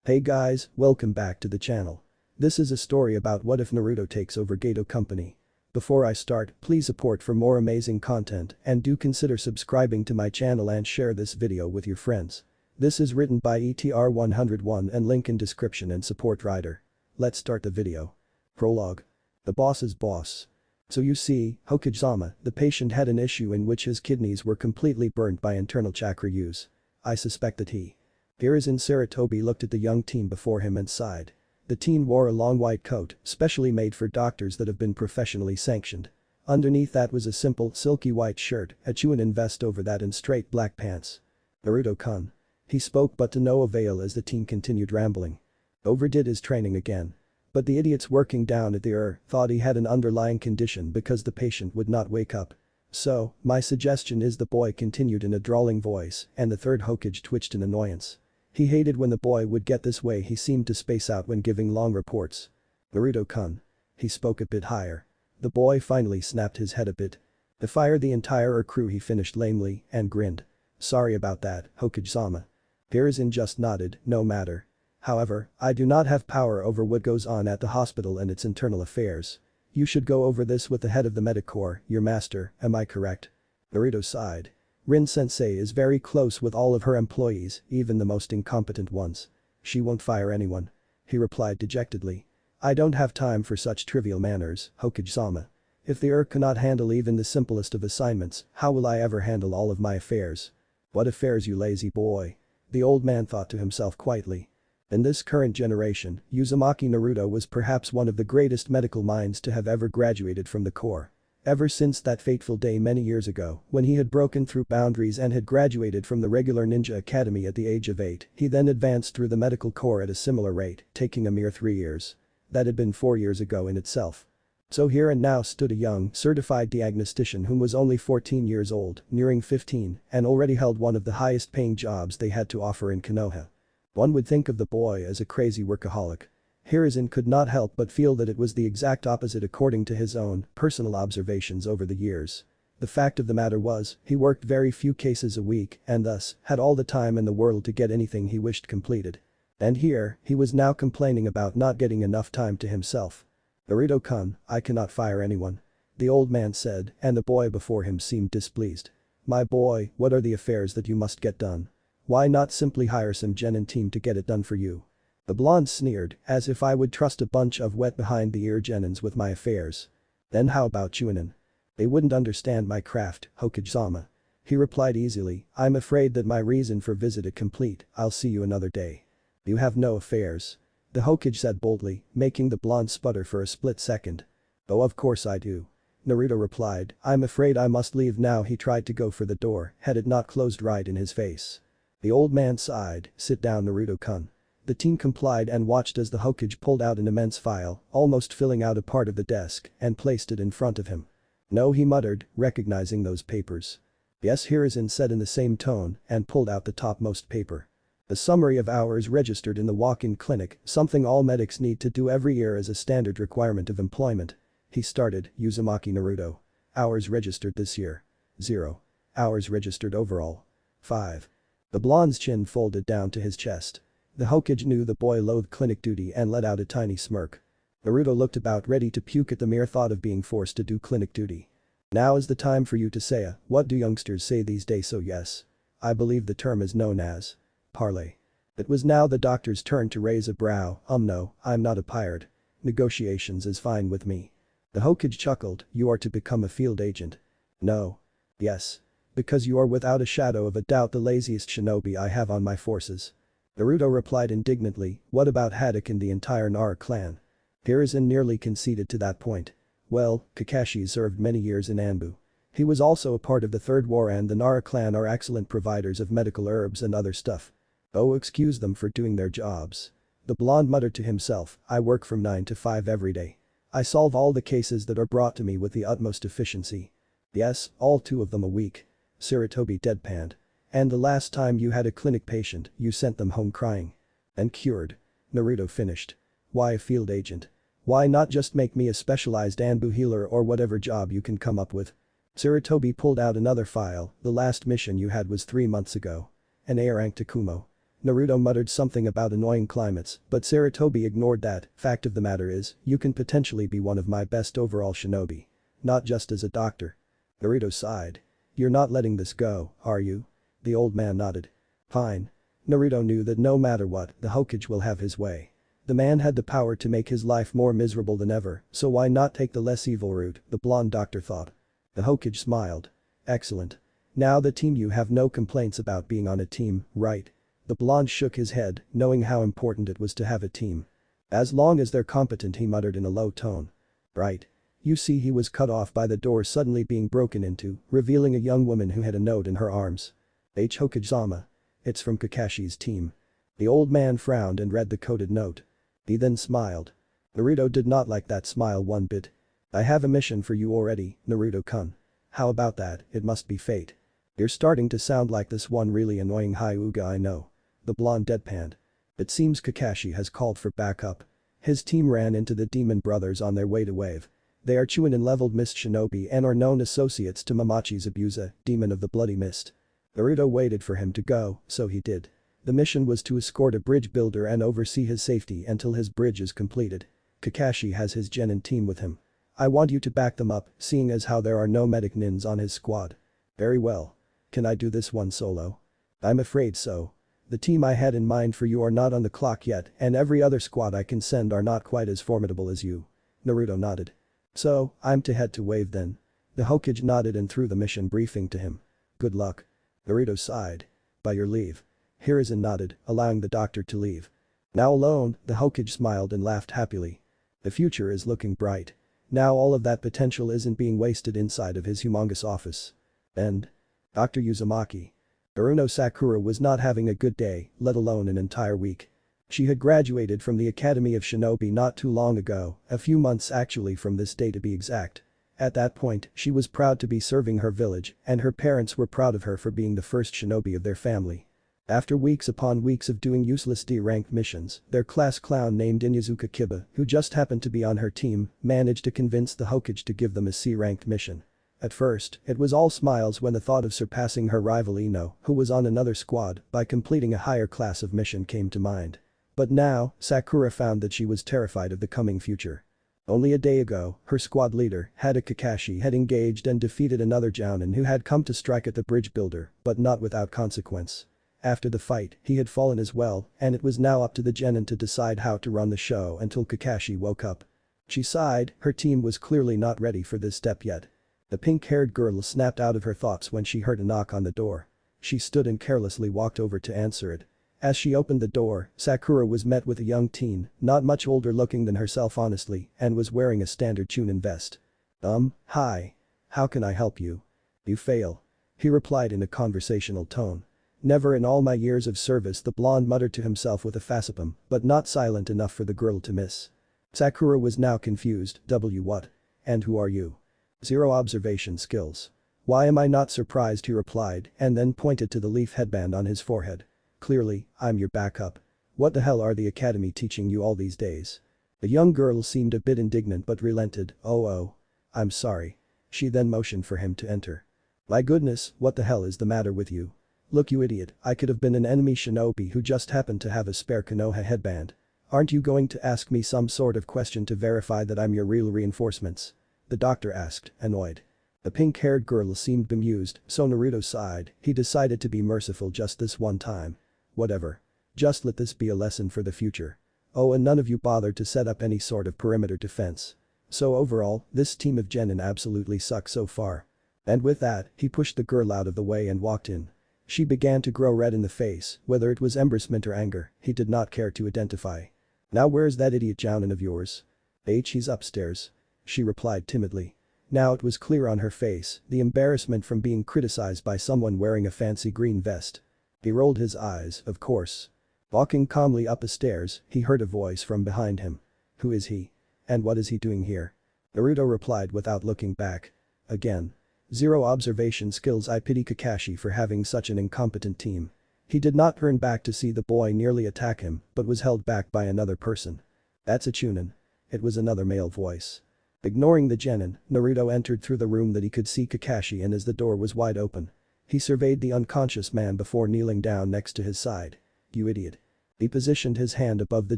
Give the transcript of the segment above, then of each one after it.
Hey guys, welcome back to the channel. This is a story about what if Naruto takes over Gato company. Before I start, please support for more amazing content and do consider subscribing to my channel and share this video with your friends. This is written by ETR101 and link in description and support writer. Let's start the video. Prologue. The boss's boss. So you see, Hokage-sama, the patient had an issue in which his kidneys were completely burnt by internal chakra use. I suspect that he. Hiruzen Sarutobi looked at the young teen before him and sighed. The teen wore a long white coat, specially made for doctors that have been professionally sanctioned. Underneath that was a simple, silky white shirt, a Chunin vest over that and straight black pants. Naruto-kun. He spoke but to no avail as the teen continued rambling. Overdid his training again. But the idiots working down at the thought he had an underlying condition because the patient would not wake up. So, my suggestion is, the boy continued in a drawling voice, and the third Hokage twitched in annoyance. He hated when the boy would get this way. He seemed to space out when giving long reports. Naruto-kun. He spoke a bit higher. The boy finally snapped his head a bit. To fire the entire crew, he finished lamely and grinned. Sorry about that, Hokage-sama. Hiruzen just nodded, no matter. However, I do not have power over what goes on at the hospital and its internal affairs. You should go over this with the head of the medic corps, your master, am I correct? Naruto sighed. Rin-sensei is very close with all of her employees, even the most incompetent ones. She won't fire anyone. He replied dejectedly. I don't have time for such trivial manners, Hokage-sama. If the cannot handle even the simplest of assignments, how will I ever handle all of my affairs? What affairs, you lazy boy? The old man thought to himself quietly. In this current generation, Uzumaki Naruto was perhaps one of the greatest medical minds to have ever graduated from the corps. Ever since that fateful day many years ago, when he had broken through boundaries and had graduated from the regular ninja academy at the age of 8, he then advanced through the medical corps at a similar rate, taking a mere 3 years. That had been 4 years ago in itself. So here and now stood a young, certified diagnostician who was only 14 years old, nearing 15, and already held one of the highest paying jobs they had to offer in Konoha. One would think of the boy as a crazy workaholic. Hiruzen could not help but feel that it was the exact opposite according to his own personal observations over the years. The fact of the matter was, he worked very few cases a week and thus had all the time in the world to get anything he wished completed. And here, he was now complaining about not getting enough time to himself. Naruto-kun, I cannot fire anyone. The old man said, and the boy before him seemed displeased. My boy, what are the affairs that you must get done? Why not simply hire some genin team to get it done for you? The blonde sneered, as if I would trust a bunch of wet behind the ear genins with my affairs. Then how about Chunin? They wouldn't understand my craft, Hokage-sama. He replied easily, I'm afraid that my reason for visit is complete, I'll see you another day. You have no affairs. The Hokage said boldly, making the blonde sputter for a split second. Oh, of course I do. Naruto replied, I'm afraid I must leave now. He tried to go for the door, had it not closed right in his face. The old man sighed, sit down, Naruto-kun. The teen complied and watched as the Hokage pulled out an immense file, almost filling out a part of the desk, and placed it in front of him. No, he muttered, recognizing those papers. Yes, Hiruzen said in the same tone, and pulled out the topmost paper. The summary of hours registered in the walk-in clinic, something all medics need to do every year as a standard requirement of employment. He started, Uzumaki Naruto. Hours registered this year. 0. Hours registered overall. 5. The blonde's chin folded down to his chest. The Hokage knew the boy loathed clinic duty and let out a tiny smirk. Naruto looked about ready to puke at the mere thought of being forced to do clinic duty. Now is the time for you to say what do youngsters say these days? So yes. I believe the term is known as parley. It was now the doctor's turn to raise a brow. No, I'm not a pirate. Negotiations is fine with me. The Hokage chuckled, you are to become a field agent. No. Yes. Because you are without a shadow of a doubt the laziest shinobi I have on my forces. Naruto replied indignantly, what about Haddock and the entire Nara clan? Hiruzen nearly conceded to that point. Well, Kakashi served many years in Anbu. He was also a part of the Third War and the Nara clan are excellent providers of medical herbs and other stuff. Oh, excuse them for doing their jobs. The blonde muttered to himself, I work from 9 to 5 every day. I solve all the cases that are brought to me with the utmost efficiency. Yes, all 2 of them a week. Sarutobi deadpanned. And the last time you had a clinic patient, you sent them home crying. And cured. Naruto finished. Why a field agent? Why not just make me a specialized Anbu healer or whatever job you can come up with? Sarutobi pulled out another file, the last mission you had was 3 months ago. An A rank Takumo. Naruto muttered something about annoying climates, but Sarutobi ignored that. Fact of the matter is, you can potentially be one of my best overall shinobi. Not just as a doctor. Naruto sighed. You're not letting this go, are you? The old man nodded. Fine. Naruto knew that no matter what, the Hokage will have his way. The man had the power to make his life more miserable than ever, so why not take the less evil route, the blonde doctor thought. The Hokage smiled. Excellent. Now the team you have no complaints about being on a team, right? The blonde shook his head, knowing how important it was to have a team. As long as they're competent, he muttered in a low tone. Right. You see, he was cut off by the door suddenly being broken into, revealing a young woman who had a note in her arms. Hokage-sama. It's from Kakashi's team. The old man frowned and read the coded note. He then smiled. Naruto did not like that smile one bit. I have a mission for you already, Naruto-kun. How about that? It must be fate. You're starting to sound like this one really annoying Hyuga I know. The blonde deadpanned. It seems Kakashi has called for backup. His team ran into the demon brothers on their way to Wave. They are Chunin leveled mist shinobi and are known associates to Mamachi's Abusa, demon of the bloody mist. Naruto waited for him to go, so he did. The mission was to escort a bridge builder and oversee his safety until his bridge is completed. Kakashi has his genin team with him. I want you to back them up, seeing as how there are no medic nins on his squad. Very well. Can I do this one solo? I'm afraid so. The team I had in mind for you are not on the clock yet, and every other squad I can send are not quite as formidable as you. Naruto nodded. So, I'm to head to Wave then. The Hokage nodded and threw the mission briefing to him. Good luck. Naruto sighed. By your leave. Hiruzen nodded, allowing the doctor to leave. Now alone, the Hokage smiled and laughed happily. The future is looking bright. Now all of that potential isn't being wasted inside of his humongous office. And Dr. Uzumaki. Haruno Sakura was not having a good day, let alone an entire week. She had graduated from the Academy of Shinobi not too long ago, a few months actually from this day to be exact. At that point, she was proud to be serving her village, and her parents were proud of her for being the first shinobi of their family. After weeks upon weeks of doing useless D-ranked missions, their class clown named Inyazuka Kiba, who just happened to be on her team, managed to convince the Hokage to give them a C-ranked mission. At first, it was all smiles when the thought of surpassing her rival Ino, who was on another squad, by completing a higher class of mission came to mind. But now, Sakura found that she was terrified of the coming future. Only a day ago, her squad leader, Hada Kakashi, had engaged and defeated another Jounin who had come to strike at the bridge builder, but not without consequence. After the fight, he had fallen as well, and it was now up to the genin to decide how to run the show until Kakashi woke up. She sighed, her team was clearly not ready for this step yet. The pink-haired girl snapped out of her thoughts when she heard a knock on the door. She stood and carelessly walked over to answer it. As she opened the door, Sakura was met with a young teen, not much older looking than herself honestly, and was wearing a standard Chunin vest. Hi. How can I help you? You fail. He replied in a conversational tone. Never in all my years of service, the blonde muttered to himself with a facepalm, but not silent enough for the girl to miss. Sakura was now confused. What? And who are you? 0 observation skills. Why am I not surprised, he replied, and then pointed to the leaf headband on his forehead. Clearly, I'm your backup. What the hell are the academy teaching you all these days? The young girl seemed a bit indignant but relented. Oh. I'm sorry. She then motioned for him to enter. My goodness, what the hell is the matter with you? Look, you idiot, I could have been an enemy shinobi who just happened to have a spare Konoha headband. Aren't you going to ask me some sort of question to verify that I'm your real reinforcements? The doctor asked, annoyed. The pink-haired girl seemed bemused, so Naruto sighed. He decided to be merciful just this one time. Whatever. Just let this be a lesson for the future. Oh, and none of you bothered to set up any sort of perimeter defense. So overall, this team of genin absolutely sucks so far. And with that, he pushed the girl out of the way and walked in. She began to grow red in the face, whether it was embarrassment or anger, he did not care to identify. Now where's that idiot Jounin of yours? He's upstairs. She replied timidly. Now it was clear on her face, the embarrassment from being criticized by someone wearing a fancy green vest. He rolled his eyes, of course. Walking calmly up the stairs, he heard a voice from behind him. Who is he? And what is he doing here? Naruto replied without looking back. Again. 0 observation skills. I pity Kakashi for having such an incompetent team. He did not turn back to see the boy nearly attack him, but was held back by another person. That's a Chunin. It was another male voice. Ignoring the genin, Naruto entered through the room that he could see Kakashi in as the door was wide open. He surveyed the unconscious man before kneeling down next to his side. You idiot. He positioned his hand above the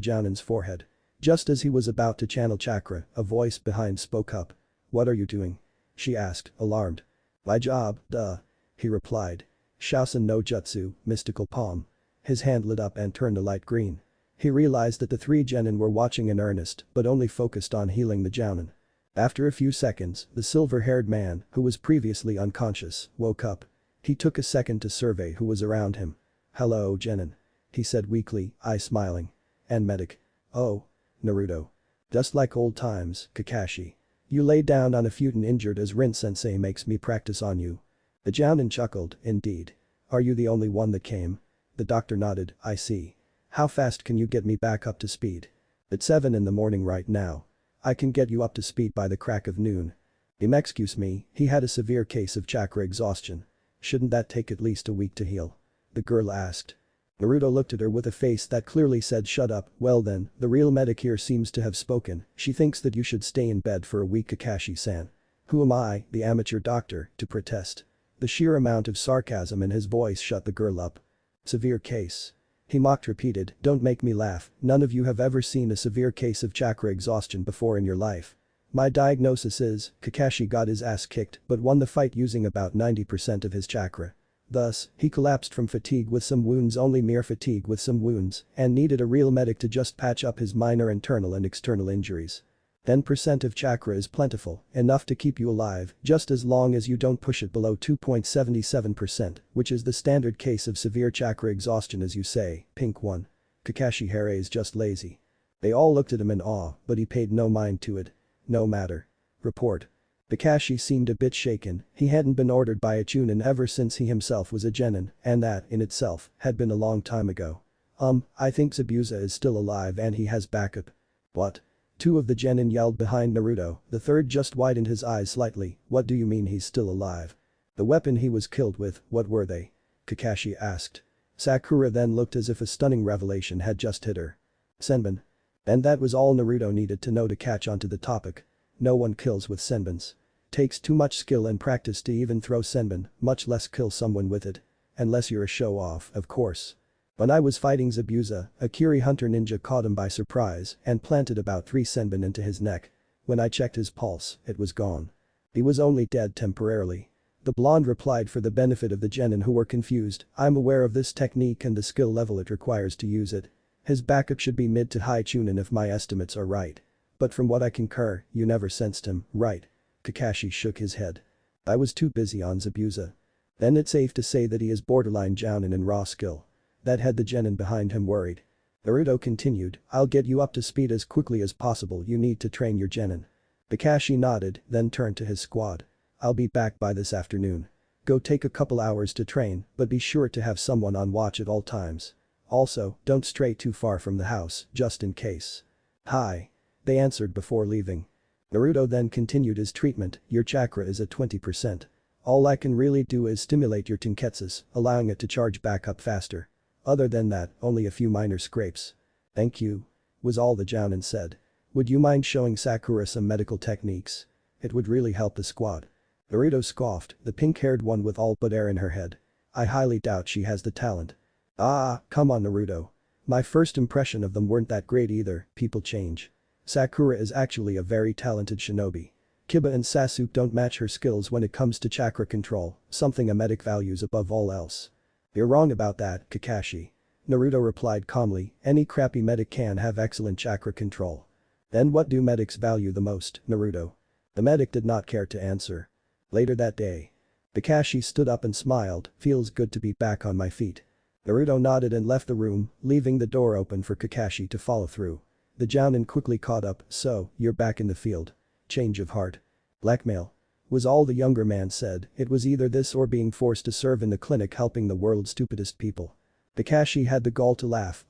Jounin's forehead. Just as he was about to channel chakra, a voice behind spoke up. What are you doing? She asked, alarmed. My job, duh. He replied. Shaosen no jutsu, mystical palm. His hand lit up and turned a light green. He realized that the three genin were watching in earnest but only focused on healing the Jounin. After a few seconds, the silver-haired man, who was previously unconscious, woke up. He took a second to survey who was around him. Hello, genin. He said weakly, eye smiling. And medic. Oh. Naruto. Just like old times, Kakashi. You lay down on a futon injured as Rin-sensei makes me practice on you. The Jounin chuckled, indeed. Are you the only one that came? The doctor nodded, I see. How fast can you get me back up to speed? It's 7 in the morning right now. I can get you up to speed by the crack of noon. Excuse me, he had a severe case of chakra exhaustion. Shouldn't that take at least a week to heal? The girl asked. Naruto looked at her with a face that clearly said shut up. Well then, the real medic here seems to have spoken. She thinks that you should stay in bed for a week, Kakashi-san. Who am I, the amateur doctor, to protest? The sheer amount of sarcasm in his voice shut the girl up. Severe case. He mocked repeated, don't make me laugh, none of you have ever seen a severe case of chakra exhaustion before in your life. My diagnosis is, Kakashi got his ass kicked but won the fight using about 90% of his chakra. Thus, he collapsed from fatigue with some wounds, only mere fatigue with some wounds, and needed a real medic to just patch up his minor internal and external injuries. 10% of chakra is plentiful, enough to keep you alive, just as long as you don't push it below 2.77%, which is the standard case of severe chakra exhaustion as you say, pink one. Kakashi Hare is just lazy. They all looked at him in awe, but he paid no mind to it. No matter. Report. Kakashi seemed a bit shaken, he hadn't been ordered by a Chunin ever since he himself was a genin, and that, in itself, had been a long time ago. I think Zabuza is still alive and he has backup. What? Two of the genin yelled behind Naruto, the third just widened his eyes slightly, what do you mean he's still alive? The weapon he was killed with, what were they? Kakashi asked. Sakura then looked as if a stunning revelation had just hit her. Senbon. And that was all Naruto needed to know to catch onto the topic. No one kills with senbons. Takes too much skill and practice to even throw senbon, much less kill someone with it. Unless you're a show-off, of course. When I was fighting Zabuza, a Kiri hunter ninja caught him by surprise and planted about 3 senbon into his neck. When I checked his pulse, it was gone. He was only dead temporarily. The blonde replied for the benefit of the genin who were confused, I'm aware of this technique and the skill level it requires to use it. His backup should be mid to high Chunin if my estimates are right. But from what I concur, you never sensed him, right? Kakashi shook his head. I was too busy on Zabuza. Then it's safe to say that he is borderline Jounin in raw skill. That had the genin behind him worried. Naruto continued, I'll get you up to speed as quickly as possible, you need to train your genin. Kakashi nodded, then turned to his squad. I'll be back by this afternoon. Go take a couple hours to train, but be sure to have someone on watch at all times. Also, don't stray too far from the house, just in case. Hi. They answered before leaving. Naruto then continued his treatment, your chakra is at 20%. All I can really do is stimulate your tenketsus, allowing it to charge back up faster. Other than that, only a few minor scrapes. Thank you. Was all the Jounin said. Would you mind showing Sakura some medical techniques? It would really help the squad. Naruto scoffed, the pink-haired one with all but air in her head. I highly doubt she has the talent. Ah, come on Naruto. My first impression of them weren't that great either, people change. Sakura is actually a very talented shinobi. Kiba and Sasuke don't match her skills when it comes to chakra control, something a medic values above all else. You're wrong about that, Kakashi. Naruto replied calmly, any crappy medic can have excellent chakra control. Then what do medics value the most, Naruto? The medic did not care to answer. Later that day. Kakashi stood up and smiled, feels good to be back on my feet. Naruto nodded and left the room, leaving the door open for Kakashi to follow through. The Jounin quickly caught up, so, you're back in the field. Change of heart. Blackmail. Was all the younger man said, it was either this or being forced to serve in the clinic helping the world's stupidest people. Kakashi had the gall to laugh,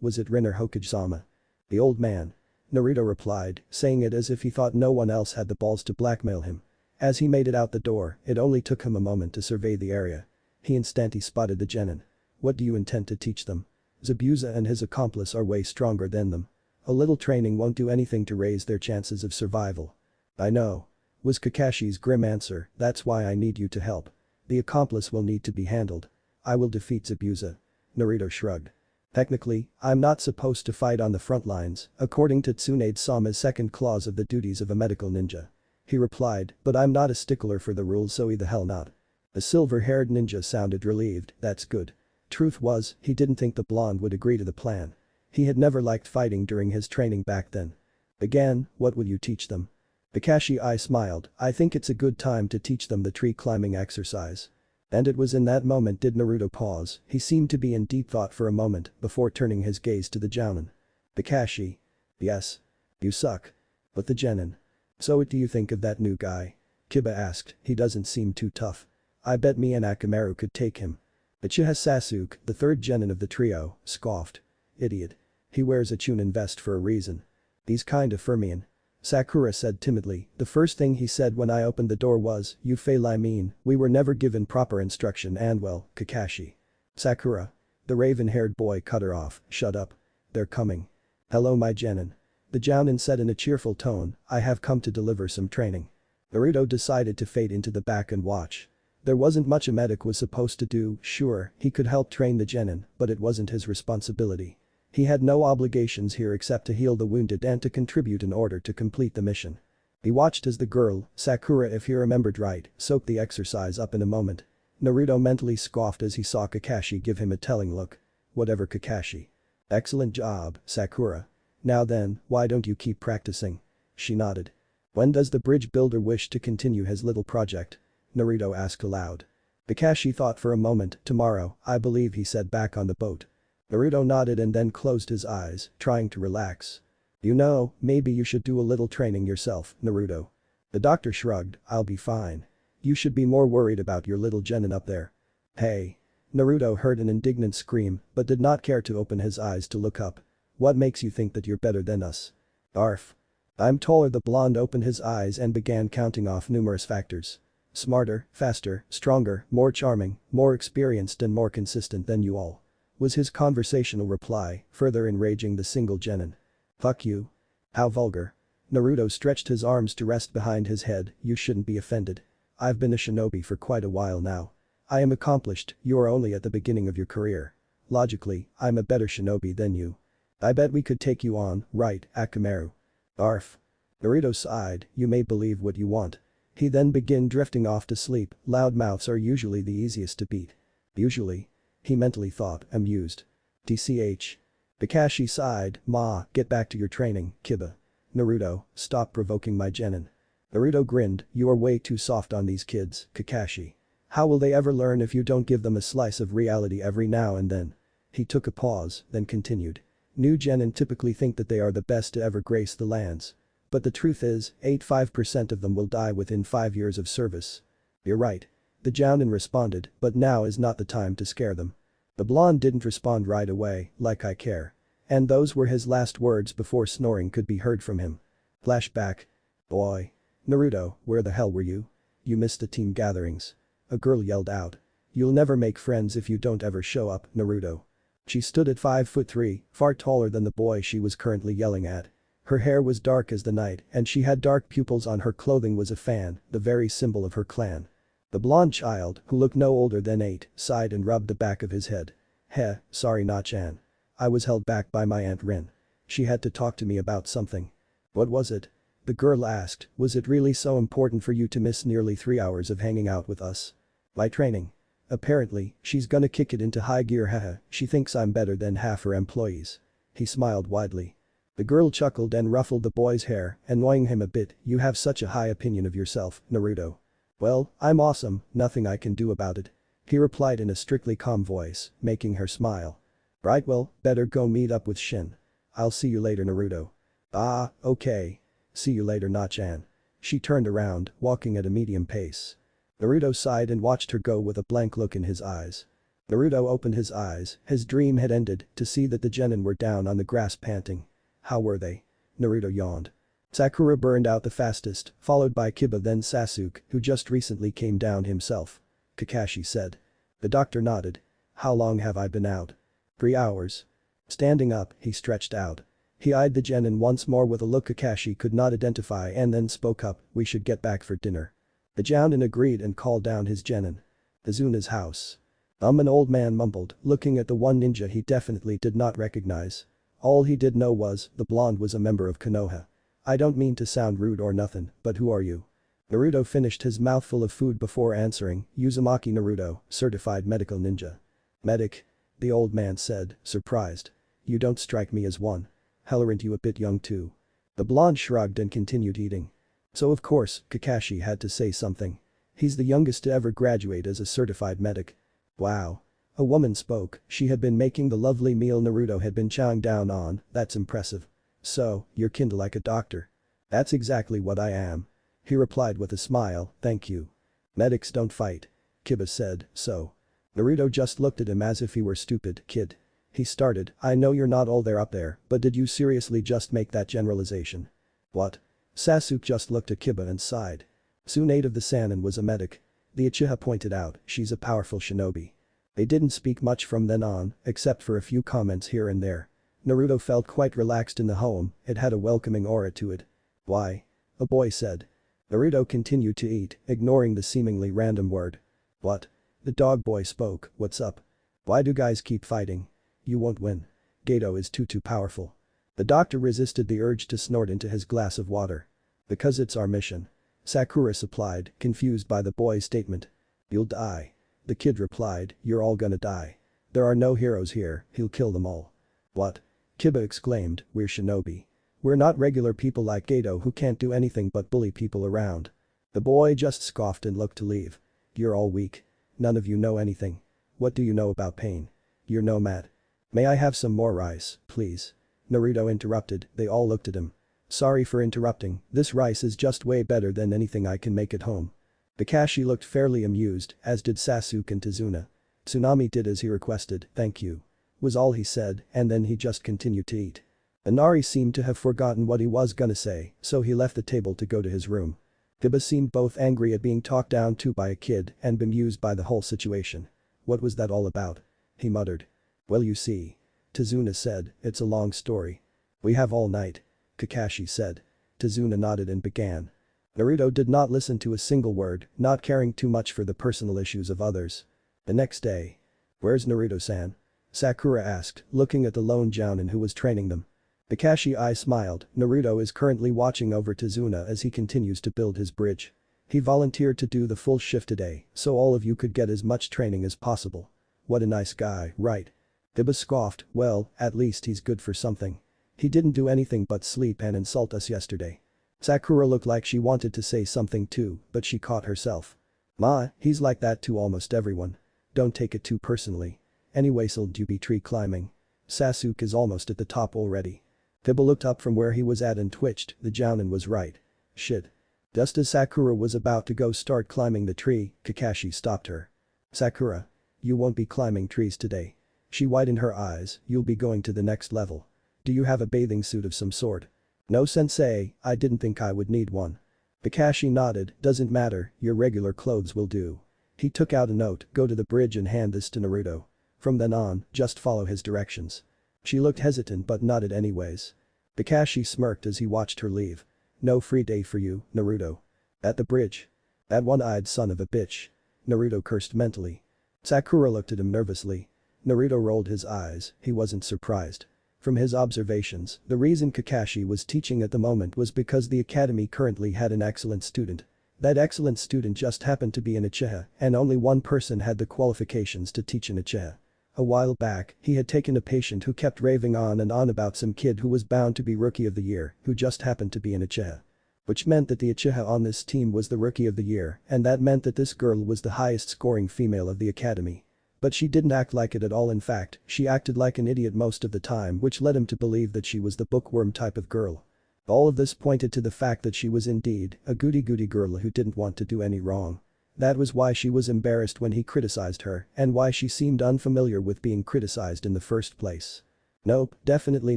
was it Rin or Hokage-sama? The old man. Naruto replied, saying it as if he thought no one else had the balls to blackmail him. As he made it out the door, it only took him a moment to survey the area. He instantly spotted the genin. What do you intend to teach them? Zabuza and his accomplice are way stronger than them. A little training won't do anything to raise their chances of survival. I know. Was Kakashi's grim answer, that's why I need you to help. The accomplice will need to be handled. I will defeat Zabuza. Naruto shrugged. Technically, I'm not supposed to fight on the front lines, according to Tsunade-sama's second clause of the duties of a medical ninja. He replied, but I'm not a stickler for the rules, so the hell not. The silver-haired ninja sounded relieved. That's good. Truth was, he didn't think the blonde would agree to the plan. He had never liked fighting during his training back then. Again, what will you teach them? Kakashi I smiled, I think it's a good time to teach them the tree climbing exercise. And it was in that moment did Naruto pause. He seemed to be in deep thought for a moment before turning his gaze to the Jounin. Kakashi. Yes. You suck. But the genin. So what do you think of that new guy? Kiba asked, he doesn't seem too tough. I bet me and Akamaru could take him. Uchiha Sasuke, the third genin of the trio, scoffed. Idiot. He wears a Chunin vest for a reason. He's kind of Fermian. Sakura said timidly, the first thing he said when I opened the door was, you fail I mean, we were never given proper instruction and well, Kakashi. Sakura. The raven-haired boy cut her off, shut up. They're coming. Hello my genin. The Jounin said in a cheerful tone, I have come to deliver some training. Naruto decided to fade into the back and watch. There wasn't much a medic was supposed to do, sure, he could help train the genin, but it wasn't his responsibility. He had no obligations here except to heal the wounded and to contribute in order to complete the mission. He watched as the girl, Sakura if he remembered right, soaked the exercise up in a moment. Naruto mentally scoffed as he saw Kakashi give him a telling look. Whatever Kakashi. Excellent job, Sakura. Now then, why don't you keep practicing? She nodded. When does the bridge builder wish to continue his little project? Naruto asked aloud. Kakashi thought for a moment, tomorrow, I believe he said back on the boat. Naruto nodded and then closed his eyes, trying to relax. You know, maybe you should do a little training yourself, Naruto. The doctor shrugged, I'll be fine. You should be more worried about your little genin up there. Hey. Naruto heard an indignant scream, but did not care to open his eyes to look up. What makes you think that you're better than us? Arf. I'm taller. The blonde opened his eyes and began counting off numerous factors. Smarter, faster, stronger, more charming, more experienced and more consistent than you all. Was his conversational reply, further enraging the single genin. Fuck you. How vulgar. Naruto stretched his arms to rest behind his head, you shouldn't be offended. I've been a shinobi for quite a while now. I am accomplished, you are only at the beginning of your career. Logically, I'm a better shinobi than you. I bet we could take you on, right, Akamaru? Arf. Naruto sighed, you may believe what you want. He then began drifting off to sleep, loud mouths are usually the easiest to beat. Usually. He mentally thought, amused. TCH. Kakashi sighed, Ma, get back to your training, Kiba. Naruto, stop provoking my genin. Naruto grinned, you are way too soft on these kids, Kakashi. How will they ever learn if you don't give them a slice of reality every now and then? He took a pause, then continued. New genin typically think that they are the best to ever grace the lands. But the truth is, 85% of them will die within 5 years of service. You're right. The Jounin responded, but now is not the time to scare them. The blonde didn't respond right away, like I care. And those were his last words before snoring could be heard from him. Flashback. Boy. Naruto, where the hell were you? You missed the team gatherings. A girl yelled out. You'll never make friends if you don't ever show up, Naruto. She stood at 5'3", far taller than the boy she was currently yelling at. Her hair was dark as the night and she had dark pupils on her clothing was a fan, the very symbol of her clan. The blonde child, who looked no older than 8, sighed and rubbed the back of his head. Heh, sorry Na-chan. I was held back by my Aunt Rin. She had to talk to me about something. What was it? The girl asked, was it really so important for you to miss nearly 3 hours of hanging out with us? My training. Apparently, she's gonna kick it into high gear haha, she thinks I'm better than half her employees. He smiled widely. The girl chuckled and ruffled the boy's hair, annoying him a bit, you have such a high opinion of yourself, Naruto. Well, I'm awesome, nothing I can do about it. He replied in a strictly calm voice, making her smile. Right well, better go meet up with Shin. I'll see you later Naruto. Ah, okay. See you later Na-chan. She turned around, walking at a medium pace. Naruto sighed and watched her go with a blank look in his eyes. Naruto opened his eyes, his dream had ended, to see that the genin were down on the grass panting. How were they? Naruto yawned. Sakura burned out the fastest, followed by Kiba then Sasuke, who just recently came down himself. Kakashi said. The doctor nodded. How long have I been out? 3 hours. Standing up, he stretched out. He eyed the genin once more with a look Kakashi could not identify and then spoke up, we should get back for dinner. The Jounin agreed and called down his genin. Azuna's house. An old man mumbled, looking at the one ninja he definitely did not recognize. All he did know was, the blonde was a member of Konoha. I don't mean to sound rude or nothing, but who are you? Naruto finished his mouthful of food before answering, Uzumaki Naruto, certified medical ninja. Medic? The old man said, surprised. You don't strike me as one. Hell, aren't you a bit young too? The blonde shrugged and continued eating. So of course, Kakashi had to say something. He's the youngest to ever graduate as a certified medic. Wow. A woman spoke, she had been making the lovely meal Naruto had been chowing down on, that's impressive. So, you're kinda like a doctor. That's exactly what I am. He replied with a smile, thank you. Medics don't fight. Kiba said, so. Naruto just looked at him as if he were stupid, kid. He started, I know you're not all there up there, but did you seriously just make that generalization? What? Sasuke just looked at Kiba and sighed. Tsunade of the Sannin was a medic. The Uchiha pointed out, she's a powerful shinobi. They didn't speak much from then on, except for a few comments here and there. Naruto felt quite relaxed in the home, it had a welcoming aura to it. Why? A boy said. Naruto continued to eat, ignoring the seemingly random word. What? The dog boy spoke, what's up? Why do guys keep fighting? You won't win. Gato is too powerful. The doctor resisted the urge to snort into his glass of water. Because it's our mission. Sakura supplied, confused by the boy's statement. You'll die. The kid replied, you're all gonna die. There are no heroes here, he'll kill them all. What? Kiba exclaimed, we're shinobi. We're not regular people like Gato who can't do anything but bully people around. The boy just scoffed and looked to leave. You're all weak. None of you know anything. What do you know about pain? You're nomad. May I have some more rice, please? Naruto interrupted, they all looked at him. Sorry for interrupting, this rice is just way better than anything I can make at home. Kakashi looked fairly amused, as did Sasuke and Tazuna. Tsunami did as he requested, thank you. Was all he said, and then he just continued to eat. Inari seemed to have forgotten what he was gonna say, so he left the table to go to his room. Kiba seemed both angry at being talked down to by a kid and bemused by the whole situation. What was that all about? He muttered. Well, you see. Tazuna said, it's a long story. We have all night. Kakashi said. Tazuna nodded and began. Naruto did not listen to a single word, not caring too much for the personal issues of others. The next day. Where's Naruto-san? Sakura asked, looking at the lone jounin who was training them. Kakashi smiled, Naruto is currently watching over Tazuna as he continues to build his bridge. He volunteered to do the full shift today, so all of you could get as much training as possible. What a nice guy, right? Kiba scoffed, well, at least he's good for something. He didn't do anything but sleep and insult us yesterday. Sakura looked like she wanted to say something too, but she caught herself. Ma, he's like that to almost everyone. Don't take it too personally. Anyways'll you be tree climbing. Sasuke is almost at the top already. Kiba looked up from where he was at and twitched, the jounin was right. Shit. Just as Sakura was about to go start climbing the tree, Kakashi stopped her. Sakura. You won't be climbing trees today. She widened her eyes, you'll be going to the next level. Do you have a bathing suit of some sort? No sensei, I didn't think I would need one. Kakashi nodded, doesn't matter, your regular clothes will do. He took out a note, go to the bridge and hand this to Naruto. From then on, just follow his directions. She looked hesitant but nodded anyways. Kakashi smirked as he watched her leave. No free day for you, Naruto. At the bridge. That one-eyed son of a bitch. Naruto cursed mentally. Sakura looked at him nervously. Naruto rolled his eyes, he wasn't surprised. From his observations, the reason Kakashi was teaching at the moment was because the academy currently had an excellent student. That excellent student just happened to be an Uchiha, and only one person had the qualifications to teach an Uchiha. A while back, he had taken a patient who kept raving on and on about some kid who was bound to be Rookie of the Year, who just happened to be an Uchiha. Which meant that the Uchiha on this team was the Rookie of the Year, and that meant that this girl was the highest scoring female of the academy. But she didn't act like it at all, in fact, she acted like an idiot most of the time, which led him to believe that she was the bookworm type of girl. All of this pointed to the fact that she was indeed a goody-goody girl who didn't want to do any wrong. That was why she was embarrassed when he criticized her and why she seemed unfamiliar with being criticized in the first place. Nope, definitely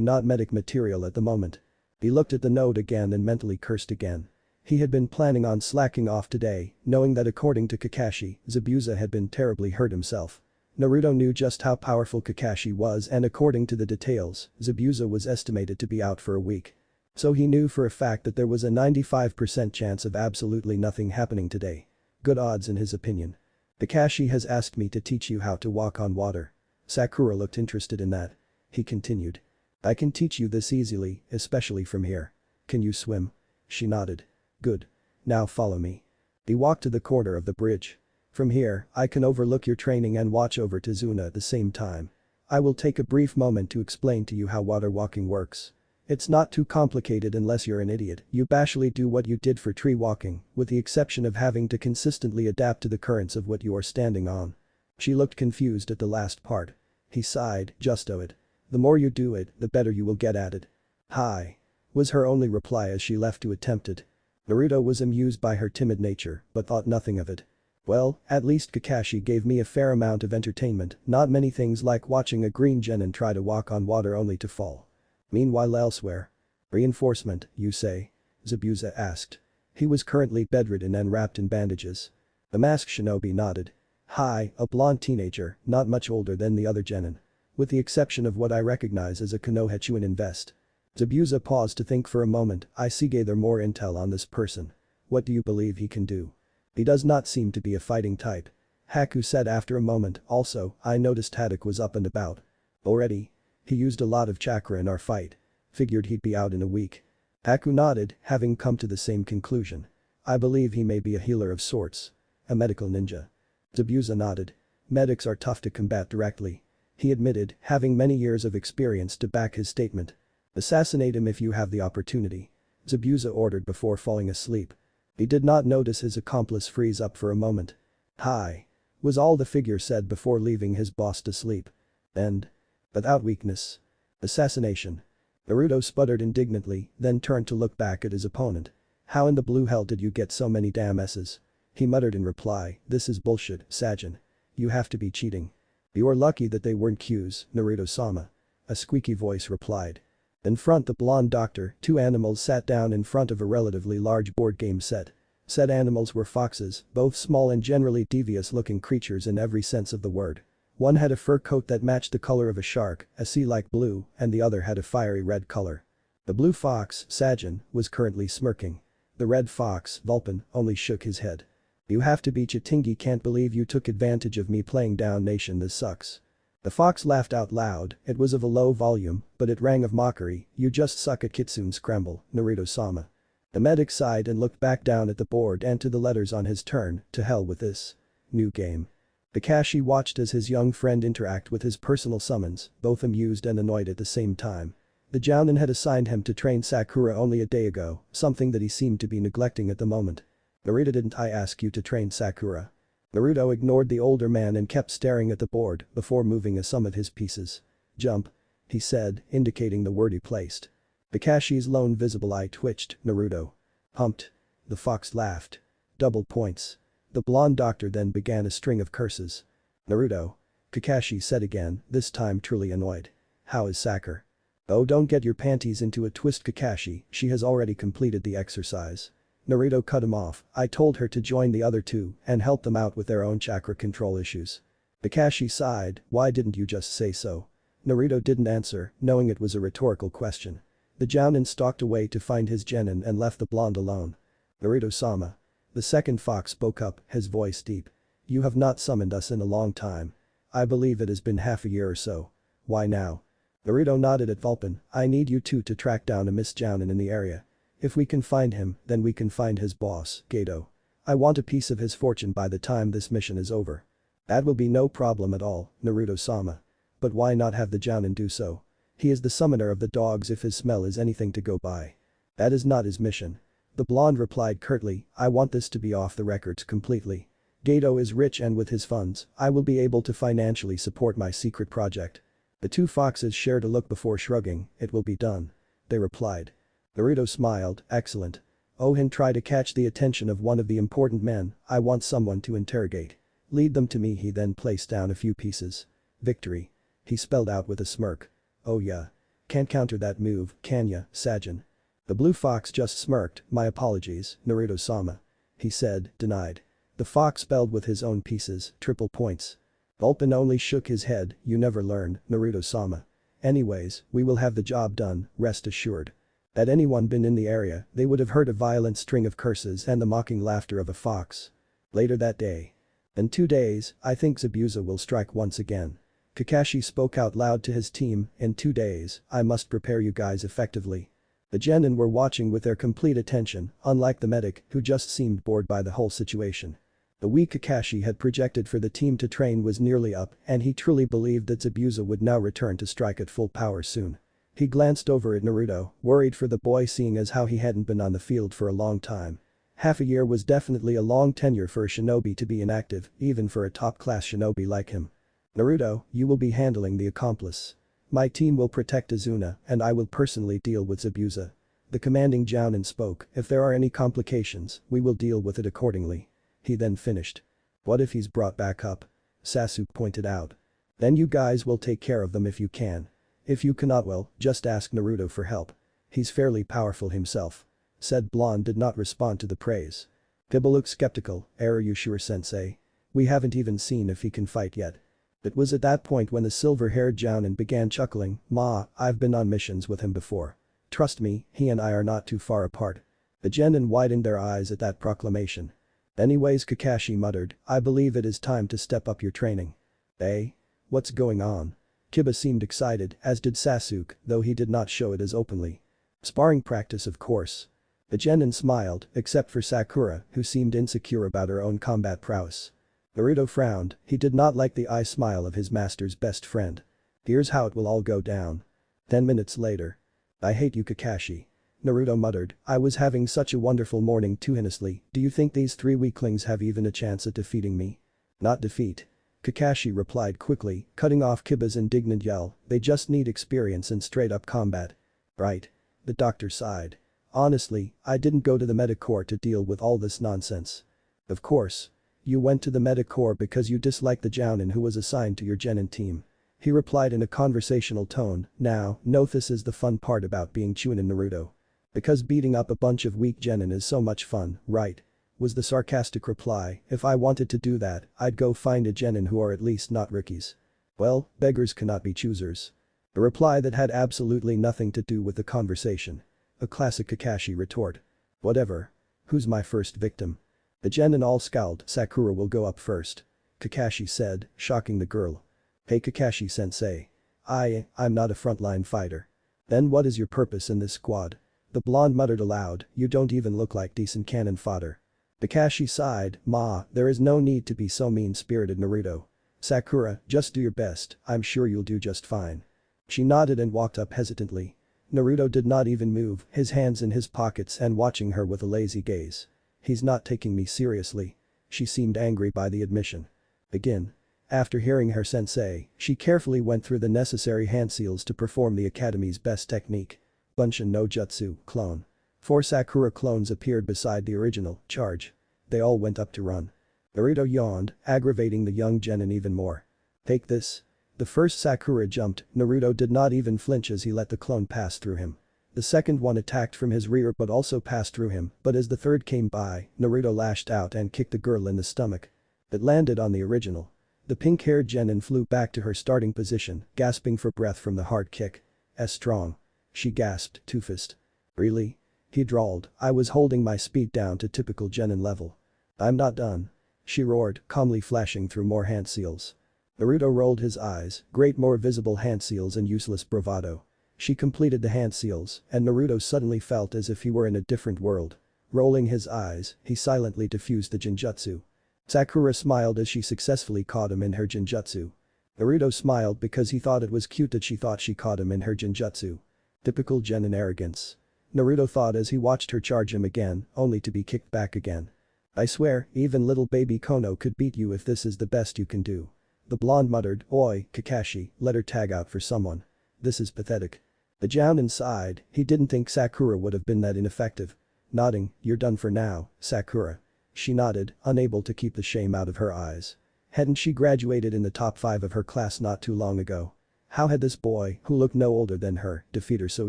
not medic material at the moment. He looked at the note again and mentally cursed again. He had been planning on slacking off today, knowing that according to Kakashi, Zabuza had been terribly hurt himself. Naruto knew just how powerful Kakashi was, and according to the details, Zabuza was estimated to be out for a week. So he knew for a fact that there was a 95% chance of absolutely nothing happening today. Good odds in his opinion. Kakashi has asked me to teach you how to walk on water. Sakura looked interested in that. He continued. I can teach you this easily, especially from here. Can you swim? She nodded. Good. Now follow me. He walked to the corner of the bridge. From here, I can overlook your training and watch over Tizuna at the same time. I will take a brief moment to explain to you how water walking works. It's not too complicated unless you're an idiot. You basically do what you did for tree walking, with the exception of having to consistently adapt to the currents of what you are standing on. She looked confused at the last part. He sighed, just do it. The more you do it, the better you will get at it. Hi. Was her only reply as she left to attempt it. Naruto was amused by her timid nature, but thought nothing of it. Well, at least Kakashi gave me a fair amount of entertainment, not many things like watching a green genin try to walk on water only to fall. Meanwhile elsewhere. Reinforcement, you say? Zabuza asked. He was currently bedridden and wrapped in bandages. The masked shinobi nodded. Hi, a blonde teenager, not much older than the other genin. With the exception of what I recognize as a Konoha invest. Zabuza paused to think for a moment. I see gather more intel on this person. What do you believe he can do? He does not seem to be a fighting type. Haku said after a moment. Also, I noticed Haddock was up and about. Already? He used a lot of chakra in our fight. Figured he'd be out in a week. Haku nodded, having come to the same conclusion. I believe he may be a healer of sorts. A medical ninja. Zabuza nodded. Medics are tough to combat directly. He admitted, having many years of experience to back his statement. Assassinate him if you have the opportunity. Zabuza ordered before falling asleep. He did not notice his accomplice freeze up for a moment. Hi. Was all the figure said before leaving his boss to sleep. And. Without weakness. Assassination. Naruto sputtered indignantly, then turned to look back at his opponent. How in the blue hell did you get so many damn S's? He muttered in reply, this is bullshit, Sajin. You have to be cheating. You're lucky that they weren't Q's, Naruto-sama. A squeaky voice replied. In front the blonde doctor, two animals sat down in front of a relatively large board game set. Said animals were foxes, both small and generally devious-looking creatures in every sense of the word. One had a fur coat that matched the color of a shark, a sea-like blue, and the other had a fiery red color. The blue fox, Sajin, was currently smirking. The red fox, Vulpin, only shook his head. You have to be Chitingi, can't believe you took advantage of me playing down nation, this sucks. The fox laughed out loud. It was of a low volume, but it rang of mockery. You just suck at Kitsune Scramble, Naruto-sama. The medic sighed and looked back down at the board and to the letters on his turn. To hell with this. New game. Kakashi watched as his young friend interact with his personal summons, both amused and annoyed at the same time. The Jounin had assigned him to train Sakura only a day ago, something that he seemed to be neglecting at the moment. Naruto, didn't I ask you to train Sakura? Naruto ignored the older man and kept staring at the board before moving some of his pieces. Jump. He said, indicating the word he placed. Kakashi's lone visible eye twitched. Naruto. Humped. The fox laughed. Double points. The blonde doctor then began a string of curses. Naruto. Kakashi said again, this time truly annoyed. How is Sakura? Oh, don't get your panties into a twist, Kakashi, she has already completed the exercise. Naruto cut him off. I told her to join the other two and help them out with their own chakra control issues. Kakashi sighed, why didn't you just say so? Naruto didn't answer, knowing it was a rhetorical question. The Jounin stalked away to find his genin and left the blonde alone. Naruto-sama. The second fox spoke up, his voice deep. You have not summoned us in a long time. I believe it has been half a year or so. Why now? Naruto nodded at Vulpin. I need you two to track down a Miss Jounin in the area. If we can find him, then we can find his boss, Gato. I want a piece of his fortune by the time this mission is over. That will be no problem at all, Naruto-sama. But why not have the Jounin do so? He is the summoner of the dogs if his smell is anything to go by. That is not his mission. The blonde replied curtly, I want this to be off the records completely. Gato is rich and with his funds, I will be able to financially support my secret project. The two foxes shared a look before shrugging, it will be done. They replied. Naruto smiled, excellent. Ohin tried to catch the attention of one of the important men, I want someone to interrogate. Lead them to me, he then placed down a few pieces. Victory. He spelled out with a smirk. Oh yeah. Can't counter that move, can ya, Sajin? The blue fox just smirked, my apologies, Naruto-sama. He said, denied. The fox spelled with his own pieces, triple points. Vulpin only shook his head, you never learn, Naruto-sama. Anyways, we will have the job done, rest assured. Had anyone been in the area, they would have heard a violent string of curses and the mocking laughter of a fox. Later that day. In 2 days, I think Zabuza will strike once again. Kakashi spoke out loud to his team, in 2 days, I must prepare you guys effectively. The genin were watching with their complete attention, unlike the medic, who just seemed bored by the whole situation. The week Kakashi had projected for the team to train was nearly up, and he truly believed that Zabuza would now return to strike at full power soon. He glanced over at Naruto, worried for the boy seeing as how he hadn't been on the field for a long time. Half a year was definitely a long tenure for a shinobi to be inactive, even for a top-class shinobi like him. Naruto, you will be handling the accomplice. My team will protect Izuna, and I will personally deal with Zabuza. The commanding Jounin spoke, if there are any complications, we will deal with it accordingly. He then finished. What if he's brought back up? Sasuke pointed out. Then you guys will take care of them if you can. If you cannot, well, just ask Naruto for help. He's fairly powerful himself. Said blonde did not respond to the praise. Kiba looked skeptical, are you sure sensei? We haven't even seen if he can fight yet. It was at that point when the silver-haired Jounin began chuckling, Ma, I've been on missions with him before. Trust me, he and I are not too far apart. The genin widened their eyes at that proclamation. Anyways, Kakashi muttered, I believe it is time to step up your training. Eh? What's going on? Kiba seemed excited, as did Sasuke, though he did not show it as openly. Sparring practice, of course. The genin smiled, except for Sakura, who seemed insecure about her own combat prowess. Naruto frowned, he did not like the eye smile of his master's best friend. Here's how it will all go down. 10 minutes later. I hate you, Kakashi. Naruto muttered, I was having such a wonderful morning too. Honestly, do you think these 3 weaklings have even a chance at defeating me? Not defeat. Kakashi replied quickly, cutting off Kiba's indignant yell, they just need experience in straight-up combat. Right. The doctor sighed. Honestly, I didn't go to the medic corps to deal with all this nonsense. Of course. You went to the medic corps because you disliked the Jounin who was assigned to your genin team. He replied in a conversational tone, now, no, this is the fun part about being Chunin Naruto. Because beating up a bunch of weak genin is so much fun, right? Was the sarcastic reply, if I wanted to do that, I'd go find a genin who are at least not rookies. Well, beggars cannot be choosers. A reply that had absolutely nothing to do with the conversation. A classic Kakashi retort. Whatever. Who's my first victim? The genin all scowled, Sakura will go up first. Kakashi said, shocking the girl. Hey Kakashi-sensei. I'm not a frontline fighter. Then what is your purpose in this squad? The blonde muttered aloud, you don't even look like decent cannon fodder. Kakashi sighed, Ma, there is no need to be so mean-spirited Naruto. Sakura, just do your best, I'm sure you'll do just fine. She nodded and walked up hesitantly. Naruto did not even move, his hands in his pockets and watching her with a lazy gaze. He's not taking me seriously. She seemed angry by the admission. Begin. After hearing her sensei, she carefully went through the necessary hand seals to perform the academy's best technique. Bunshin no Jutsu, clone. 4 Sakura clones appeared beside the original, charge. They all went up to run. Naruto yawned, aggravating the young genin even more. Take this. The first Sakura jumped, Naruto did not even flinch as he let the clone pass through him. The second one attacked from his rear but also passed through him, but as the third came by, Naruto lashed out and kicked the girl in the stomach. It landed on the original. The pink-haired genin flew back to her starting position, gasping for breath from the hard kick. Strong. She gasped, two-fist. Really? He drawled, I was holding my speed down to typical genin level. I'm not done. She roared, calmly flashing through more hand seals. Naruto rolled his eyes, great more visible hand seals and useless bravado. She completed the hand seals, and Naruto suddenly felt as if he were in a different world. Rolling his eyes, he silently diffused the genjutsu. Sakura smiled as she successfully caught him in her genjutsu. Naruto smiled because he thought it was cute that she thought she caught him in her genjutsu. Typical genin arrogance. Naruto thought as he watched her charge him again, only to be kicked back again. I swear, even little baby Kono could beat you if this is the best you can do. The blonde muttered, Oi, Kakashi, let her tag out for someone. This is pathetic. The Jounin sighed, he didn't think Sakura would have been that ineffective. Nodding, you're done for now, Sakura. She nodded, unable to keep the shame out of her eyes. Hadn't she graduated in the top 5 of her class not too long ago? How had this boy, who looked no older than her, defeat her so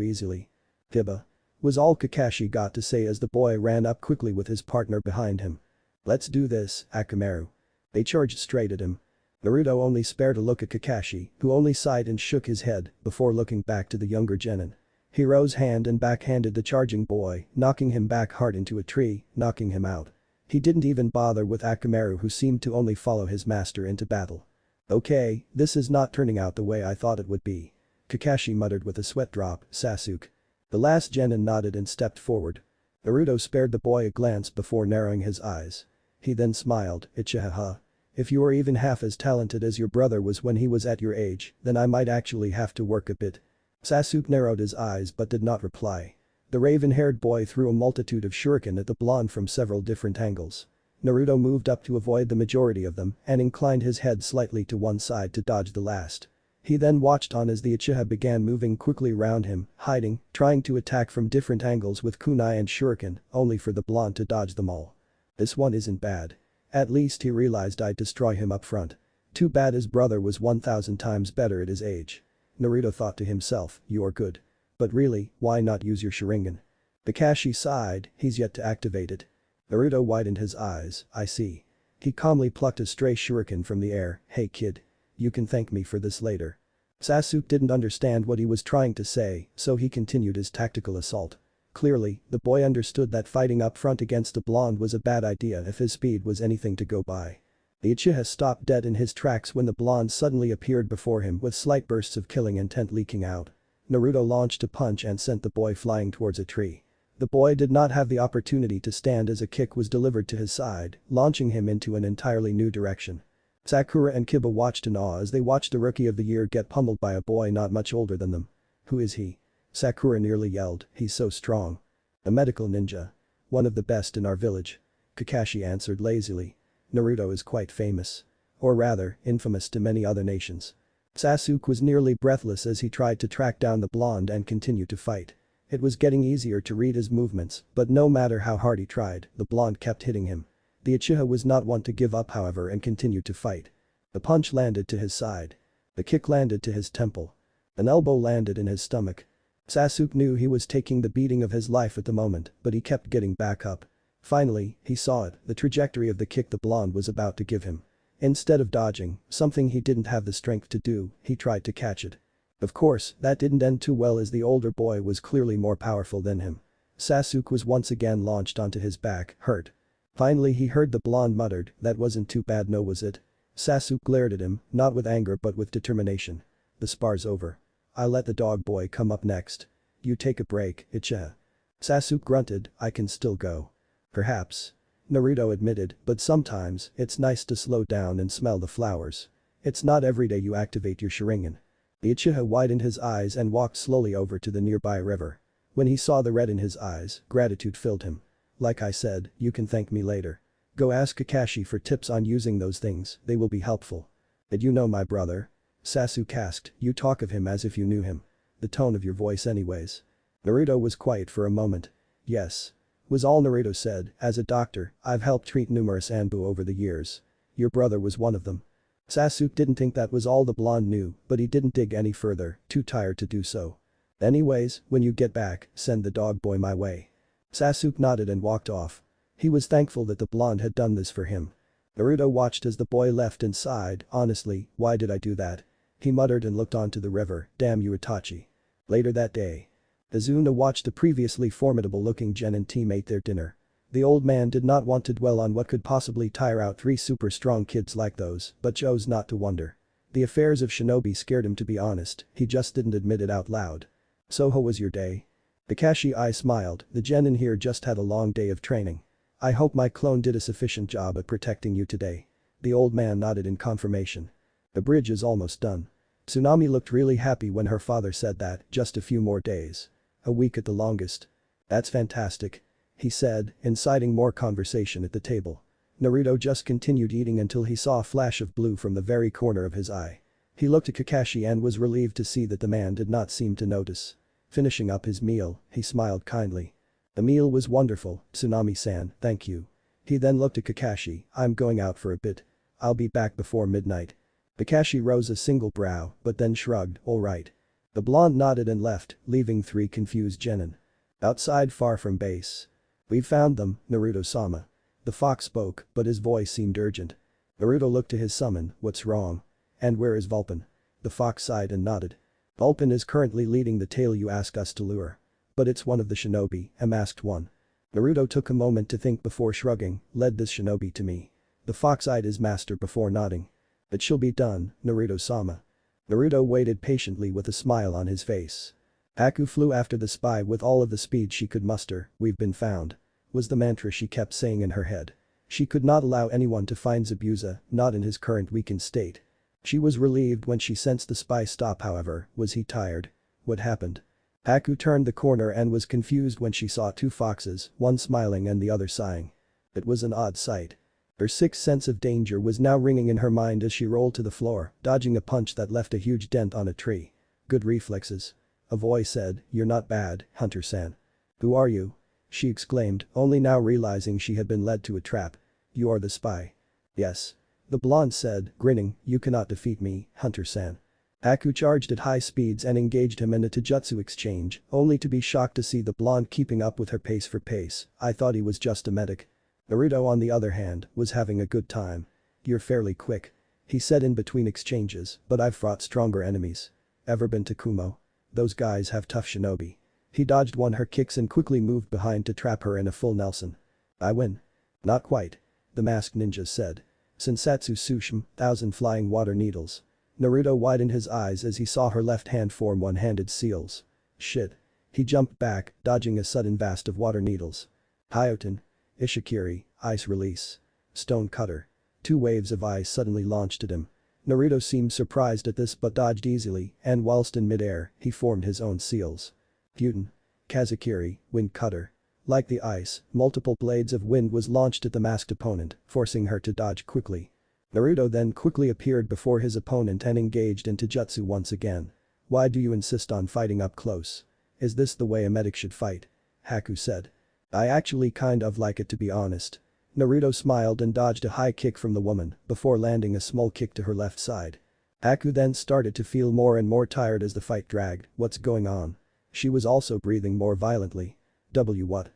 easily? Hiba. Was all Kakashi got to say as the boy ran up quickly with his partner behind him. Let's do this, Akamaru. They charged straight at him. Naruto only spared a look at Kakashi, who only sighed and shook his head before looking back to the younger genin. He rose hand and backhanded the charging boy, knocking him back hard into a tree, knocking him out. He didn't even bother with Akamaru, who seemed to only follow his master into battle. Okay, this is not turning out the way I thought it would be. Kakashi muttered with a sweat drop. Sasuke. The last genin nodded and stepped forward. Naruto spared the boy a glance before narrowing his eyes. He then smiled. Ichihaha. If you are even half as talented as your brother was when he was at your age, then I might actually have to work a bit. Sasuke narrowed his eyes but did not reply. The raven-haired boy threw a multitude of shuriken at the blonde from several different angles. Naruto moved up to avoid the majority of them and inclined his head slightly to one side to dodge the last. He then watched on as the Uchiha began moving quickly around him, hiding, trying to attack from different angles with kunai and shuriken, only for the blonde to dodge them all. This one isn't bad. At least he realized I'd destroy him up front. Too bad his brother was 1,000 times better at his age. Naruto thought to himself, you're good. But really, why not use your Sharingan? Kakashi sighed, he's yet to activate it. Naruto widened his eyes, I see. He calmly plucked a stray shuriken from the air. Hey kid. You can thank me for this later. Sasuke didn't understand what he was trying to say, so he continued his tactical assault. Clearly, the boy understood that fighting up front against a blonde was a bad idea if his speed was anything to go by. The Uchiha stopped dead in his tracks when the blonde suddenly appeared before him with slight bursts of killing intent leaking out. Naruto launched a punch and sent the boy flying towards a tree. The boy did not have the opportunity to stand as a kick was delivered to his side, launching him into an entirely new direction. Sakura and Kiba watched in awe as they watched the rookie of the year get pummeled by a boy not much older than them. Who is he? Sakura nearly yelled, he's so strong. A medical ninja. One of the best in our village. Kakashi answered lazily. Naruto is quite famous. Or rather, infamous to many other nations. Sasuke was nearly breathless as he tried to track down the blonde and continue to fight. It was getting easier to read his movements, but no matter how hard he tried, the blonde kept hitting him. The Uchiha was not one to give up however and continued to fight. The punch landed to his side. The kick landed to his temple. An elbow landed in his stomach. Sasuke knew he was taking the beating of his life at the moment, but he kept getting back up. Finally, he saw it, the trajectory of the kick the blonde was about to give him. Instead of dodging, something he didn't have the strength to do, he tried to catch it. Of course, that didn't end too well as the older boy was clearly more powerful than him. Sasuke was once again launched onto his back, hurt. Finally he heard the blonde muttered, that wasn't too bad no was it? Sasuke glared at him, not with anger but with determination. The spar's over. I'll let the dog boy come up next. You take a break, Uchiha. Sasuke grunted, I can still go. Perhaps. Naruto admitted, but sometimes, it's nice to slow down and smell the flowers. It's not every day you activate your Sharingan. The Uchiha widened his eyes and walked slowly over to the nearby river. When he saw the red in his eyes, gratitude filled him. Like I said, you can thank me later. Go ask Kakashi for tips on using those things, they will be helpful. Did you know my brother? Sasuke asked, you talk of him as if you knew him. The tone of your voice anyways. Naruto was quiet for a moment. Yes. Was all Naruto said, as a doctor, I've helped treat numerous Anbu over the years. Your brother was one of them. Sasuke didn't think that was all the blonde knew, but he didn't dig any further, too tired to do so. Anyways, when you get back, send the dog boy my way. Sasuke nodded and walked off. He was thankful that the blonde had done this for him. Naruto watched as the boy left and sighed, honestly, why did I do that? He muttered and looked onto the river, damn you Itachi. Later that day. Izuna watched the previously formidable-looking genin team eat their dinner. The old man did not want to dwell on what could possibly tire out three super strong kids like those, but chose not to wonder. The affairs of shinobi scared him to be honest, he just didn't admit it out loud. So how was your day? Kakashi smiled, the genin here just had a long day of training. I hope my clone did a sufficient job at protecting you today. The old man nodded in confirmation. The bridge is almost done. Tsunami looked really happy when her father said that, just a few more days. A week at the longest. That's fantastic. He said, inciting more conversation at the table. Naruto just continued eating until he saw a flash of blue from the very corner of his eye. He looked at Kakashi and was relieved to see that the man did not seem to notice. Finishing up his meal, he smiled kindly. The meal was wonderful, Tsunami-san, thank you. He then looked at Kakashi, I'm going out for a bit. I'll be back before midnight. Kakashi rose a single brow, but then shrugged, alright. The blonde nodded and left, leaving three confused genin. Outside far from base. We've found them, Naruto-sama. The fox spoke, but his voice seemed urgent. Naruto looked to his summon, what's wrong? And where is Vulpin? The fox sighed and nodded. Vulpin is currently leading the tail you asked us to lure. But it's one of the shinobi, a masked one. Naruto took a moment to think before shrugging, "Led this shinobi to me." The fox eyed his master before nodding. "It shall be done, Naruto-sama." Naruto waited patiently with a smile on his face. Aku flew after the spy with all of the speed she could muster. "We've been found," was the mantra she kept saying in her head. She could not allow anyone to find Zabuza, not in his current weakened state. She was relieved when she sensed the spy stop, however. Was he tired? What happened? Aku turned the corner and was confused when she saw two foxes, one smiling and the other sighing. It was an odd sight. Her sixth sense of danger was now ringing in her mind as she rolled to the floor, dodging a punch that left a huge dent on a tree. Good reflexes. A voice said, "You're not bad, Hunter-san." "Who are you?" she exclaimed, only now realizing she had been led to a trap. "You are the spy." "Yes." The blonde said, grinning, "You cannot defeat me, Hunter-san." Aku charged at high speeds and engaged him in a taijutsu exchange, only to be shocked to see the blonde keeping up with her pace for pace. "I thought he was just a medic." Naruto, on the other hand, was having a good time. "You're fairly quick," he said in between exchanges, "but I've fought stronger enemies." "Ever been to Kumo? Those guys have tough shinobi." He dodged her kicks and quickly moved behind to trap her in a full Nelson. "I win." "Not quite," the masked ninja said. "Sensatsu Sushim, 1,000 flying water needles." Naruto widened his eyes as he saw her left hand form one-handed seals. "Shit." He jumped back, dodging a sudden vast of water needles. Hyoten. Ishikiri, ice release. Stone cutter. Two waves of ice suddenly launched at him. Naruto seemed surprised at this but dodged easily, and whilst in midair, he formed his own seals. Hyuten. Kazakiri, wind cutter. Like the ice, multiple blades of wind was launched at the masked opponent, forcing her to dodge quickly. Naruto then quickly appeared before his opponent and engaged in taijutsu once again. "Why do you insist on fighting up close? Is this the way a medic should fight?" Haku said. "I actually kind of like it, to be honest." Naruto smiled and dodged a high kick from the woman before landing a small kick to her left side. Haku then started to feel more and more tired as the fight dragged. "What's going on?" She was also breathing more violently. What?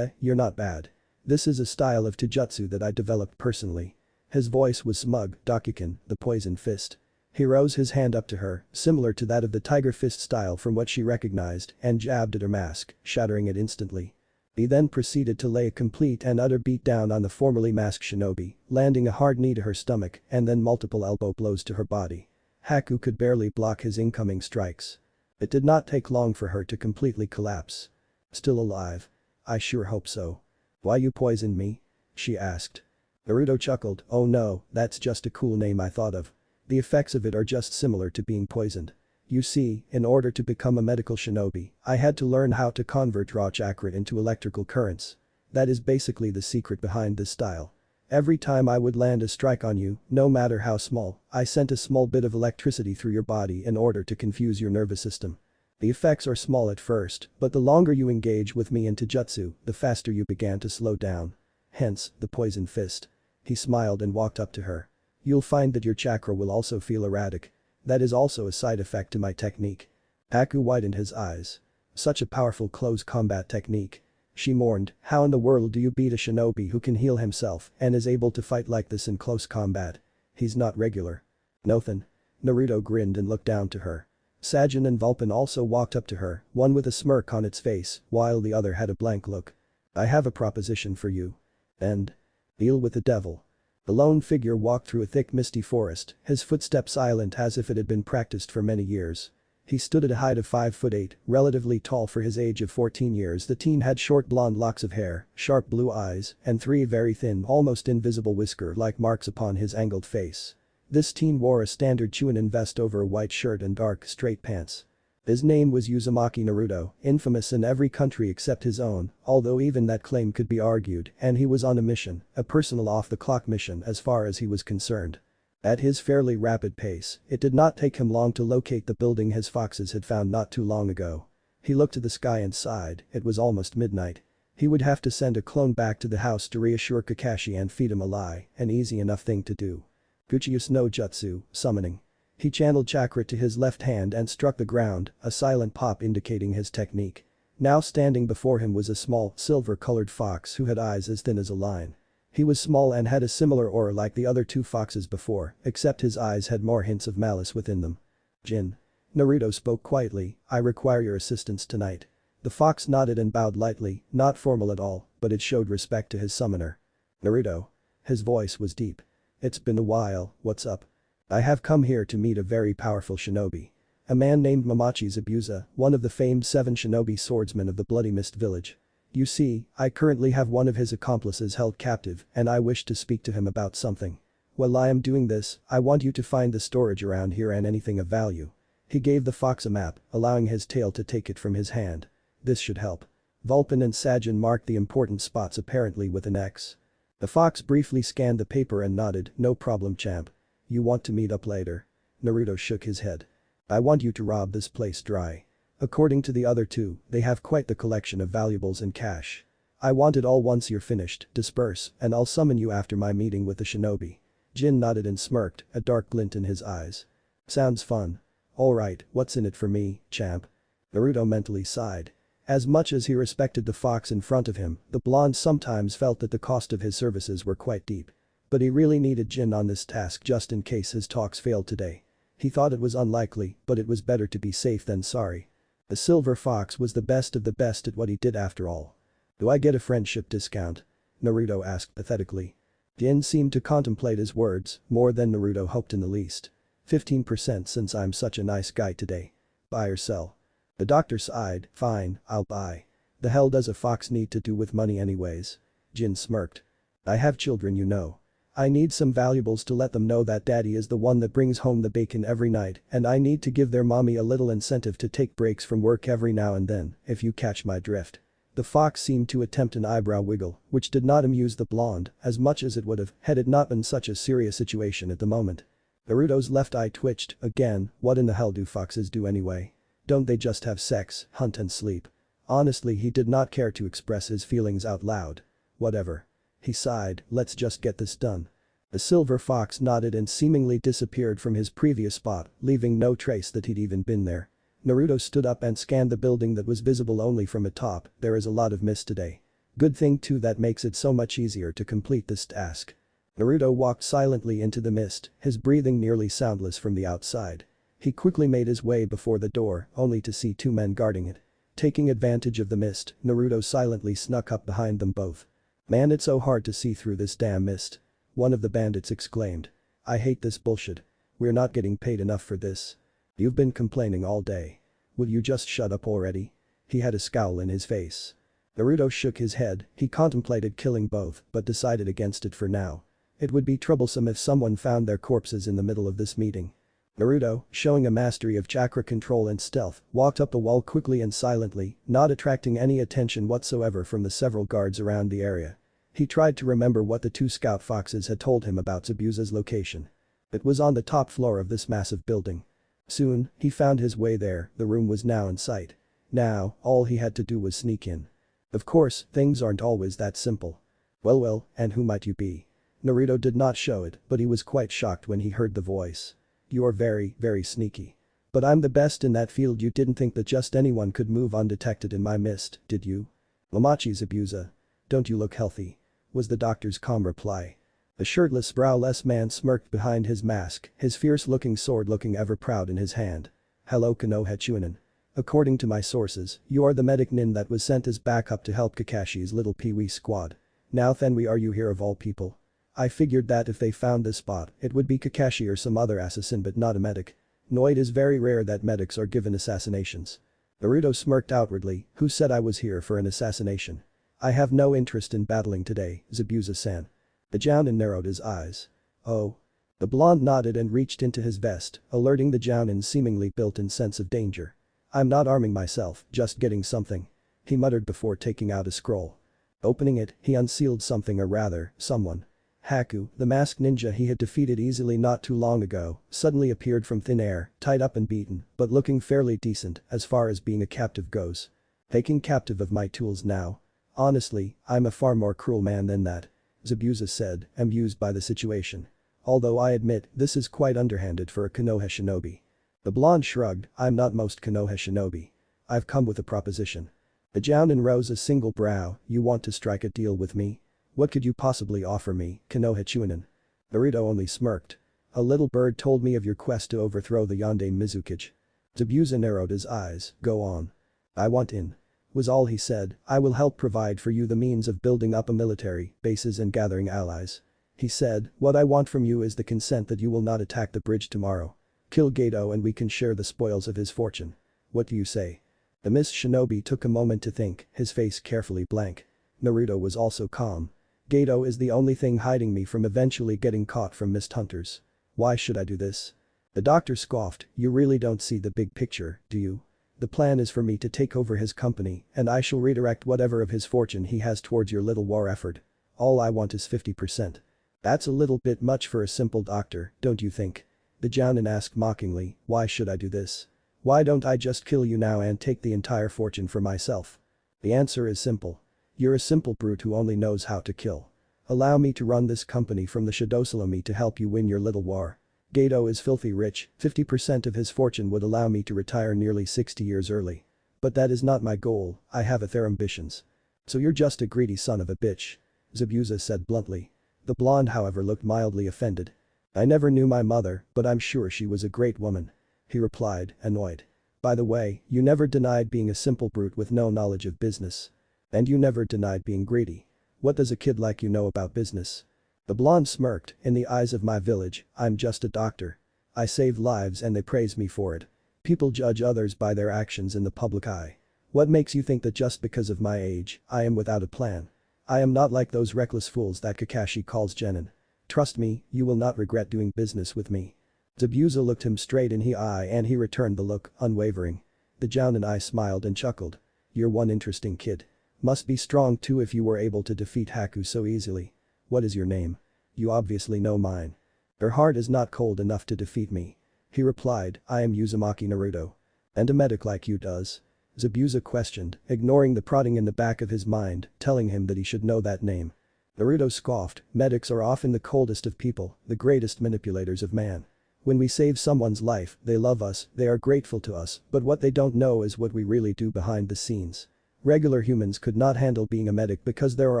You're not bad. This is a style of taijutsu that I developed personally." His voice was smug. "Dakiken, the poison fist." He rose his hand up to her, similar to that of the tiger fist style from what she recognized, and jabbed at her mask, shattering it instantly. He then proceeded to lay a complete and utter beatdown on the formerly masked shinobi, landing a hard knee to her stomach and then multiple elbow blows to her body. Haku could barely block his incoming strikes. It did not take long for her to completely collapse. "Still alive? I sure hope so." "Why you poisoned me?" she asked. Naruto chuckled, "Oh no, that's just a cool name I thought of. The effects of it are just similar to being poisoned. You see, in order to become a medical shinobi, I had to learn how to convert raw chakra into electrical currents. That is basically the secret behind this style. Every time I would land a strike on you, no matter how small, I sent a small bit of electricity through your body in order to confuse your nervous system. The effects are small at first, but the longer you engage with me in taijutsu, the faster you began to slow down. Hence, the poison fist." He smiled and walked up to her. "You'll find that your chakra will also feel erratic. That is also a side effect to my technique." Haku widened his eyes. "Such a powerful close combat technique." She mourned, "How in the world do you beat a shinobi who can heal himself and is able to fight like this in close combat? He's not regular." "Nothin'." Naruto grinned and looked down to her. Sajin and Vulpin also walked up to her, one with a smirk on its face, while the other had a blank look. "I have a proposition for you." "And?" "Deal with the devil." The lone figure walked through a thick misty forest, his footsteps silent as if it had been practiced for many years. He stood at a height of 5'8", relatively tall for his age of 14 years. The teen had short blonde locks of hair, sharp blue eyes, and 3 very thin, almost invisible whisker-like marks upon his angled face. This teen wore a standard Chunin vest over a white shirt and dark, straight pants. His name was Uzumaki Naruto, infamous in every country except his own, although even that claim could be argued, and he was on a mission, a personal off-the-clock mission as far as he was concerned. At his fairly rapid pace, it did not take him long to locate the building his foxes had found not too long ago. He looked to the sky and sighed, it was almost midnight. He would have to send a clone back to the house to reassure Kakashi and feed him a lie, an easy enough thing to do. Guchius no Jutsu, summoning. He channeled chakra to his left hand and struck the ground, a silent pop indicating his technique. Now standing before him was a small, silver-colored fox who had eyes as thin as a line. He was small and had a similar aura like the other two foxes before, except his eyes had more hints of malice within them. "Jin." Naruto spoke quietly, "I require your assistance tonight." The fox nodded and bowed lightly, not formal at all, but it showed respect to his summoner. "Naruto." His voice was deep. "It's been a while, what's up?" "I have come here to meet a very powerful shinobi. A man named Momochi Zabuza, one of the famed 7 shinobi swordsmen of the Bloody Mist village. You see, I currently have one of his accomplices held captive and I wish to speak to him about something. While I am doing this, I want you to find the storage around here and anything of value." He gave the fox a map, allowing his tail to take it from his hand. "This should help." Vulpin and Sajin marked the important spots apparently with an X. The fox briefly scanned the paper and nodded, "No problem, champ. You want to meet up later?" Naruto shook his head. "I want you to rob this place dry. According to the other two, they have quite the collection of valuables and cash. I want it all. Once you're finished, disperse, and I'll summon you after my meeting with the shinobi." Jin nodded and smirked, a dark glint in his eyes. "Sounds fun. Alright, what's in it for me, champ?" Naruto mentally sighed. As much as he respected the fox in front of him, the blonde sometimes felt that the cost of his services were quite deep. But he really needed Jin on this task just in case his talks failed today. He thought it was unlikely, but it was better to be safe than sorry. The silver fox was the best of the best at what he did after all. "Do I get a friendship discount?" Naruto asked pathetically. Jin seemed to contemplate his words, more than Naruto hoped in the least. 15% since I'm such a nice guy today. Buy or sell?" The doctor sighed. "Fine, I'll buy. The hell does a fox need to do with money anyways?" Jin smirked. "I have children, you know. I need some valuables to let them know that daddy is the one that brings home the bacon every night and I need to give their mommy a little incentive to take breaks from work every now and then, if you catch my drift." The fox seemed to attempt an eyebrow wiggle, which did not amuse the blonde as much as it would have had it not been such a serious situation at the moment. Naruto's left eye twitched, again, what in the hell do foxes do anyway? Don't they just have sex, hunt and sleep? Honestly, he did not care to express his feelings out loud. Whatever. He sighed, "Let's just get this done." The silver fox nodded and seemingly disappeared from his previous spot, leaving no trace that he'd even been there. Naruto stood up and scanned the building that was visible only from atop. There is a lot of mist today. Good thing too that makes it so much easier to complete this task. Naruto walked silently into the mist, his breathing nearly soundless from the outside. He quickly made his way before the door, only to see 2 men guarding it. Taking advantage of the mist, Naruto silently snuck up behind them both. "Man, it's so hard to see through this damn mist," one of the bandits exclaimed. "I hate this bullshit. We're not getting paid enough for this. You've been complaining all day. Will you just shut up already?" He had a scowl in his face. Naruto shook his head. He contemplated killing both but decided against it for now. It would be troublesome if someone found their corpses in the middle of this meeting. Naruto, showing a mastery of chakra control and stealth, walked up the wall quickly and silently, not attracting any attention whatsoever from the several guards around the area. He tried to remember what the 2 scout foxes had told him about Zabuza's location. It was on the top floor of this massive building. Soon, he found his way there. The room was now in sight. Now, all he had to do was sneak in. Of course, things aren't always that simple. Well, and who might you be?" Naruto did not show it, but he was quite shocked when he heard the voice. "You're very, very sneaky. But I'm the best in that field. You didn't think that just anyone could move undetected in my mist, did you?" "Momochi Zabuza. Don't you look healthy?" was the doctor's calm reply. The shirtless browless man smirked behind his mask, his fierce-looking sword looking ever proud in his hand. "Hello, Konoha Chunin. According to my sources, you are the medic nin that was sent as backup to help Kakashi's little peewee squad. Now then, why are you here of all people? I figured that if they found this spot, it would be Kakashi or some other assassin but not a medic. No, it is very rare that medics are given assassinations." Naruto smirked outwardly. "Who said I was here for an assassination? I have no interest in battling today, Zabuza-san." The Jounin narrowed his eyes. "Oh." The blonde nodded and reached into his vest, alerting the Jounin's seemingly built-in sense of danger. "I'm not arming myself, just getting something," he muttered before taking out a scroll. Opening it, he unsealed something, or rather, someone. Haku, the masked ninja he had defeated easily not too long ago, suddenly appeared from thin air, tied up and beaten, but looking fairly decent as far as being a captive goes. "Taking captive of my tools now? Honestly, I'm a far more cruel man than that," Zabuza said, amused by the situation. "Although I admit this is quite underhanded for a Konoha shinobi." The blonde shrugged. "I'm not most Konoha shinobi. I've come with a proposition." The Jounin rose a single brow. "You want to strike a deal with me? What could you possibly offer me, Konoha Chunin?" Naruto only smirked. "A little bird told me of your quest to overthrow the Yondaime Mizukage." Zabuza narrowed his eyes. "Go on." "I want in." was all he said. I will help provide for you the means of building up a military bases and gathering allies. He said, what I want from you is the consent that you will not attack the bridge tomorrow. Kill Gato and we can share the spoils of his fortune. What do you say? The Miss Shinobi took a moment to think, his face carefully blank. Naruto was also calm. Gato is the only thing hiding me from eventually getting caught from mist hunters. Why should I do this? The doctor scoffed, you really don't see the big picture, do you? The plan is for me to take over his company and I shall redirect whatever of his fortune he has towards your little war effort. All I want is 50%. That's a little bit much for a simple doctor, don't you think? The Jounin asked mockingly, why should I do this? Why don't I just kill you now and take the entire fortune for myself? The answer is simple. You're a simple brute who only knows how to kill. Allow me to run this company from the Shidosalomi to help you win your little war. Gato is filthy rich, 50% of his fortune would allow me to retire nearly 60 years early. But that is not my goal, I have other ambitions. So you're just a greedy son of a bitch. Zabuza said bluntly. The blonde however looked mildly offended. I never knew my mother, but I'm sure she was a great woman. He replied, annoyed. By the way, you never denied being a simple brute with no knowledge of business. And you never denied being greedy. What does a kid like you know about business? The blonde smirked, in the eyes of my village, I'm just a doctor. I save lives and they praise me for it. People judge others by their actions in the public eye. What makes you think that just because of my age, I am without a plan? I am not like those reckless fools that Kakashi calls genin. Trust me, you will not regret doing business with me. Zabuza looked him straight in the eye and he returned the look, unwavering. The Jounin eye smiled and chuckled. You're one interesting kid. Must be strong too if you were able to defeat Haku so easily. What is your name? You obviously know mine. Your heart is not cold enough to defeat me. He replied, I am Uzumaki Naruto. And a medic like you does? Zabuza questioned, ignoring the prodding in the back of his mind, telling him that he should know that name. Naruto scoffed, medics are often the coldest of people, the greatest manipulators of man. When we save someone's life, they love us, they are grateful to us, but what they don't know is what we really do behind the scenes. Regular humans could not handle being a medic because there are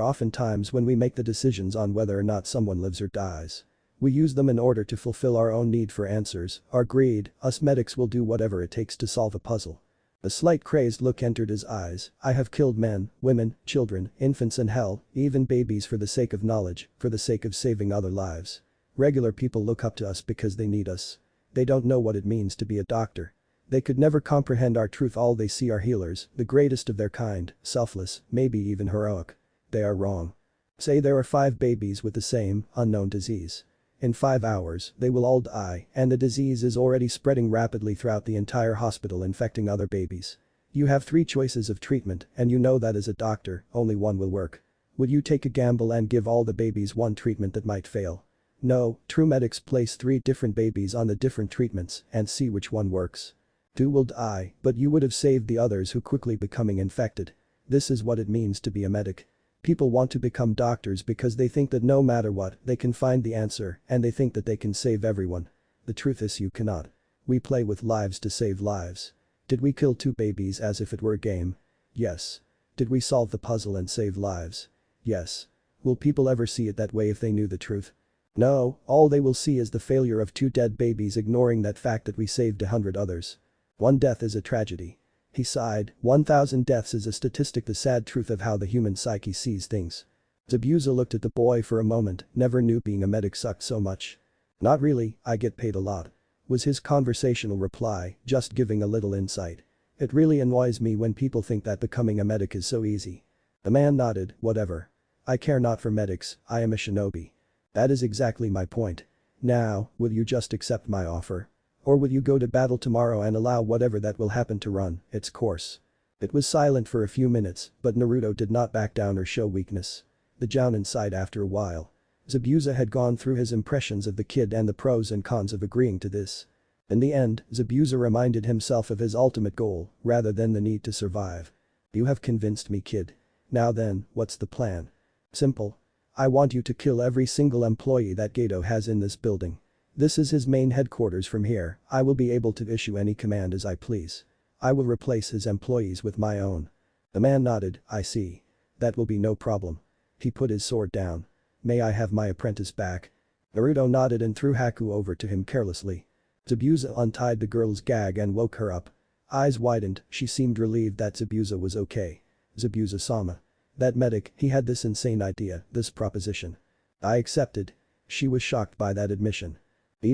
often times when we make the decisions on whether or not someone lives or dies. We use them in order to fulfill our own need for answers, our greed, us medics will do whatever it takes to solve a puzzle. A slight crazed look entered his eyes, I have killed men, women, children, infants and hell, even babies for the sake of knowledge, for the sake of saving other lives. Regular people look up to us because they need us. They don't know what it means to be a doctor. They could never comprehend our truth, all they see are healers, the greatest of their kind, selfless, maybe even heroic. They are wrong. Say there are 5 babies with the same, unknown disease. In 5 hours, they will all die and the disease is already spreading rapidly throughout the entire hospital infecting other babies. You have 3 choices of treatment and you know that as a doctor, only one will work. Would you take a gamble and give all the babies one treatment that might fail? No, true medics place 3 different babies on the different treatments and see which one works. 2 will die, but you would have saved the others who quickly becoming infected. This is what it means to be a medic. People want to become doctors because they think that no matter what, they can find the answer and they think that they can save everyone. The truth is you cannot. We play with lives to save lives. Did we kill 2 babies as if it were a game? Yes. Did we solve the puzzle and save lives? Yes. Will people ever see it that way if they knew the truth? No, all they will see is the failure of 2 dead babies, ignoring that fact that we saved 100 others. 1 death is a tragedy. He sighed, 1,000 deaths is a statistic, the sad truth of how the human psyche sees things. Zabuza looked at the boy for a moment, never knew being a medic sucked so much. Not really, I get paid a lot. Was his conversational reply, just giving a little insight. It really annoys me when people think that becoming a medic is so easy. The man nodded, whatever. I care not for medics, I am a shinobi. That is exactly my point. Now, will you just accept my offer? Or will you go to battle tomorrow and allow whatever that will happen to run its course? It was silent for a few minutes, but Naruto did not back down or show weakness. The Jounin sighed after a while. Zabuza had gone through his impressions of the kid and the pros and cons of agreeing to this. In the end, Zabuza reminded himself of his ultimate goal, rather than the need to survive. You have convinced me, kid. Now then, what's the plan? Simple. I want you to kill every single employee that Gato has in this building. This is his main headquarters. From here, I will be able to issue any command as I please. I will replace his employees with my own. The man nodded, I see. That will be no problem. He put his sword down. May I have my apprentice back? Naruto nodded and threw Haku over to him carelessly. Zabuza untied the girl's gag and woke her up. Eyes widened, she seemed relieved that Zabuza was okay. Zabuza-sama. That medic, he had this insane idea, this proposition. I accepted. She was shocked by that admission.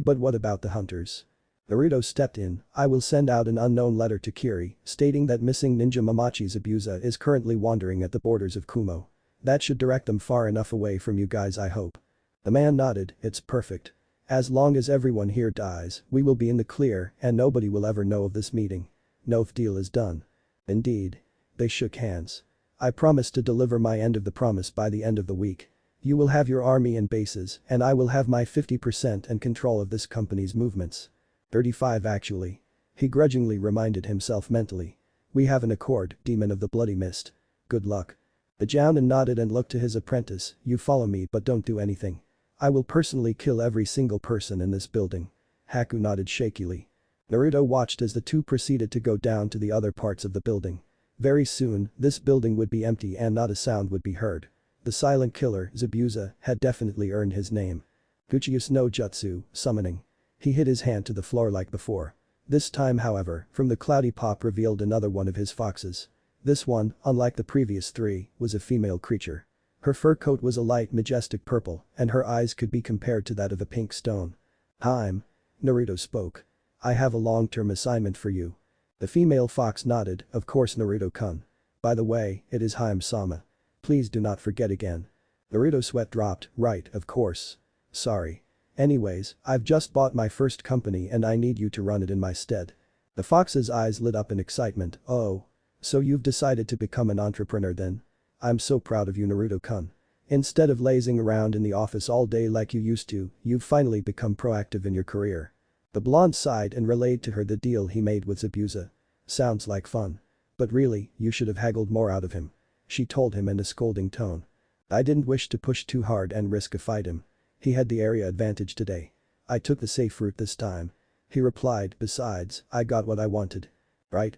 But what about the hunters? Naruto stepped in. I will send out an unknown letter to Kiri, stating that missing ninja Mamachi Zabuza is currently wandering at the borders of Kumo. That should direct them far enough away from you guys, I hope. The man nodded, it's perfect. As long as everyone here dies, we will be in the clear and nobody will ever know of this meeting. No deal is done. Indeed. They shook hands. I promise to deliver my end of the promise by the end of the week. You will have your army and bases, and I will have my 50% and control of this company's movements. 35 actually. He grudgingly reminded himself mentally. We have an accord, Demon of the Bloody Mist. Good luck. The Jounin nodded and looked to his apprentice, you follow me but don't do anything. I will personally kill every single person in this building. Haku nodded shakily. Naruto watched as the two proceeded to go down to the other parts of the building. Very soon, this building would be empty and not a sound would be heard. The silent killer, Zabuza, had definitely earned his name. Uchius no Jutsu, summoning. He hit his hand to the floor like before. This time however, from the cloudy pop revealed another one of his foxes. This one, unlike the previous three, was a female creature. Her fur coat was a light majestic purple, and her eyes could be compared to that of a pink stone. Time. Naruto spoke. I have a long-term assignment for you. The female fox nodded, of course Naruto-kun. By the way, it is Haim-sama. Please do not forget again. Naruto's sweat dropped, right, of course. Sorry. Anyways, I've just bought my first company and I need you to run it in my stead. The fox's eyes lit up in excitement, oh. So you've decided to become an entrepreneur then? I'm so proud of you Naruto-kun. Instead of lazing around in the office all day like you used to, you've finally become proactive in your career. The blonde sighed and relayed to her the deal he made with Zabuza. Sounds like fun. But really, you should have haggled more out of him. She told him in a scolding tone. I didn't wish to push too hard and risk a fight him. He had the area advantage today. I took the safe route this time. He replied, besides, I got what I wanted. Right.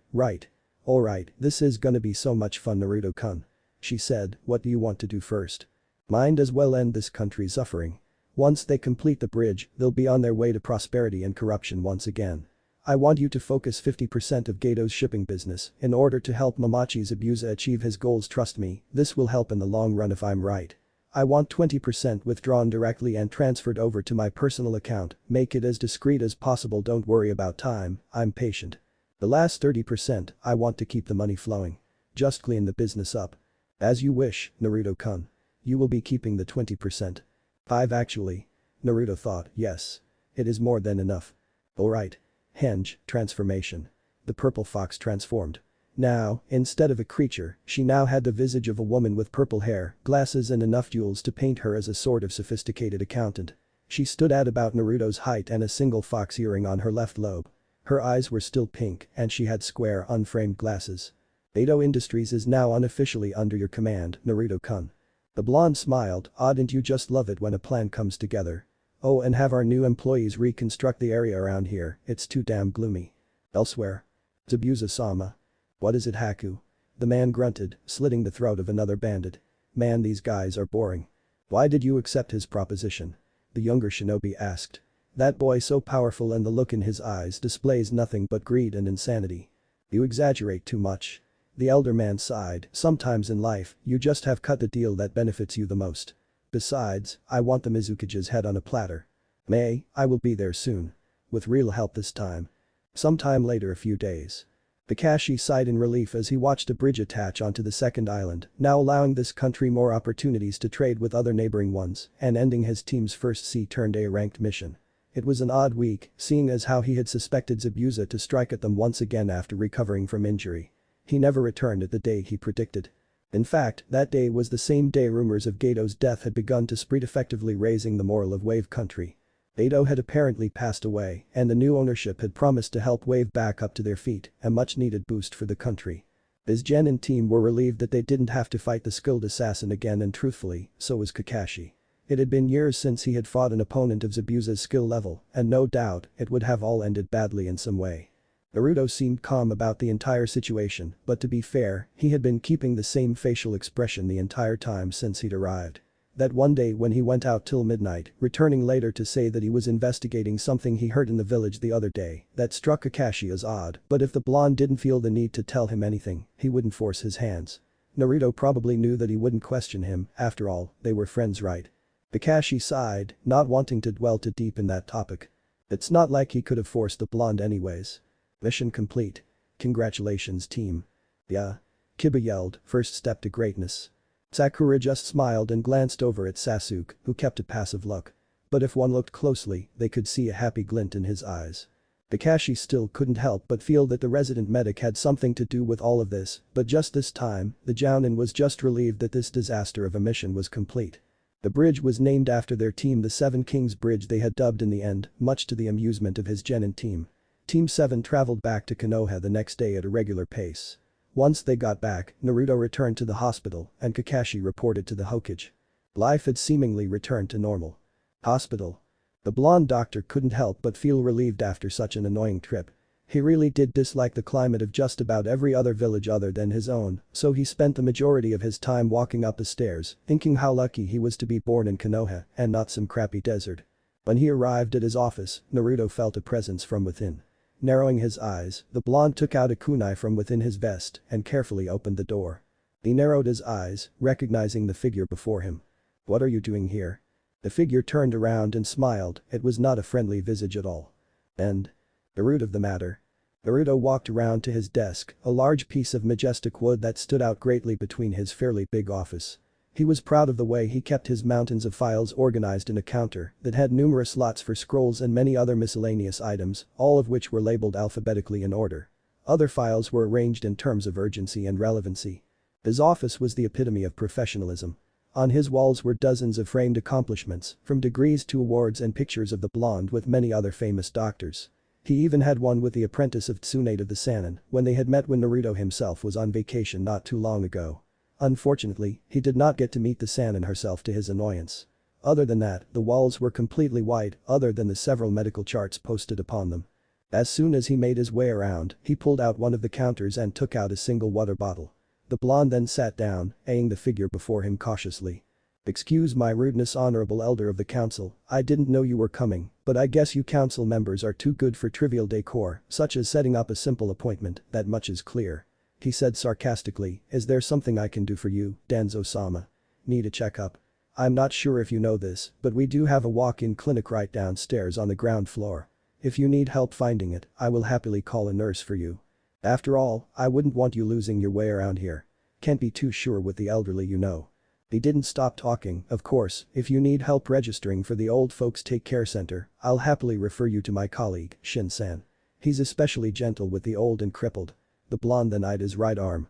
Alright, this is gonna be so much fun Naruto-kun. She said, what do you want to do first? Might as well end this country's suffering. Once they complete the bridge, they'll be on their way to prosperity and corruption once again. I want you to focus 50% of Gato's shipping business in order to help Mamachi Zabuza achieve his goals, trust me, this will help in the long run if I'm right. I want 20% withdrawn directly and transferred over to my personal account, make it as discreet as possible, don't worry about time, I'm patient. The last 30%, I want to keep the money flowing. Just clean the business up. As you wish, Naruto-kun. You will be keeping the 20%. 5 actually. Naruto thought, yes. It is more than enough. Alright. Henge, transformation. The purple fox transformed. Now, instead of a creature, she now had the visage of a woman with purple hair, glasses and enough jewels to paint her as a sort of sophisticated accountant. She stood at about Naruto's height and a single fox earring on her left lobe. Her eyes were still pink and she had square unframed glasses. Gato Industries is now unofficially under your command, Naruto-kun. The blonde smiled, didn't you just love it when a plan comes together? Oh, and have our new employees reconstruct the area around here, it's too damn gloomy. Elsewhere. Zabuza-sama. What is it Haku? The man grunted, slitting the throat of another bandit. Man, these guys are boring. Why did you accept his proposition? The younger shinobi asked. That boy so powerful and the look in his eyes displays nothing but greed and insanity. You exaggerate too much. The elder man sighed, sometimes in life, you just have cut the deal that benefits you the most. Besides, I want the Mizukage's head on a platter. I will be there soon. With real help this time. Sometime later a few days. Kakashi sighed in relief as he watched a bridge attach onto the second island, now allowing this country more opportunities to trade with other neighboring ones and ending his team's first C-A ranked mission. It was an odd week, seeing as how he had suspected Zabuza to strike at them once again after recovering from injury. He never returned at the date he predicted. In fact, that day was the same day rumors of Gato's death had begun to spread, effectively raising the morale of Wave Country. Gato had apparently passed away and the new ownership had promised to help Wave back up to their feet, a much needed boost for the country. Bizgen and team were relieved that they didn't have to fight the skilled assassin again, and truthfully, so was Kakashi. It had been years since he had fought an opponent of Zabuza's skill level, and no doubt, it would have all ended badly in some way. Naruto seemed calm about the entire situation, but to be fair, he had been keeping the same facial expression the entire time since he'd arrived. That one day when he went out till midnight, returning later to say that he was investigating something he heard in the village the other day, that struck Kakashi as odd, but if the blonde didn't feel the need to tell him anything, he wouldn't force his hands. Naruto probably knew that he wouldn't question him, after all, they were friends, right? Kakashi sighed, not wanting to dwell too deep in that topic. It's not like he could have forced the blonde anyways. Mission complete. Congratulations, team. Yeah. Kiba yelled, first step to greatness. Sakura just smiled and glanced over at Sasuke, who kept a passive look. But if one looked closely, they could see a happy glint in his eyes. Kakashi still couldn't help but feel that the resident medic had something to do with all of this, but just this time, the Jounin was just relieved that this disaster of a mission was complete. The bridge was named after their team, the Seven Kings Bridge they had dubbed in the end, much to the amusement of his genin team. Team 7 traveled back to Konoha the next day at a regular pace. Once they got back, Naruto returned to the hospital and Kakashi reported to the Hokage. Life had seemingly returned to normal. Hospital. The blonde doctor couldn't help but feel relieved after such an annoying trip. He really did dislike the climate of just about every other village other than his own, so he spent the majority of his time walking up the stairs, thinking how lucky he was to be born in Konoha and not some crappy desert. When he arrived at his office, Naruto felt a presence from within. Narrowing his eyes, the blonde took out a kunai from within his vest and carefully opened the door. He narrowed his eyes, recognizing the figure before him. "What are you doing here?" The figure turned around and smiled, it was not a friendly visage at all. "And? The root of the matter?" Naruto walked around to his desk, a large piece of majestic wood that stood out greatly between his fairly big office. He was proud of the way he kept his mountains of files organized in a counter that had numerous slots for scrolls and many other miscellaneous items, all of which were labeled alphabetically in order. Other files were arranged in terms of urgency and relevancy. His office was the epitome of professionalism. On his walls were dozens of framed accomplishments, from degrees to awards and pictures of the blonde with many other famous doctors. He even had one with the apprentice of Tsunade of the Sannin when they had met when Naruto himself was on vacation not too long ago. Unfortunately, he did not get to meet the Sannin herself to his annoyance. Other than that, the walls were completely white other than the several medical charts posted upon them. As soon as he made his way around, he pulled out one of the counters and took out a single water bottle. The blonde then sat down, eyeing the figure before him cautiously. "Excuse my rudeness, honorable elder of the council, I didn't know you were coming, but I guess you council members are too good for trivial decor, such as setting up a simple appointment, that much is clear." He said sarcastically, "Is there something I can do for you, Danzo-sama? Need a checkup? I'm not sure if you know this, but we do have a walk-in clinic right downstairs on the ground floor. If you need help finding it, I will happily call a nurse for you. After all, I wouldn't want you losing your way around here. Can't be too sure with the elderly, you know." He didn't stop talking, "Of course, if you need help registering for the old folks take care center, I'll happily refer you to my colleague, Shin-san. He's especially gentle with the old and crippled." The blonde then eyed his right arm.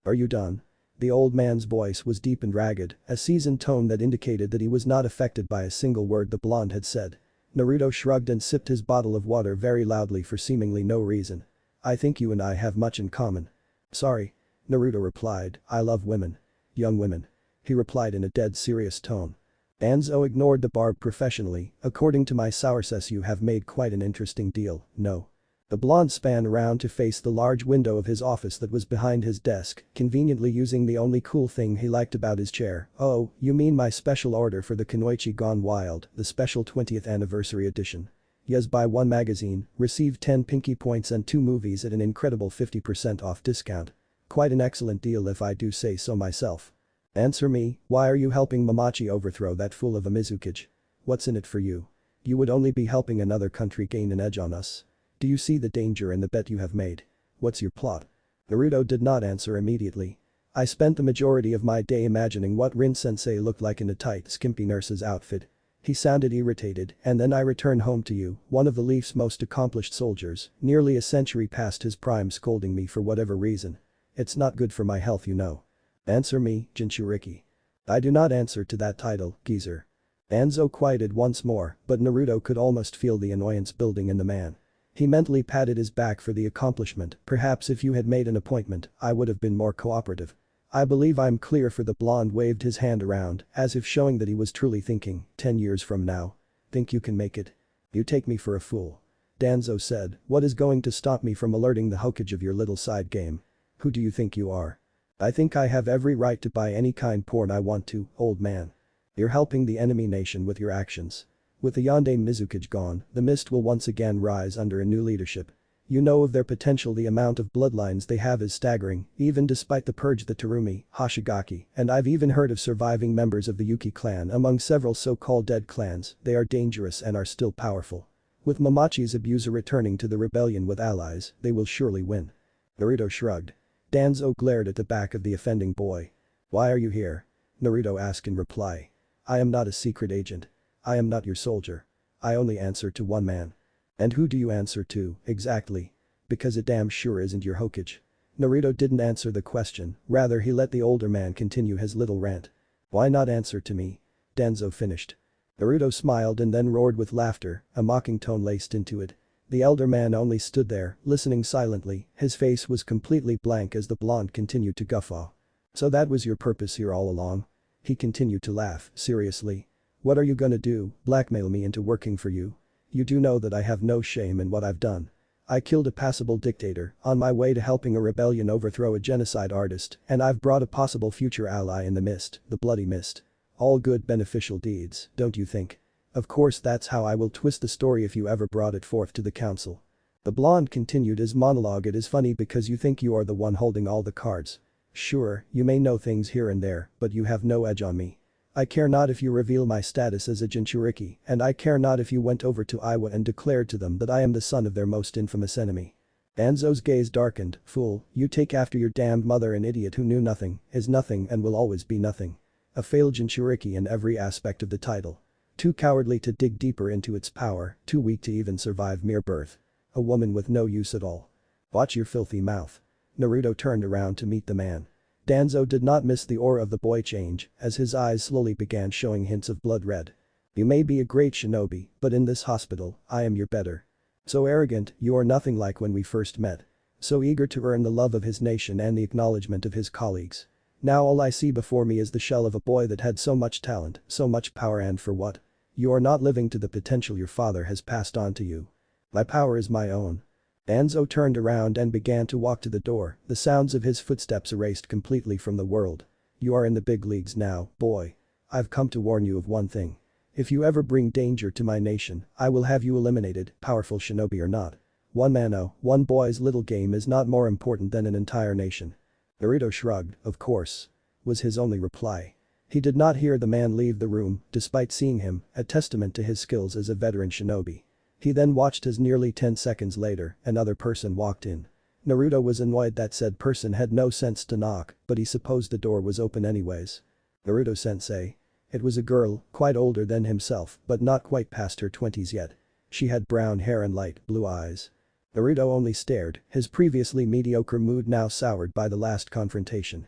Are you done?" The old man's voice was deep and ragged, a seasoned tone that indicated that he was not affected by a single word the blonde had said. Naruto shrugged and sipped his bottle of water very loudly for seemingly no reason. "I think you and I have much in common." "Sorry." Naruto replied, "I love women. Young women." He replied in a dead serious tone. Danzo ignored the barb professionally, "According to my sources you have made quite an interesting deal, no?" The blonde span around to face the large window of his office that was behind his desk, conveniently using the only cool thing he liked about his chair. "Oh, you mean my special order for the Kunoichi Gone Wild, the special 20th anniversary edition. Yes, buy one magazine, receive 10 pinky points and 2 movies at an incredible 50% off discount. Quite an excellent deal if I do say so myself. Answer me, why are you helping Mamachi overthrow that fool of a Mizukage? What's in it for you? You would only be helping another country gain an edge on us. Do you see the danger in the bet you have made? What's your plot?" Naruto did not answer immediately. "I spent the majority of my day imagining what Rin-sensei looked like in a tight, skimpy nurse's outfit. He sounded irritated, and then I returned home to you, one of the Leaf's most accomplished soldiers, nearly a century past his prime, scolding me for whatever reason. It's not good for my health, you know. Answer me, Jinchuriki." "I do not answer to that title, geezer." Danzo quieted once more, but Naruto could almost feel the annoyance building in the man. He mentally patted his back for the accomplishment. "Perhaps if you had made an appointment, I would have been more cooperative. I believe I'm clear for." The blonde waved his hand around, as if showing that he was truly thinking, 10 years from now. "Think you can make it?" "You take me for a fool." Danzo said, "What is going to stop me from alerting the Hokage of your little side game? Who do you think you are?" I think I have every right to buy any kind porn I want to, old man. You're helping the enemy nation with your actions. With the Yonde Mizukage gone, the mist will once again rise under a new leadership. You know of their potential. The amount of bloodlines they have is staggering, even despite the purge the Terumi, Hoshigaki, and I've even heard of surviving members of the Yuki clan among several so-called dead clans. They are dangerous and are still powerful. With Momochi's abuser returning to the rebellion with allies, they will surely win. Naruto shrugged. Danzo glared at the back of the offending boy. Why are you here? Naruto asked in reply. I am not a secret agent. I am not your soldier. I only answer to one man. And who do you answer to, exactly? Because it damn sure isn't your Hokage. Naruto didn't answer the question, rather he let the older man continue his little rant. Why not answer to me? Danzo finished. Naruto smiled and then roared with laughter, a mocking tone laced into it. The elder man only stood there, listening silently, his face was completely blank as the blonde continued to guffaw. So that was your purpose here all along? He continued to laugh, seriously. What are you gonna do, blackmail me into working for you? You do know that I have no shame in what I've done. I killed a passable dictator on my way to helping a rebellion overthrow a genocide artist, and I've brought a possible future ally in the mist, the bloody mist. All good beneficial deeds, don't you think? Of course that's how I will twist the story if you ever brought it forth to the council. The blonde continued his monologue. It is funny because you think you are the one holding all the cards. Sure, you may know things here and there, but you have no edge on me. I care not if you reveal my status as a Jinchuriki, and I care not if you went over to Iwa and declared to them that I am the son of their most infamous enemy. Danzo's gaze darkened. Fool, you take after your damned mother. An idiot who knew nothing, is nothing and will always be nothing. A failed Jinchuriki in every aspect of the title. Too cowardly to dig deeper into its power, too weak to even survive mere birth. A woman with no use at all. Watch your filthy mouth. Naruto turned around to meet the man. Danzo did not miss the aura of the boy change, as his eyes slowly began showing hints of blood red. You may be a great shinobi, but in this hospital, I am your better. So arrogant, you are nothing like when we first met. So eager to earn the love of his nation and the acknowledgement of his colleagues. Now all I see before me is the shell of a boy that had so much talent, so much power, and for what? You are not living to the potential your father has passed on to you. My power is my own. Danzo turned around and began to walk to the door, the sounds of his footsteps erased completely from the world. You are in the big leagues now, boy. I've come to warn you of one thing. If you ever bring danger to my nation, I will have you eliminated, powerful shinobi or not. One one boy's little game is not more important than an entire nation. Naruto shrugged, of course. Was his only reply. He did not hear the man leave the room, despite seeing him, a testament to his skills as a veteran shinobi. He then watched as nearly 10 seconds later, another person walked in. Naruto was annoyed that said person had no sense to knock, but he supposed the door was open anyways. Naruto-sensei. It was a girl, quite older than himself, but not quite past her 20s yet. She had brown hair and light blue eyes. Naruto only stared, his previously mediocre mood now soured by the last confrontation.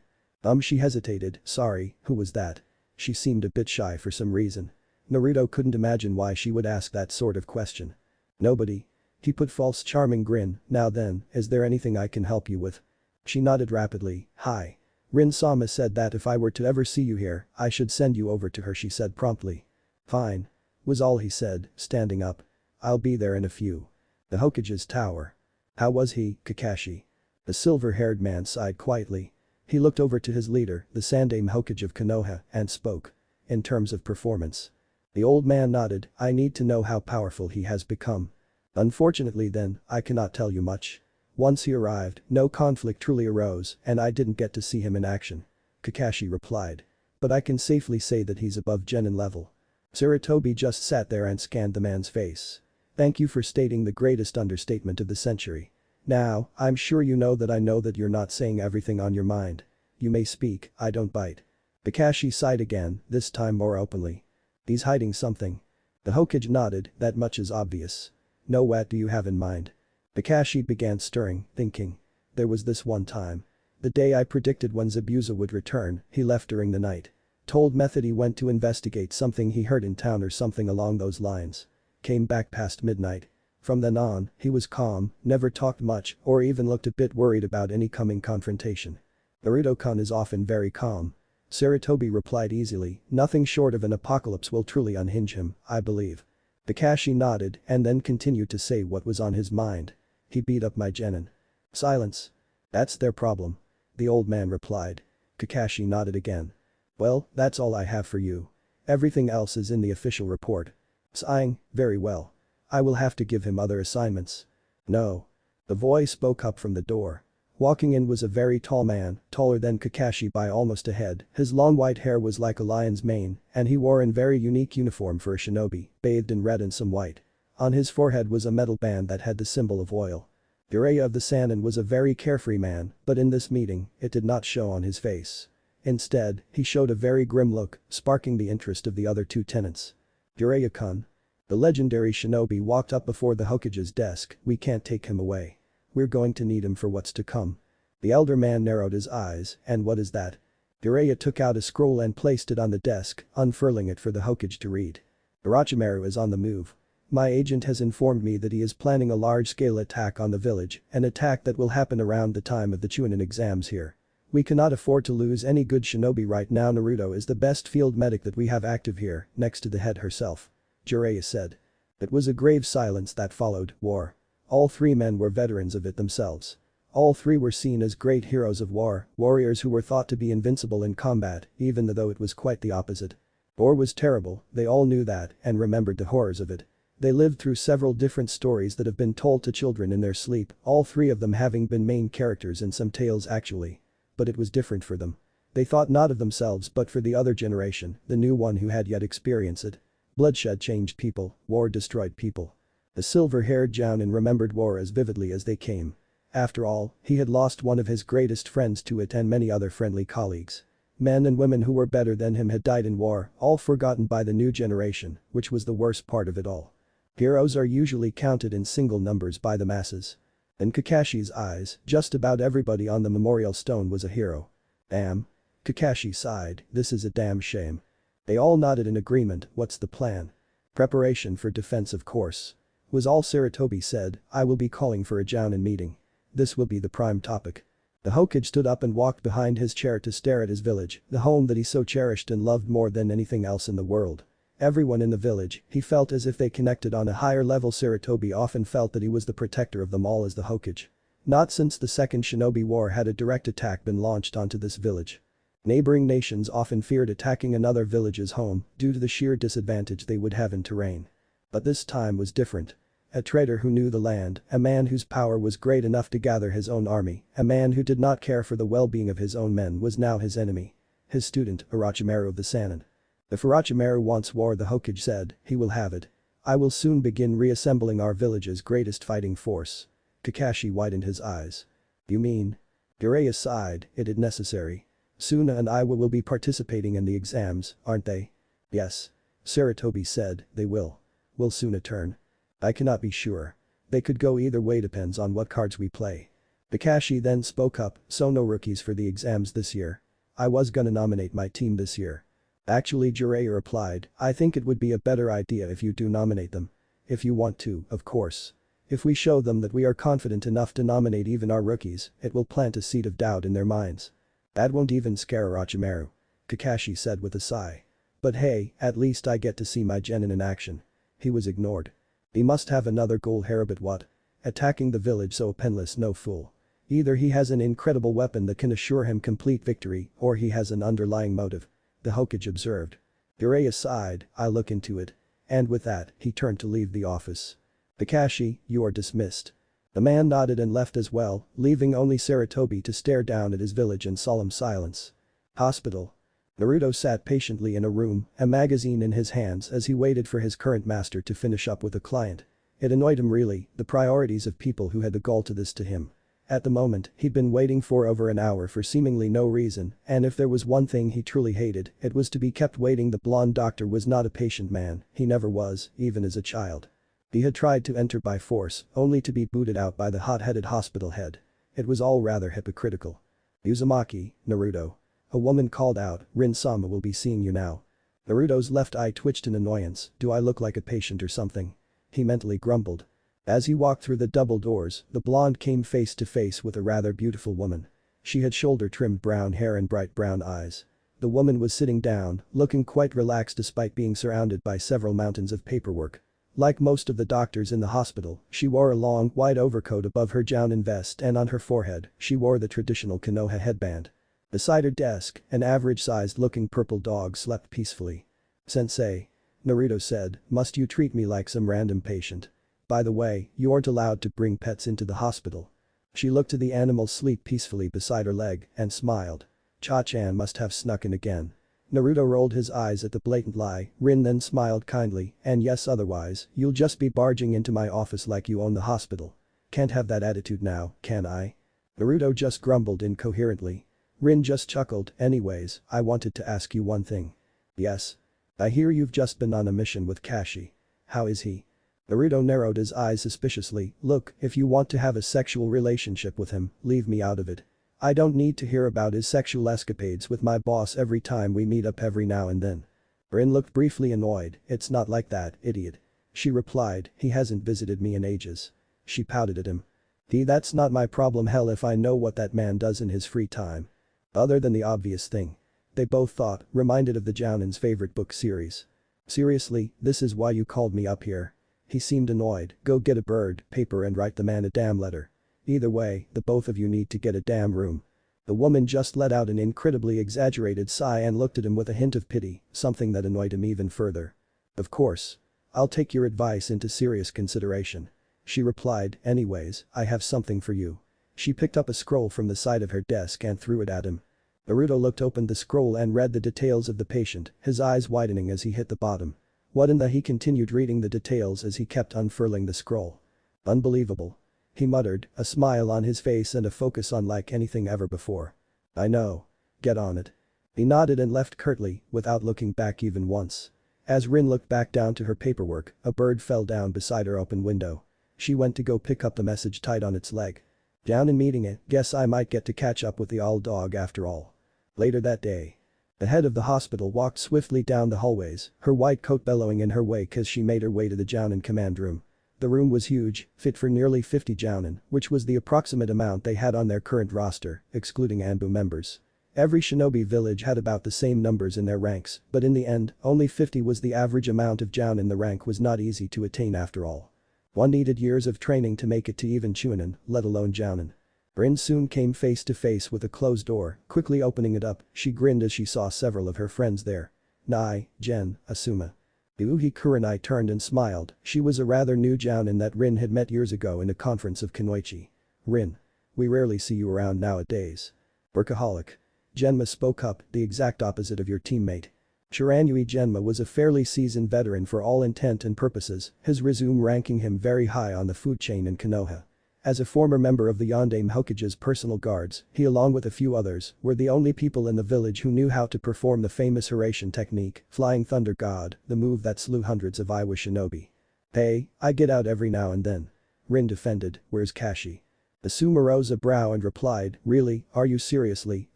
She hesitated. Sorry, who was that? She seemed a bit shy for some reason. Naruto couldn't imagine why she would ask that sort of question. Nobody. He put false charming grin. Now then, is there anything I can help you with? She nodded rapidly. Hi. Rin-sama said that if I were to ever see you here, I should send you over to her, she said promptly. Fine. Was all he said, standing up. I'll be there in a few. The Hokage's tower. How was he, Kakashi? The silver-haired man sighed quietly. He looked over to his leader, the Sandaime Hokage of Konoha, and spoke. In terms of performance. The old man nodded. I need to know how powerful he has become. Unfortunately then, I cannot tell you much. Once he arrived, no conflict truly arose, and I didn't get to see him in action. Kakashi replied. But I can safely say that he's above genin level. Sarutobi just sat there and scanned the man's face. Thank you for stating the greatest understatement of the century. Now, I'm sure you know that you're not saying everything on your mind. You may speak, I don't bite. Kakashi sighed again, this time more openly. He's hiding something. The Hokage nodded, that much is obvious. No, what do you have in mind? Kakashi began stirring, thinking. There was this one time. The day I predicted when Zabuza would return, he left during the night. Told Method he went to investigate something he heard in town or something along those lines. Came back past midnight. From then on, he was calm, never talked much, or even looked a bit worried about any coming confrontation. Naruto-kun is often very calm. Sarutobi replied easily, nothing short of an apocalypse will truly unhinge him, I believe. Kakashi nodded and then continued to say what was on his mind. He beat up my genin. Silence. That's their problem. the old man replied. Kakashi nodded again. Well, that's all I have for you. Everything else is in the official report. Sighing, very well. I will have to give him other assignments. No. The voice spoke up from the door. Walking in was a very tall man, taller than Kakashi by almost a head, his long white hair was like a lion's mane, and he wore a very unique uniform for a shinobi, bathed in red and some white. On his forehead was a metal band that had the symbol of oil. Jiraiya of the Sannin was a very carefree man, but in this meeting, it did not show on his face. Instead, he showed a very grim look, sparking the interest of the other two tenants. Jiraiya-kun. The legendary shinobi walked up before the Hokage's desk. We can't take him away. We're going to need him for what's to come. The elder man narrowed his eyes, and what is that? Jiraiya took out a scroll and placed it on the desk, unfurling it for the Hokage to read. Orochimaru is on the move. My agent has informed me that he is planning a large-scale attack on the village, an attack that will happen around the time of the Chunin exams here. We cannot afford to lose any good shinobi right now. Naruto is the best field medic that we have active here, next to the head herself. Jiraiya said. It was a grave silence that followed. War. All three men were veterans of it themselves. All three were seen as great heroes of war, warriors who were thought to be invincible in combat, even though it was quite the opposite. War was terrible, they all knew that and remembered the horrors of it. They lived through several different stories that have been told to children in their sleep, all three of them having been main characters in some tales actually. But it was different for them. They thought not of themselves but for the other generation, the new one who had yet experienced it. Bloodshed changed people, war destroyed people. The silver-haired Jounin remembered war as vividly as they came. After all, he had lost one of his greatest friends to it and many other friendly colleagues. Men and women who were better than him had died in war, all forgotten by the new generation, which was the worst part of it all. Heroes are usually counted in single numbers by the masses. In Kakashi's eyes, just about everybody on the memorial stone was a hero. Damn. Kakashi sighed, this is a damn shame. They all nodded in agreement. What's the plan? Preparation for defense, of course. Was all Sarutobi said. I will be calling for a Jounin meeting. This will be the prime topic. The Hokage stood up and walked behind his chair to stare at his village, the home that he so cherished and loved more than anything else in the world. Everyone in the village, he felt as if they connected on a higher level. Sarutobi often felt that he was the protector of them all as the Hokage. Not since the Second Shinobi War had a direct attack been launched onto this village. Neighboring nations often feared attacking another village's home due to the sheer disadvantage they would have in terrain. But this time was different. A trader who knew the land, a man whose power was great enough to gather his own army, a man who did not care for the well-being of his own men was now his enemy. His student, Orochimaru of the Sannin. If Orochimaru wants war, the Hokage said, he will have it. I will soon begin reassembling our village's greatest fighting force. Kakashi widened his eyes. You mean? Jiraiya sighed, it is necessary. Suna and I will be participating in the exams, aren't they? Yes. Sarutobi said, they will. Will Suna turn? I cannot be sure. They could go either way, depends on what cards we play. Kakashi then spoke up, so no rookies for the exams this year. I was gonna nominate my team this year. Actually, Jiraiya replied, I think it would be a better idea if you do nominate them. If you want to, of course. If we show them that we are confident enough to nominate even our rookies, it will plant a seed of doubt in their minds. That won't even scare Orochimaru. Kakashi said with a sigh. But hey, at least I get to see my genin in action. He was ignored. He must have another goal here, but what? Attacking the village so penniless, no fool. Either he has an incredible weapon that can assure him complete victory or he has an underlying motive. The Hokage observed. Jiraiya sighed, I'll look into it. And with that, he turned to leave the office. Kakashi, you are dismissed. The man nodded and left as well, leaving only Sarutobi to stare down at his village in solemn silence. Hospital. Naruto sat patiently in a room, a magazine in his hands as he waited for his current master to finish up with a client. It annoyed him really, the priorities of people who had the gall to this to him. At the moment, he'd been waiting for over an hour for seemingly no reason, and if there was one thing he truly hated, it was to be kept waiting. The blonde doctor was not a patient man, he never was, even as a child. He had tried to enter by force, only to be booted out by the hot-headed hospital head. It was all rather hypocritical. Uzumaki, Naruto. A woman called out, Rin-sama will be seeing you now. Naruto's left eye twitched in annoyance, do I look like a patient or something? He mentally grumbled. As he walked through the double doors, the blonde came face to face with a rather beautiful woman. She had shoulder-trimmed brown hair and bright brown eyes. The woman was sitting down, looking quite relaxed despite being surrounded by several mountains of paperwork. Like most of the doctors in the hospital, she wore a long, white overcoat above her jounin vest and on her forehead, she wore the traditional Konoha headband. Beside her desk, an average-sized looking purple dog slept peacefully. "Sensei," Naruto said, "must you treat me like some random patient? By the way, you aren't allowed to bring pets into the hospital." She looked to the animal sleep peacefully beside her leg and smiled. Cha-chan must have snuck in again. Naruto rolled his eyes at the blatant lie. Rin then smiled kindly, "And yes, otherwise, you'll just be barging into my office like you own the hospital. Can't have that attitude now, can I?" Naruto just grumbled incoherently. Rin just chuckled, "Anyways, I wanted to ask you one thing." "Yes?" "I hear you've just been on a mission with Kashi. How is he?" Naruto narrowed his eyes suspiciously. "Look, if you want to have a sexual relationship with him, leave me out of it. I don't need to hear about his sexual escapades with my boss every time we meet up every now and then." Rin looked briefly annoyed. "It's not like that, idiot." She replied, "He hasn't visited me in ages." She pouted at him. That's not my problem, hell if I know what that man does in his free time. Other than the obvious thing." They both thought, reminded of the Jounin's favorite book series. "Seriously, this is why you called me up here?" He seemed annoyed. "Go get a bird, paper and write the man a damn letter. Either way, the both of you need to get a damn room." The woman just let out an incredibly exaggerated sigh and looked at him with a hint of pity, something that annoyed him even further. "Of course. I'll take your advice into serious consideration." She replied, "Anyways, I have something for you." She picked up a scroll from the side of her desk and threw it at him. Naruto opened the scroll and read the details of the patient, his eyes widening as he hit the bottom. "What in the?" He continued reading the details as he kept unfurling the scroll. "Unbelievable," he muttered, a smile on his face and a focus unlike anything ever before. "I know. Get on it." He nodded and left curtly, without looking back even once. As Rin looked back down to her paperwork, a bird fell down beside her open window. She went to go pick up the message tied on its leg. "Down and meeting it, guess I might get to catch up with the old dog after all." Later that day. The head of the hospital walked swiftly down the hallways, her white coat bellowing in her wake as she made her way to the Jounin command room. The room was huge, fit for nearly 50 Jounin, which was the approximate amount they had on their current roster, excluding Anbu members. Every shinobi village had about the same numbers in their ranks, but in the end, only 50 was the average amount of Jounin. The rank was not easy to attain after all. One needed years of training to make it to even Chunin, let alone Jounin. Rin soon came face to face with a closed door, quickly opening it up, she grinned as she saw several of her friends there. Nai, Jen, Asuma. Uhi Kurenai turned and smiled, she was a rather new Jounin that Rin had met years ago in a conference of Kunoichi. "Rin. We rarely see you around nowadays. Workaholic." Genma spoke up, "The exact opposite of your teammate." Shiranui Genma was a fairly seasoned veteran for all intent and purposes, his resume ranking him very high on the food chain in Konoha. As a former member of the Yondaime Hokage's personal guards, he along with a few others were the only people in the village who knew how to perform the famous Horatian technique, Flying Thunder God, the move that slew hundreds of Iwa shinobi. "Hey, I get out every now and then." Rin defended, "Where's Kashi?" Asuma rose a brow and replied, "Really, are you seriously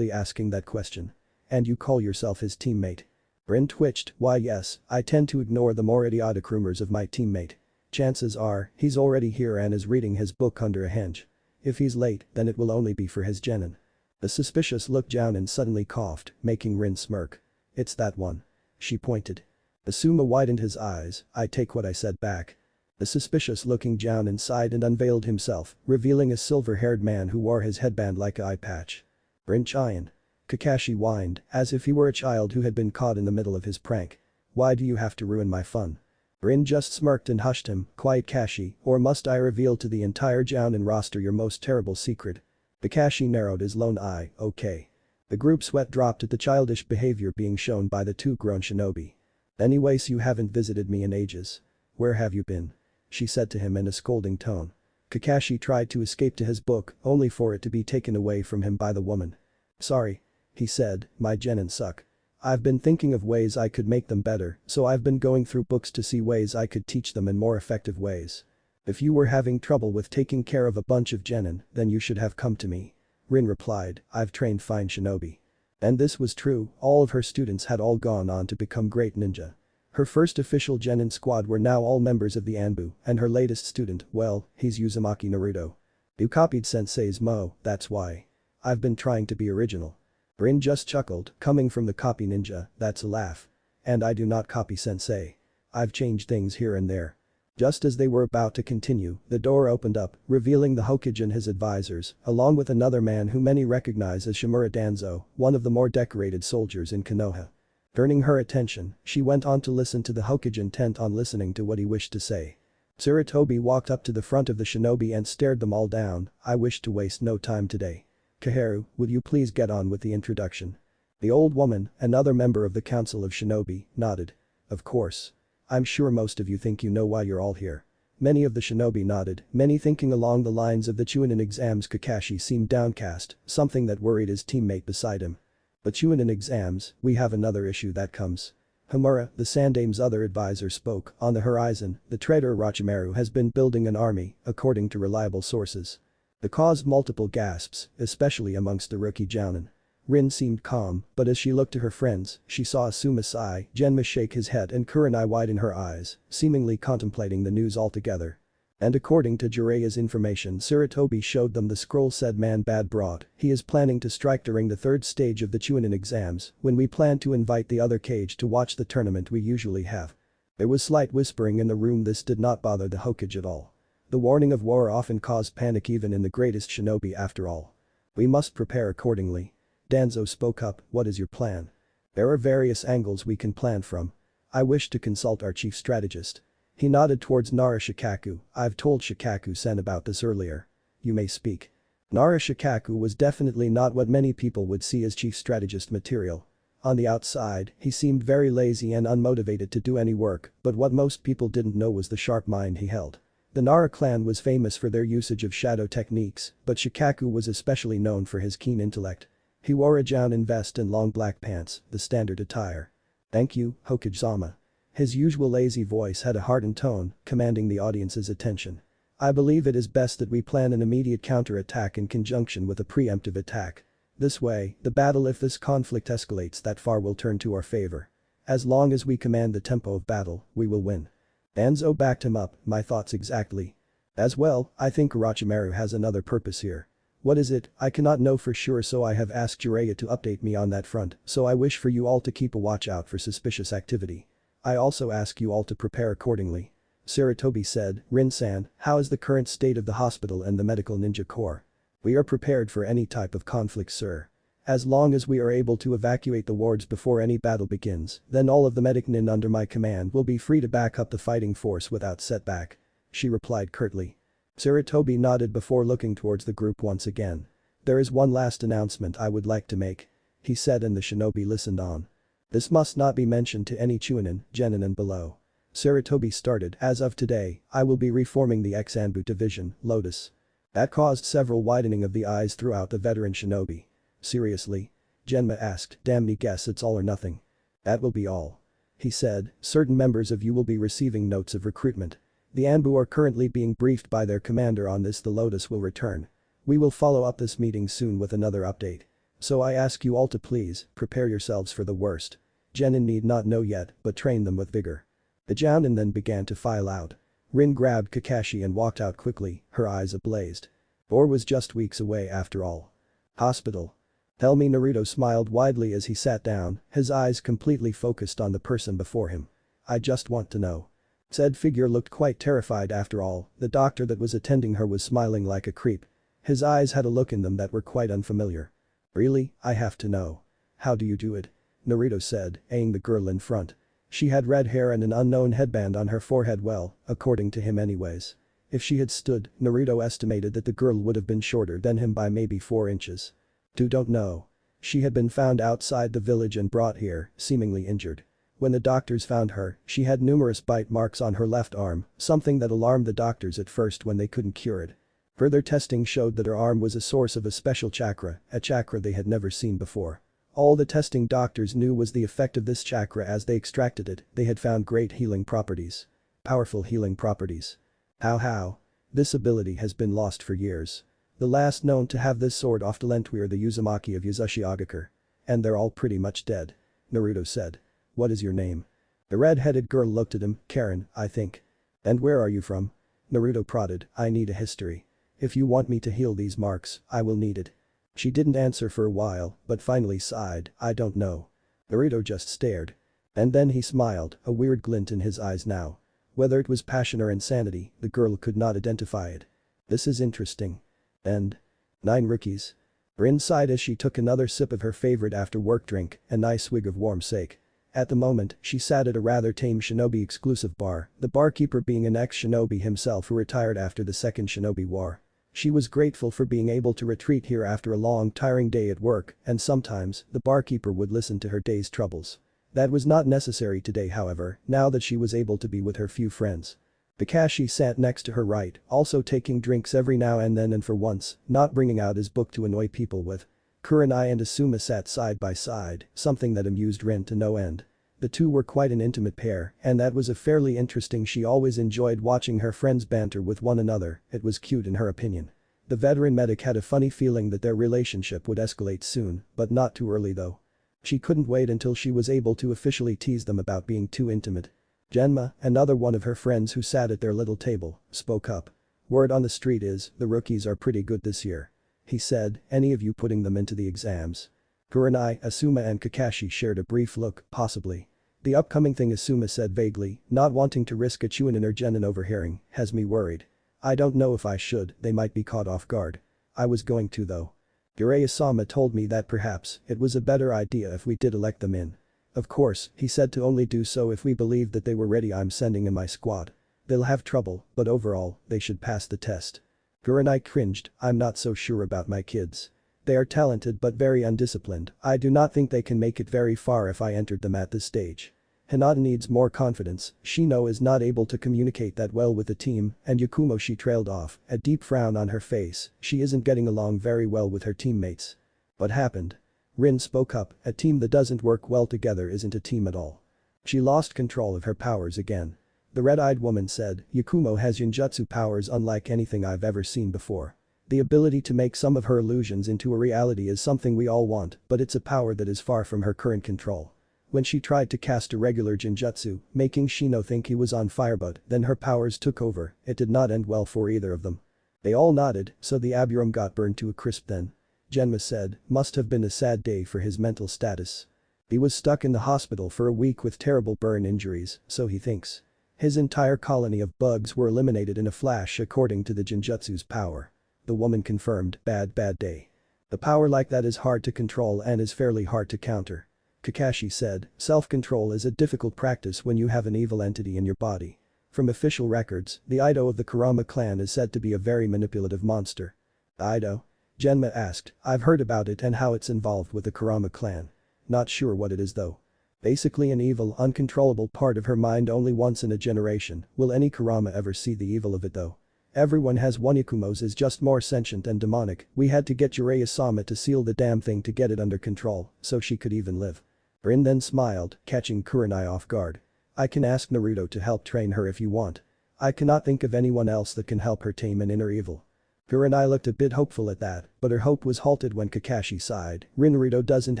asking that question? And you call yourself his teammate?" Rin twitched, "Why yes, I tend to ignore the more idiotic rumors of my teammate. Chances are, he's already here and is reading his book under a henge. If he's late, then it will only be for his genin." The suspicious look Jounin suddenly coughed, making Rin smirk. "It's that one." She pointed. Asuma widened his eyes, "I take what I said back." The suspicious-looking Jounin sighed and unveiled himself, revealing a silver-haired man who wore his headband like an eye patch. "Rin Chian." Kakashi whined, as if he were a child who had been caught in the middle of his prank. "Why do you have to ruin my fun?" Rin just smirked and hushed him, "Quiet Kashi, or must I reveal to the entire Jounin roster your most terrible secret?" Kakashi narrowed his lone eye, "Okay." The group sweat dropped at the childish behavior being shown by the two grown shinobi. "Anyways, you haven't visited me in ages. Where have you been?" she said to him in a scolding tone. Kakashi tried to escape to his book, only for it to be taken away from him by the woman. "Sorry," he said, "my genin suck. I've been thinking of ways I could make them better, so I've been going through books to see ways I could teach them in more effective ways. If you were having trouble with taking care of a bunch of genin, then you should have come to me." Rin replied, "I've trained fine shinobi." And this was true, all of her students had all gone on to become great ninja. Her first official genin squad were now all members of the Anbu, and her latest student, well, he's Uzumaki Naruto. "You copied sensei's mo, that's why. I've been trying to be original." Rin just chuckled, coming from the copy ninja, that's a laugh. "And I do not copy sensei." I've changed things here and there. Just as they were about to continue, the door opened up, revealing the Hokage and his advisors, along with another man who many recognize as Shimura Danzo, one of the more decorated soldiers in Konoha. Turning her attention, she went on to listen to the Hokage intent on listening to what he wished to say. Sarutobi walked up to the front of the shinobi and stared them all down. I wish to waste no time today. Kaharu, would you please get on with the introduction? The old woman, another member of the Council of Shinobi, nodded. Of course. I'm sure most of you think you know why you're all here. Many of the shinobi nodded, many thinking along the lines of the Chunin exams. Kakashi seemed downcast, something that worried his teammate beside him. But Chunin exams, we have another issue that comes. Homura, the Sandame's other advisor spoke, on the horizon, the traitor Orochimaru has been building an army, according to reliable sources. The caused multiple gasps, especially amongst the rookie Jounin. Rin seemed calm, but as she looked to her friends, she saw Asuma sigh, Genma shake his head and Kurenai widen her eyes, seemingly contemplating the news altogether. And according to Jiraiya's information, Sarutobi showed them the scroll said man bad brought, he is planning to strike during the third stage of the Chunin exams, when we plan to invite the other cage to watch the tournament we usually have. There was slight whispering in the room. This did not bother the Hokage at all. The warning of war often caused panic even in the greatest shinobi after all. We must prepare accordingly. Danzo spoke up, what is your plan? There are various angles we can plan from. I wish to consult our chief strategist. He nodded towards Nara Shikaku, I've told Shikaku-sen about this earlier. You may speak. Nara Shikaku was definitely not what many people would see as chief strategist material. On the outside, he seemed very lazy and unmotivated to do any work, but what most people didn't know was the sharp mind he held. The Nara clan was famous for their usage of shadow techniques, but Shikaku was especially known for his keen intellect. He wore a Jounin vest and long black pants, the standard attire. Thank you, Hokage-sama. His usual lazy voice had a hardened tone, commanding the audience's attention. I believe it is best that we plan an immediate counter-attack in conjunction with a preemptive attack. This way, the battle if this conflict escalates that far will turn to our favor. As long as we command the tempo of battle, we will win. Danzo backed him up, my thoughts exactly. As well, I think Orochimaru has another purpose here. What is it, I cannot know for sure, so I have asked Jiraiya to update me on that front, so I wish for you all to keep a watch out for suspicious activity. I also ask you all to prepare accordingly. Sarutobi said, Rin-san, how is the current state of the hospital and the medical ninja corps? We are prepared for any type of conflict, sir. As long as we are able to evacuate the wards before any battle begins, then all of the medic nin under my command will be free to back up the fighting force without setback. She replied curtly. Sarutobi nodded before looking towards the group once again. There is one last announcement I would like to make. He said, and the shinobi listened on. This must not be mentioned to any Chunin, Genin and below. Sarutobi started, as of today, I will be reforming the X-Anbu division, Lotus. That caused several widening of the eyes throughout the veteran shinobi. Seriously? Genma asked, damn me guess it's all or nothing. That will be all. He said, certain members of you will be receiving notes of recruitment. The Anbu are currently being briefed by their commander on this. The Lotus will return. We will follow up this meeting soon with another update. So I ask you all to please, prepare yourselves for the worst. Genin need not know yet, but train them with vigor. The Jounin then began to file out. Rin grabbed Kakashi and walked out quickly, her eyes ablazed. War was just weeks away after all. Hospital. Tell me, Naruto smiled widely as he sat down, his eyes completely focused on the person before him. I just want to know. Said figure looked quite terrified after all, the doctor that was attending her was smiling like a creep. His eyes had a look in them that were quite unfamiliar. Really, I have to know. How do you do it? Naruto said, eyeing the girl in front. She had red hair and an unknown headband on her forehead, well, according to him anyways. If she had stood, Naruto estimated that the girl would have been shorter than him by maybe 4 inches. Don't know. She had been found outside the village and brought here, seemingly injured. When the doctors found her, she had numerous bite marks on her left arm, something that alarmed the doctors at first when they couldn't cure it. Further testing showed that her arm was a source of a special chakra, a chakra they had never seen before. All the testing doctors knew was the effect of this chakra. As they extracted it, they had found great healing properties. Powerful healing properties. How? This ability has been lost for years. The last known to have this sort of talent were the Uzumaki of Yuzushi Agakure. And they're all pretty much dead. Naruto said. What is your name? The red-headed girl looked at him, Karen, I think. And where are you from? Naruto prodded, I need a history. If you want me to heal these marks, I will need it. She didn't answer for a while, but finally sighed, I don't know. Naruto just stared. And then he smiled, a weird glint in his eyes now. Whether it was passion or insanity, the girl could not identify it. This is interesting. And 9 rookies. Rin sighed as she took another sip of her favorite after-work drink, a nice swig of warm sake. At the moment, she sat at a rather tame shinobi exclusive bar, the barkeeper being an ex-shinobi himself who retired after the Second Shinobi War. She was grateful for being able to retreat here after a long, tiring day at work, and sometimes, the barkeeper would listen to her day's troubles. That was not necessary today however, now that she was able to be with her few friends. Kakashi sat next to her right, also taking drinks every now and then and for once, not bringing out his book to annoy people with. Kurenai and Asuma sat side by side, something that amused Rin to no end. The two were quite an intimate pair, and that was a fairly interesting. She always enjoyed watching her friends banter with one another, it was cute in her opinion. The veteran medic had a funny feeling that their relationship would escalate soon, but not too early though. She couldn't wait until she was able to officially tease them about being too intimate. Genma, another one of her friends who sat at their little table, spoke up. Word on the street is, the rookies are pretty good this year. He said, any of you putting them into the exams? Kurenai, Asuma and Kakashi shared a brief look, possibly. The upcoming thing Asuma said vaguely, not wanting to risk a Chunin or Genin overhearing, has me worried. I don't know if I should, they might be caught off guard. I was going to though. Yurei-sama told me that perhaps, it was a better idea if we did elect them in. Of course, he said to only do so if we believed that they were ready. I'm sending in my squad. They'll have trouble, but overall, they should pass the test. Kurenai cringed, I'm not so sure about my kids. They are talented but very undisciplined, I do not think they can make it very far if I entered them at this stage. Hinata needs more confidence, Shino is not able to communicate that well with the team, and Yakumo she trailed off, a deep frown on her face, she isn't getting along very well with her teammates. What happened? Rin spoke up, a team that doesn't work well together isn't a team at all. She lost control of her powers again. The red-eyed woman said, Yakumo has Yunjutsu powers unlike anything I've ever seen before. The ability to make some of her illusions into a reality is something we all want, but it's a power that is far from her current control. When she tried to cast a regular Jinjutsu, making Shino think he was on fire but then her powers took over, it did not end well for either of them. They all nodded, so the Aburum got burned to a crisp then. Genma said, must have been a sad day for his mental status. He was stuck in the hospital for a week with terrible burn injuries, so he thinks. His entire colony of bugs were eliminated in a flash according to the Jinjutsu's power. The woman confirmed, bad day. The power like that is hard to control and is fairly hard to counter. Kakashi said, self-control is a difficult practice when you have an evil entity in your body. From official records, the Ido of the Kurama clan is said to be a very manipulative monster. Ido? Genma asked, I've heard about it and how it's involved with the Kurama clan. Not sure what it is though. Basically an evil, uncontrollable part of her mind only once in a generation, will any Kurama ever see the evil of it though? Everyone has one. Yakumo's is just more sentient and demonic, we had to get Yurei-sama to seal the damn thing to get it under control, so she could even live. Rin then smiled, catching Kurenai off guard. I can ask Naruto to help train her if you want. I cannot think of anyone else that can help her tame an inner evil. Kurenai looked a bit hopeful at that, but her hope was halted when Kakashi sighed. Naruto doesn't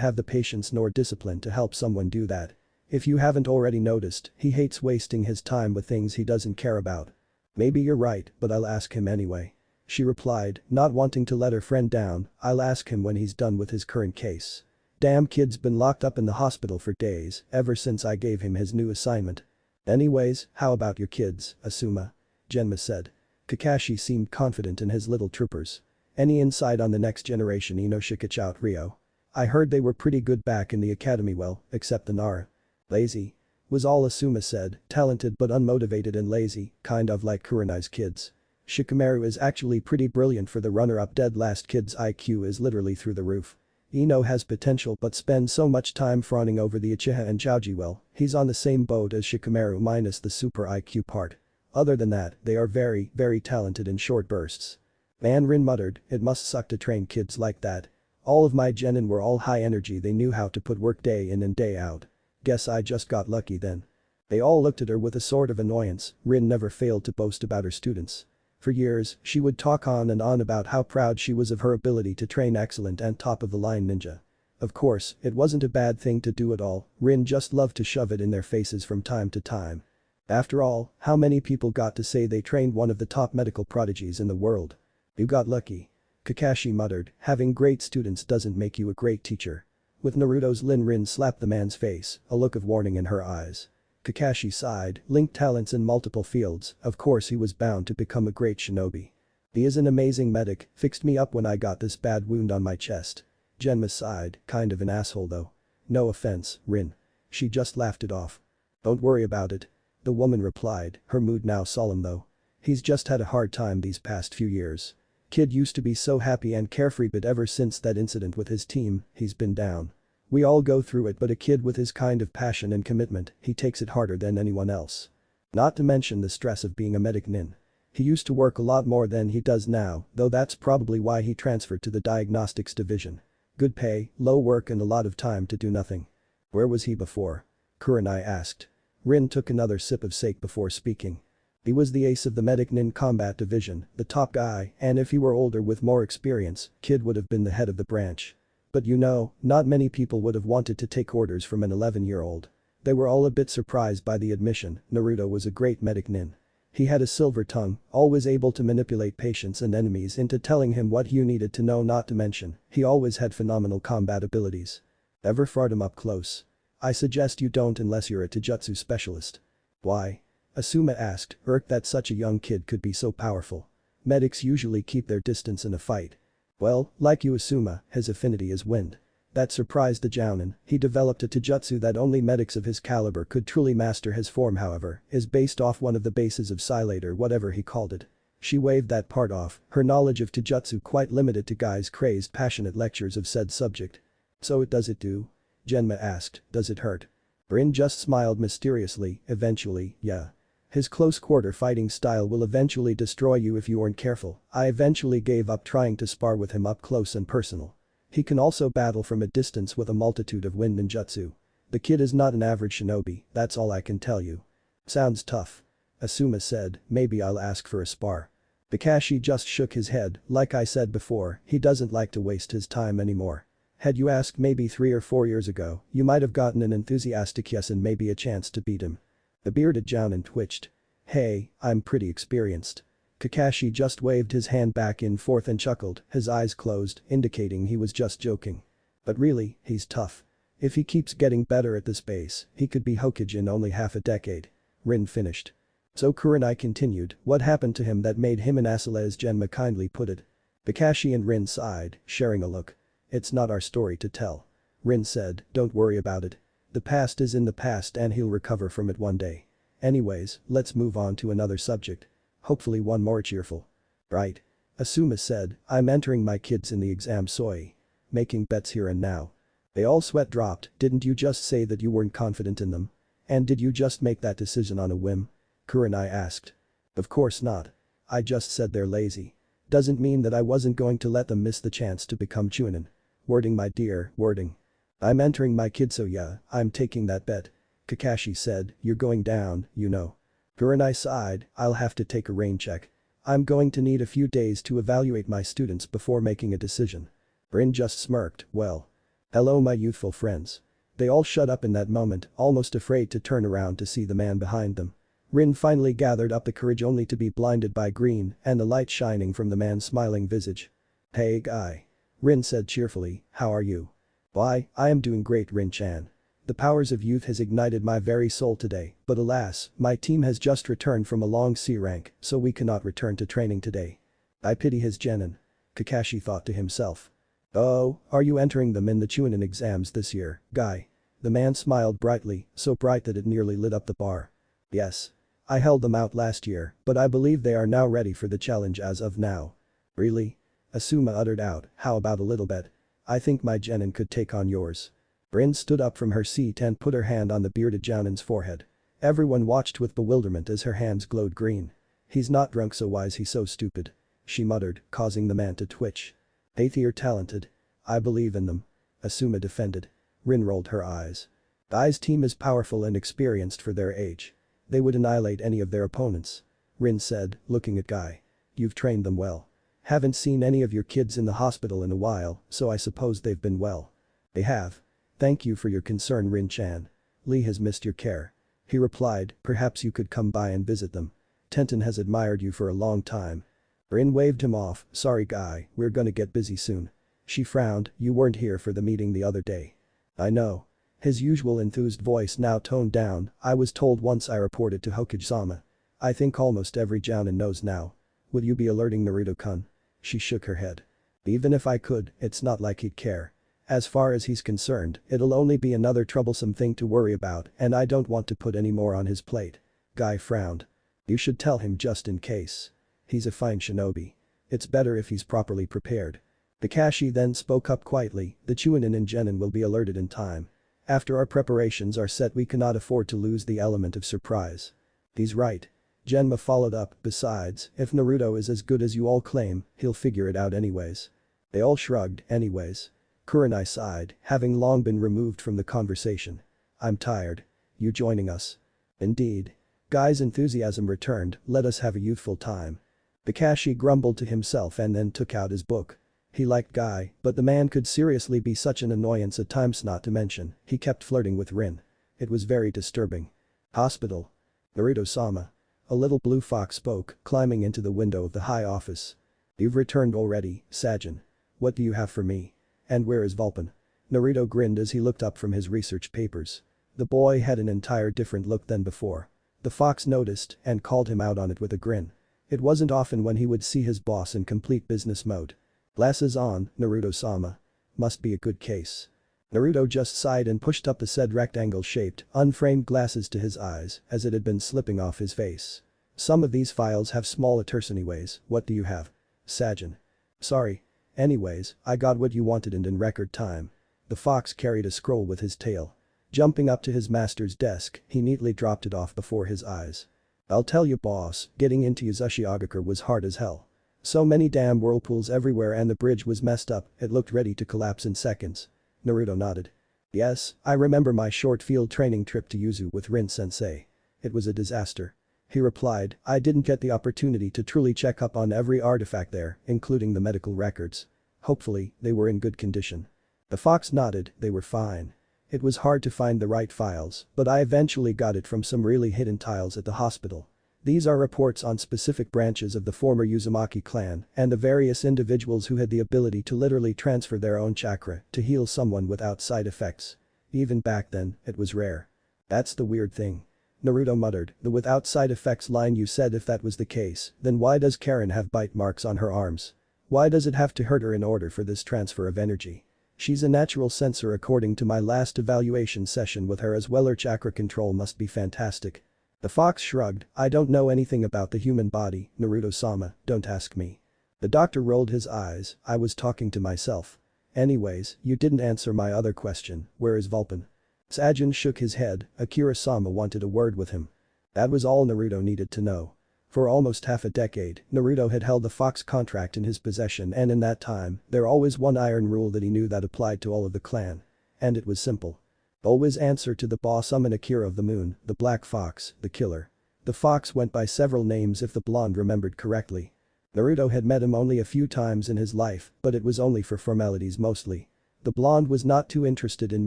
have the patience nor discipline to help someone do that. If you haven't already noticed, he hates wasting his time with things he doesn't care about. Maybe you're right, but I'll ask him anyway. She replied, not wanting to let her friend down, I'll ask him when he's done with his current case. Damn kid's been locked up in the hospital for days, ever since I gave him his new assignment. Anyways, how about your kids, Asuma? Genma said. Kakashi seemed confident in his little troopers. Any insight on the next generation Inoshikachout Ryo? I heard they were pretty good back in the academy well, except the Nara. Lazy. Was all Asuma said, talented but unmotivated and lazy, kind of like Kurenai's kids. Shikamaru is actually pretty brilliant for the runner-up. Dead last kid's IQ is literally through the roof. Ino has potential but spends so much time fawning over the Uchiha and Choji. Well, he's on the same boat as Shikamaru minus the super IQ part. Other than that, they are very talented in short bursts. Man, Rin muttered, it must suck to train kids like that. All of my genin were all high energy, they knew how to put work day in and day out. Guess I just got lucky then. They all looked at her with a sort of annoyance. Rin never failed to boast about her students. For years, she would talk on and on about how proud she was of her ability to train excellent and top-of-the-line ninja. Of course, it wasn't a bad thing to do at all, Rin just loved to shove it in their faces from time to time. After all, how many people got to say they trained one of the top medical prodigies in the world? You got lucky. Kakashi muttered, having great students doesn't make you a great teacher. With Naruto's Rin slapped the man's face, a look of warning in her eyes. Kakashi sighed, linked talents in multiple fields, of course he was bound to become a great shinobi. He is an amazing medic, fixed me up when I got this bad wound on my chest. Genma sighed, kind of an asshole though. No offense, Rin. She just laughed it off. Don't worry about it. The woman replied, her mood now solemn though. He's just had a hard time these past few years. Kid used to be so happy and carefree, but ever since that incident with his team, he's been down. We all go through it, but a kid with his kind of passion and commitment, he takes it harder than anyone else. Not to mention the stress of being a medic nin. He used to work a lot more than he does now, though that's probably why he transferred to the diagnostics division. Good pay, low work and a lot of time to do nothing. Where was he before? Kurenai asked. Rin took another sip of sake before speaking. He was the ace of the medic nin combat division, the top guy, and if he were older with more experience, Kid would have been the head of the branch. But you know, not many people would have wanted to take orders from an 11-year-old. They were all a bit surprised by the admission. Naruto was a great medic nin. He had a silver tongue, always able to manipulate patients and enemies into telling him what you needed to know, not to mention, he always had phenomenal combat abilities. Ever fought him up close? I suggest you don't unless you're a taijutsu specialist. Why? Asuma asked, irked that such a young kid could be so powerful. Medics usually keep their distance in a fight. Well, like you Asuma, his affinity is wind. That surprised the Jounin. He developed a taijutsu that only medics of his caliber could truly master. His form however, is based off one of the bases of Silate or whatever he called it. She waved that part off, her knowledge of taijutsu quite limited to Guy's crazed passionate lectures of said subject. So it does it do? Genma asked, does it hurt? Rin just smiled mysteriously, eventually, yeah. His close-quarter fighting style will eventually destroy you if you aren't careful. I eventually gave up trying to spar with him up close and personal. He can also battle from a distance with a multitude of wind ninjutsu. The kid is not an average shinobi, that's all I can tell you. Sounds tough. Asuma said, maybe I'll ask for a spar. Kakashi just shook his head, like I said before, he doesn't like to waste his time anymore. Had you asked maybe 3 or 4 years ago, you might have gotten an enthusiastic yes and maybe a chance to beat him. The bearded Jounin twitched. Hey, I'm pretty experienced. Kakashi just waved his hand back and forth and chuckled, his eyes closed, indicating he was just joking. But really, he's tough. If he keeps getting better at this pace, he could be Hokage in only half a decade. Rin finished. So Kurenai continued, what happened to him that made him an asshole, as Genma kindly put it. Kakashi and Rin sighed, sharing a look. It's not our story to tell. Rin said, don't worry about it. The past is in the past and he'll recover from it one day. Anyways, let's move on to another subject. Hopefully one more cheerful. Right. Asuma said, I'm entering my kids in the exam soi. Making bets here and now. They all sweat dropped, didn't you just say that you weren't confident in them? And did you just make that decision on a whim? Kurenai asked. Of course not. I just said they're lazy. Doesn't mean that I wasn't going to let them miss the chance to become Chunin. Wording my dear, wording. I'm entering my kid so yeah, I'm taking that bet. Kakashi said, you're going down, you know. Kurenai sighed, I'll have to take a rain check. I'm going to need a few days to evaluate my students before making a decision. Rin just smirked, well. Hello my youthful friends. They all shut up in that moment, almost afraid to turn around to see the man behind them. Rin finally gathered up the courage only to be blinded by green and the light shining from the man's smiling visage. Hey guy. Rin said cheerfully, how are you? Why, I am doing great Rin-chan. The powers of youth has ignited my very soul today, but alas, my team has just returned from a long C rank, so we cannot return to training today. I pity his genin. Kakashi thought to himself. Oh, are you entering them in the Chunin exams this year, guy? The man smiled brightly, so bright that it nearly lit up the bar. Yes. I held them out last year, but I believe they are now ready for the challenge as of now. Really? Asuma uttered out, how about a little bet? I think my genin could take on yours. Rin stood up from her seat and put her hand on the bearded Jounin's forehead. Everyone watched with bewilderment as her hands glowed green. He's not drunk, so why is he so stupid? She muttered, causing the man to twitch. They are talented. I believe in them. Asuma defended. Rin rolled her eyes. Guy's team is powerful and experienced for their age. They would annihilate any of their opponents. Rin said, looking at Guy. You've trained them well. Haven't seen any of your kids in the hospital in a while, so I suppose they've been well. They have. Thank you for your concern Rin-chan. Lee has missed your care. He replied, perhaps you could come by and visit them. Tenten has admired you for a long time. Rin waved him off, sorry Guy, we're gonna get busy soon. She frowned, you weren't here for the meeting the other day. I know. His usual enthused voice now toned down. I was told once I reported to Hokage-sama. I think almost every jounin knows now. Would you be alerting Naruto-kun? She shook her head. Even if I could, it's not like he'd care. As far as he's concerned, it'll only be another troublesome thing to worry about and I don't want to put any more on his plate. Guy frowned. You should tell him just in case. He's a fine shinobi. It's better if he's properly prepared. Kakashi then spoke up quietly, the Chunin and Genin will be alerted in time. After our preparations are set we cannot afford to lose the element of surprise. He's right. Genma followed up, besides, if Naruto is as good as you all claim, he'll figure it out anyways. They all shrugged, anyways. Kurenai sighed, having long been removed from the conversation. I'm tired. You joining us? Indeed. Guy's enthusiasm returned, let us have a youthful time. Kakashi grumbled to himself and then took out his book. He liked Guy, but the man could seriously be such an annoyance at times, not to mention, he kept flirting with Rin. It was very disturbing. Hospital. Naruto-sama. A little blue fox spoke, climbing into the window of the high office. You've returned already, Sajin. What do you have for me? And where is Vulpin? Naruto grinned as he looked up from his research papers. The boy had an entire different look than before. The fox noticed and called him out on it with a grin. It wasn't often when he would see his boss in complete business mode. Glasses on, Naruto-sama. Must be a good case. Naruto just sighed and pushed up the said rectangle-shaped, unframed glasses to his eyes as it had been slipping off his face. Some of these files have small letters anyways, what do you have? Sajin. Sorry. Anyways, I got what you wanted and in record time. The fox carried a scroll with his tail. Jumping up to his master's desk, he neatly dropped it off before his eyes. I'll tell you boss, getting into Uzushiogakure was hard as hell. So many damn whirlpools everywhere and the bridge was messed up, it looked ready to collapse in seconds. Naruto nodded. Yes, I remember my short field training trip to Yuzu with Rin-sensei. It was a disaster. He replied, I didn't get the opportunity to truly check up on every artifact there, including the medical records. Hopefully, they were in good condition. The fox nodded, they were fine. It was hard to find the right files, but I eventually got it from some really hidden tiles at the hospital. These are reports on specific branches of the former Uzumaki clan and the various individuals who had the ability to literally transfer their own chakra to heal someone without side effects. Even back then, it was rare. That's the weird thing. Naruto muttered, the without side effects line you said if that was the case, then why does Karen have bite marks on her arms? Why does it have to hurt her in order for this transfer of energy? She's a natural sensor according to my last evaluation session with her as well, her chakra control must be fantastic. The fox shrugged, I don't know anything about the human body, Naruto-sama, don't ask me. The doctor rolled his eyes, I was talking to myself. Anyways, you didn't answer my other question, where is Vulpin? Sajin shook his head, Akira-sama wanted a word with him. That was all Naruto needed to know. For almost half a decade, Naruto had held the fox contract in his possession and in that time, there always one iron rule that he knew that applied to all of the clan. And it was simple. Always answer to the boss, summon Akira of the Moon, the Black Fox, the killer. The fox went by several names if the blonde remembered correctly. Naruto had met him only a few times in his life, but it was only for formalities mostly. The blonde was not too interested in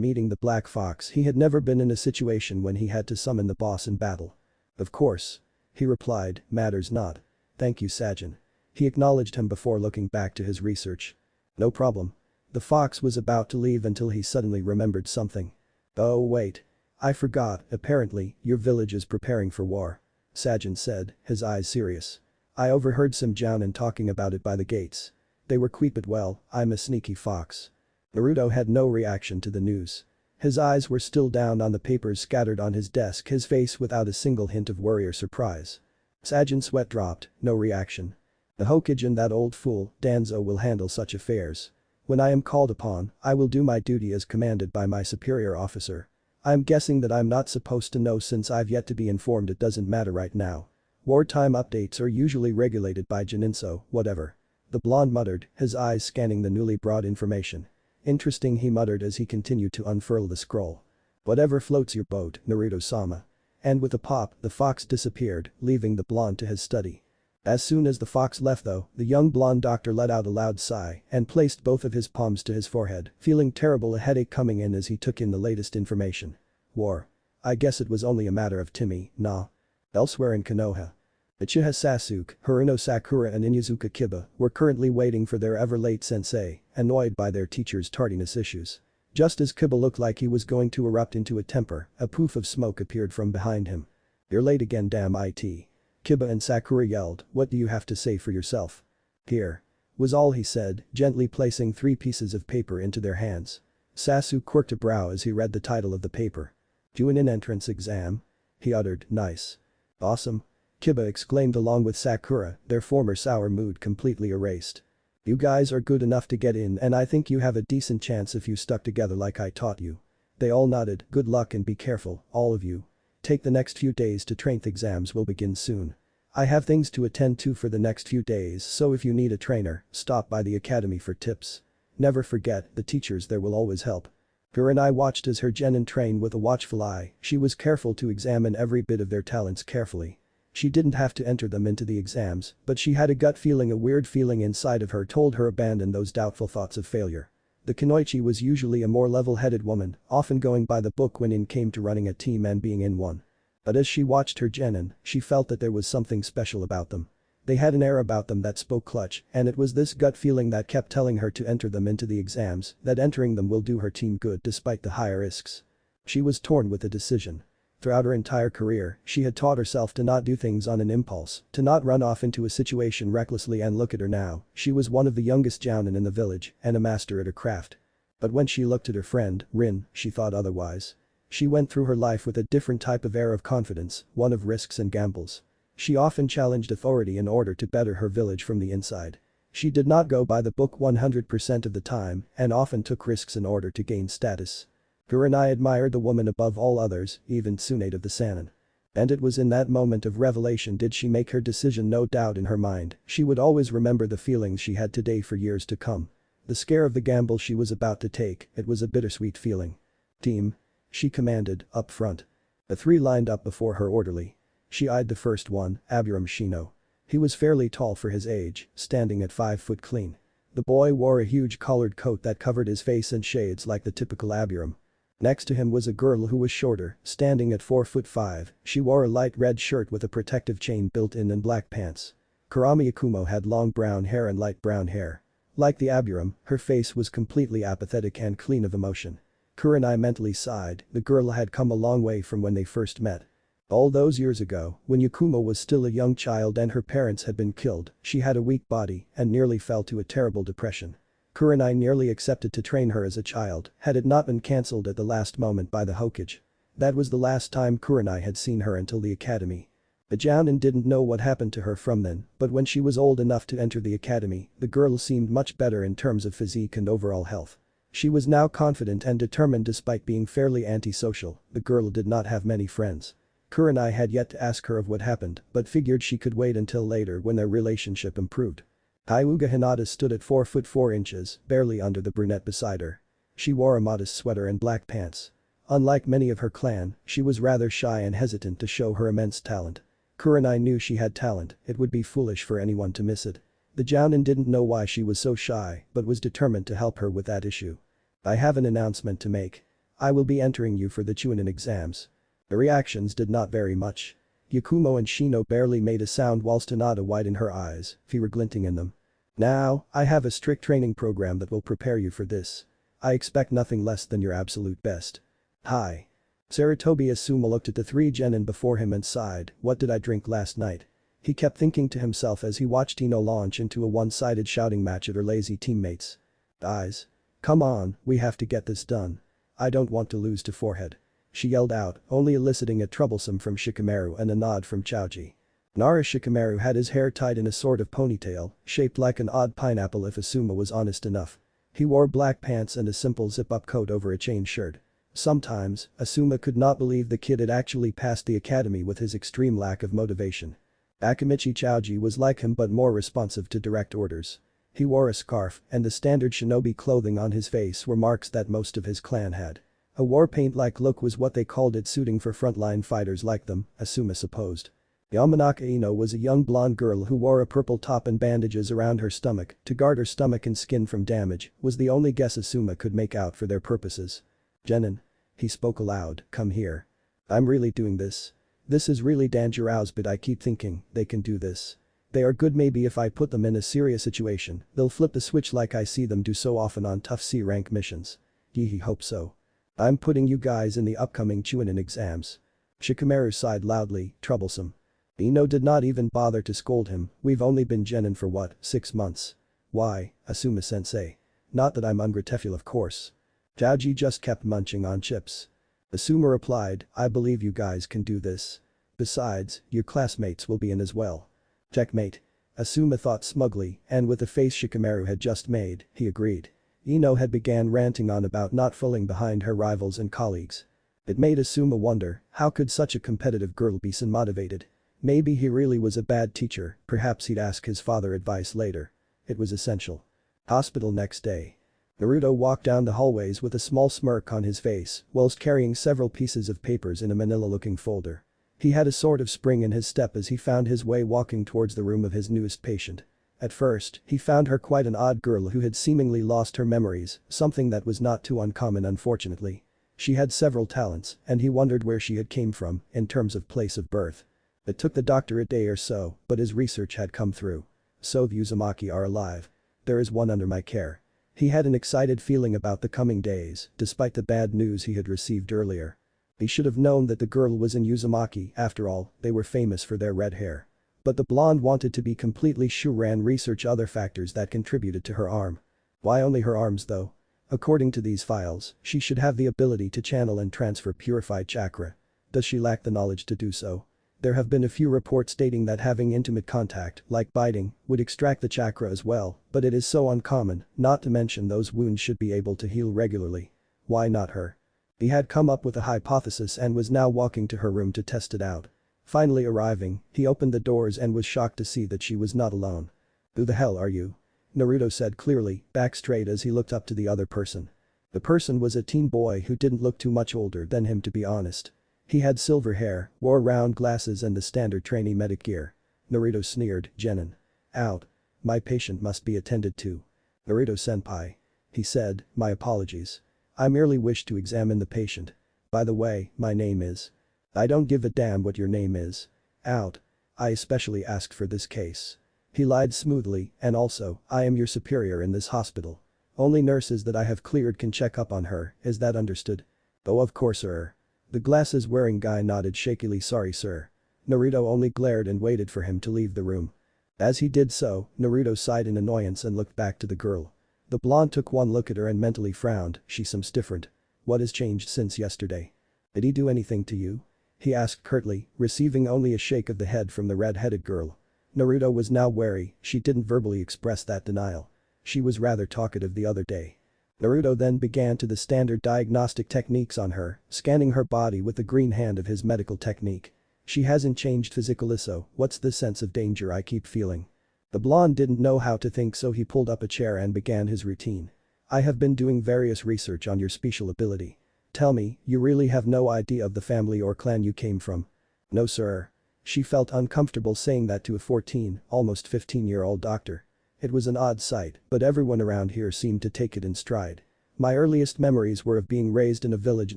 meeting the Black Fox, he had never been in a situation when he had to summon the boss in battle. Of course. He replied, matters not. Thank you Sajin. He acknowledged him before looking back to his research. No problem. The fox was about to leave until he suddenly remembered something. Oh wait. I forgot, apparently, your village is preparing for war. Sajin said, his eyes serious. I overheard some jounin talking about it by the gates. They were quiet but well, I'm a sneaky fox. Naruto had no reaction to the news. His eyes were still down on the papers scattered on his desk, his face without a single hint of worry or surprise. Sajin's sweat dropped, no reaction. The Hokage and that old fool, Danzo, will handle such affairs. When I am called upon, I will do my duty as commanded by my superior officer. I'm guessing that I'm not supposed to know since I've yet to be informed, it doesn't matter right now. Wartime updates are usually regulated by Jininso, whatever. The blonde muttered, his eyes scanning the newly brought information. Interesting, he muttered as he continued to unfurl the scroll. Whatever floats your boat, Naruto-sama. And with a pop, the fox disappeared, leaving the blonde to his study. As soon as the fox left though, the young blonde doctor let out a loud sigh and placed both of his palms to his forehead, feeling terrible, a headache coming in as he took in the latest information. War. I guess it was only a matter of Timmy, nah. Elsewhere in Konoha. Uchiha Sasuke, Haruno Sakura and Inyazuka Kiba were currently waiting for their ever-late sensei, annoyed by their teacher's tardiness issues. Just as Kiba looked like he was going to erupt into a temper, a poof of smoke appeared from behind him. "You're late again, damn it." Kiba and Sakura yelled, "What do you have to say for yourself?" "Here," was all he said, gently placing 3 pieces of paper into their hands. Sasuke quirked a brow as he read the title of the paper. "Junin entrance exam?" he uttered, "Nice. Awesome." Kiba exclaimed along with Sakura, their former sour mood completely erased. "You guys are good enough to get in and I think you have a decent chance if you stuck together like I taught you." They all nodded, "Good luck and be careful, all of you. Take the next few days to train. The exams will begin soon. I have things to attend to for the next few days, so if you need a trainer, stop by the academy for tips. Never forget, the teachers there will always help." Kurenai watched as her genin trained with a watchful eye. She was careful to examine every bit of their talents carefully. She didn't have to enter them into the exams, but she had a gut feeling, a weird feeling inside of her told her abandon those doubtful thoughts of failure. The Kunoichi was usually a more level-headed woman, often going by the book when it came to running a team and being in one. But as she watched her genin, she felt that there was something special about them. They had an air about them that spoke clutch, and it was this gut feeling that kept telling her to enter them into the exams, that entering them will do her team good despite the higher risks. She was torn with a decision. Throughout her entire career, she had taught herself to not do things on an impulse, to not run off into a situation recklessly, and look at her now, she was one of the youngest jounin in the village and a master at her craft. But when she looked at her friend, Rin, she thought otherwise. She went through her life with a different type of air of confidence, one of risks and gambles. She often challenged authority in order to better her village from the inside. She did not go by the book 100% of the time and often took risks in order to gain status. Kurenai admired the woman above all others, even Tsunade of the Sannin. And it was in that moment of revelation did she make her decision, no doubt in her mind, she would always remember the feelings she had today for years to come. The scare of the gamble she was about to take, it was a bittersweet feeling. "Team," she commanded, up front. The 3 lined up before her orderly. She eyed the first one, Aburam Shino. He was fairly tall for his age, standing at 5 foot clean. The boy wore a huge collared coat that covered his face in shades like the typical Aburam. Next to him was a girl who was shorter, standing at 4 foot 5, she wore a light red shirt with a protective chain built in and black pants. Kurama Yakumo had long brown hair and light brown hair. Like the Aburam, her face was completely apathetic and clean of emotion. Kurenai mentally sighed, the girl had come a long way from when they first met. All those years ago, when Yakumo was still a young child and her parents had been killed, she had a weak body and nearly fell to a terrible depression. Kurenai nearly accepted to train her as a child, had it not been cancelled at the last moment by the Hokage. That was the last time Kurenai had seen her until the academy. The jounin didn't know what happened to her from then, but when she was old enough to enter the academy, the girl seemed much better in terms of physique and overall health. She was now confident and determined despite being fairly antisocial, the girl did not have many friends. Kurenai had yet to ask her of what happened, but figured she could wait until later when their relationship improved. Hyuga Hinata stood at 4 foot 4 inches, barely under the brunette beside her. She wore a modest sweater and black pants. Unlike many of her clan, she was rather shy and hesitant to show her immense talent. Kurenai knew she had talent, it would be foolish for anyone to miss it. The jounin didn't know why she was so shy, but was determined to help her with that issue. "I have an announcement to make. I will be entering you for the Chunin exams." The reactions did not vary much. Yakumo and Shino barely made a sound whilst Hinata widened her eyes, fear glinting in them. "Now, I have a strict training program that will prepare you for this. I expect nothing less than your absolute best." "Hi." Sarutobi Asuma looked at the 3 genin before him and sighed, "What did I drink last night?" He kept thinking to himself as he watched Ino launch into a one-sided shouting match at her lazy teammates. "Guys. Come on, we have to get this done. I don't want to lose to Forehead." She yelled out, only eliciting a troublesome from Shikamaru and a nod from Chouji. Nara Shikamaru had his hair tied in a sort of ponytail, shaped like an odd pineapple if Asuma was honest enough. He wore black pants and a simple zip-up coat over a chain shirt. Sometimes, Asuma could not believe the kid had actually passed the academy with his extreme lack of motivation. Akimichi Chouji was like him but more responsive to direct orders. He wore a scarf and the standard shinobi clothing on his face were marks that most of his clan had. A war paint-like look was what they called it, suiting for frontline fighters like them, Asuma supposed. Yamanaka Ino was a young blonde girl who wore a purple top and bandages around her stomach to guard her stomach and skin from damage, was the only guess Asuma could make out for their purposes. "Genin." He spoke aloud, "Come here. I'm really doing this. This is really dangerous but I keep thinking, they can do this. They are good, maybe if I put them in a serious situation, they'll flip the switch like I see them do so often on tough C-rank missions. He hope so. I'm putting you guys in the upcoming Chunin exams. Shikamaru sighed loudly, troublesome. Ino did not even bother to scold him, we've only been genin for what, 6 months? Why, Asuma-sensei. Not that I'm ungrateful of course. Taoji just kept munching on chips. Asuma replied, I believe you guys can do this. Besides, your classmates will be in as well. Checkmate. Asuma thought smugly, and with the face Shikamaru had just made, he agreed. Ino had began ranting on about not falling behind her rivals and colleagues. It made Asuma wonder, how could such a competitive girl be so motivated? Maybe he really was a bad teacher, perhaps he'd ask his father advice later. It was essential. Hospital next day. Naruto walked down the hallways with a small smirk on his face whilst carrying several pieces of papers in a manila-looking folder. He had a sort of spring in his step as he found his way walking towards the room of his newest patient. At first, he found her quite an odd girl who had seemingly lost her memories, something that was not too uncommon unfortunately. She had several talents, and he wondered where she had came from, in terms of place of birth. It took the doctor a day or so, but his research had come through. So the Uzumaki are alive. There is one under my care. He had an excited feeling about the coming days, despite the bad news he had received earlier. He should have known that the girl was in Uzumaki, after all, they were famous for their red hair. But the blonde wanted to be completely sure and research other factors that contributed to her arm. Why only her arms though? According to these files, she should have the ability to channel and transfer purified chakra. Does she lack the knowledge to do so? There have been a few reports stating that having intimate contact, like biting, would extract the chakra as well, but it is so uncommon, not to mention those wounds should be able to heal regularly. Why not her? He had come up with a hypothesis and was now walking to her room to test it out. Finally arriving, he opened the doors and was shocked to see that she was not alone. Who the hell are you? Naruto said clearly, back straight as he looked up to the other person. The person was a teen boy who didn't look too much older than him to be honest. He had silver hair, wore round glasses and the standard trainee medic gear. Naruto sneered, Genin. Out. My patient must be attended to. Naruto-senpai. He said, my apologies. I merely wish to examine the patient. By the way, my name is. I don't give a damn what your name is. Out. I especially asked for this case. He lied smoothly, and also, I am your superior in this hospital. Only nurses that I have cleared can check up on her, is that understood? Oh of course sir. The glasses-wearing guy nodded shakily sorry sir. Naruto only glared and waited for him to leave the room. As he did so, Naruto sighed in annoyance and looked back to the girl. The blonde took one look at her and mentally frowned, she seems different. What has changed since yesterday? Did he do anything to you? He asked curtly, receiving only a shake of the head from the red-headed girl. Naruto was now wary, she didn't verbally express that denial. She was rather talkative the other day. Naruto then began to the standard diagnostic techniques on her, scanning her body with the green hand of his medical technique. She hasn't changed physically so what's the sense of danger I keep feeling? The blonde didn't know how to think so he pulled up a chair and began his routine. I have been doing various research on your special ability. Tell me, you really have no idea of the family or clan you came from? No sir. She felt uncomfortable saying that to a 14, almost 15-year-old doctor. It was an odd sight, but everyone around here seemed to take it in stride. My earliest memories were of being raised in a village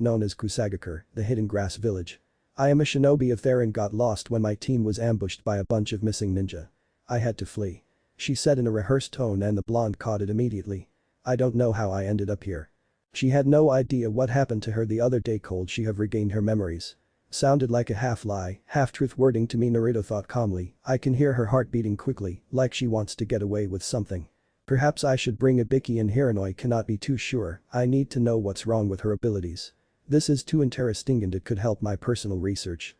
known as Kusagakure, the hidden grass village. I am a shinobi of there and got lost when my team was ambushed by a bunch of missing ninja. I had to flee. She said in a rehearsed tone and the blonde caught it immediately. I don't know how I ended up here. She had no idea what happened to her the other day cold she have regained her memories. Sounded like a half-lie, half-truth wording to me Naruto thought calmly, I can hear her heart beating quickly, like she wants to get away with something. Perhaps I should bring Ibiki in Hiranoi cannot be too sure, I need to know what's wrong with her abilities. This is too interesting and it could help my personal research.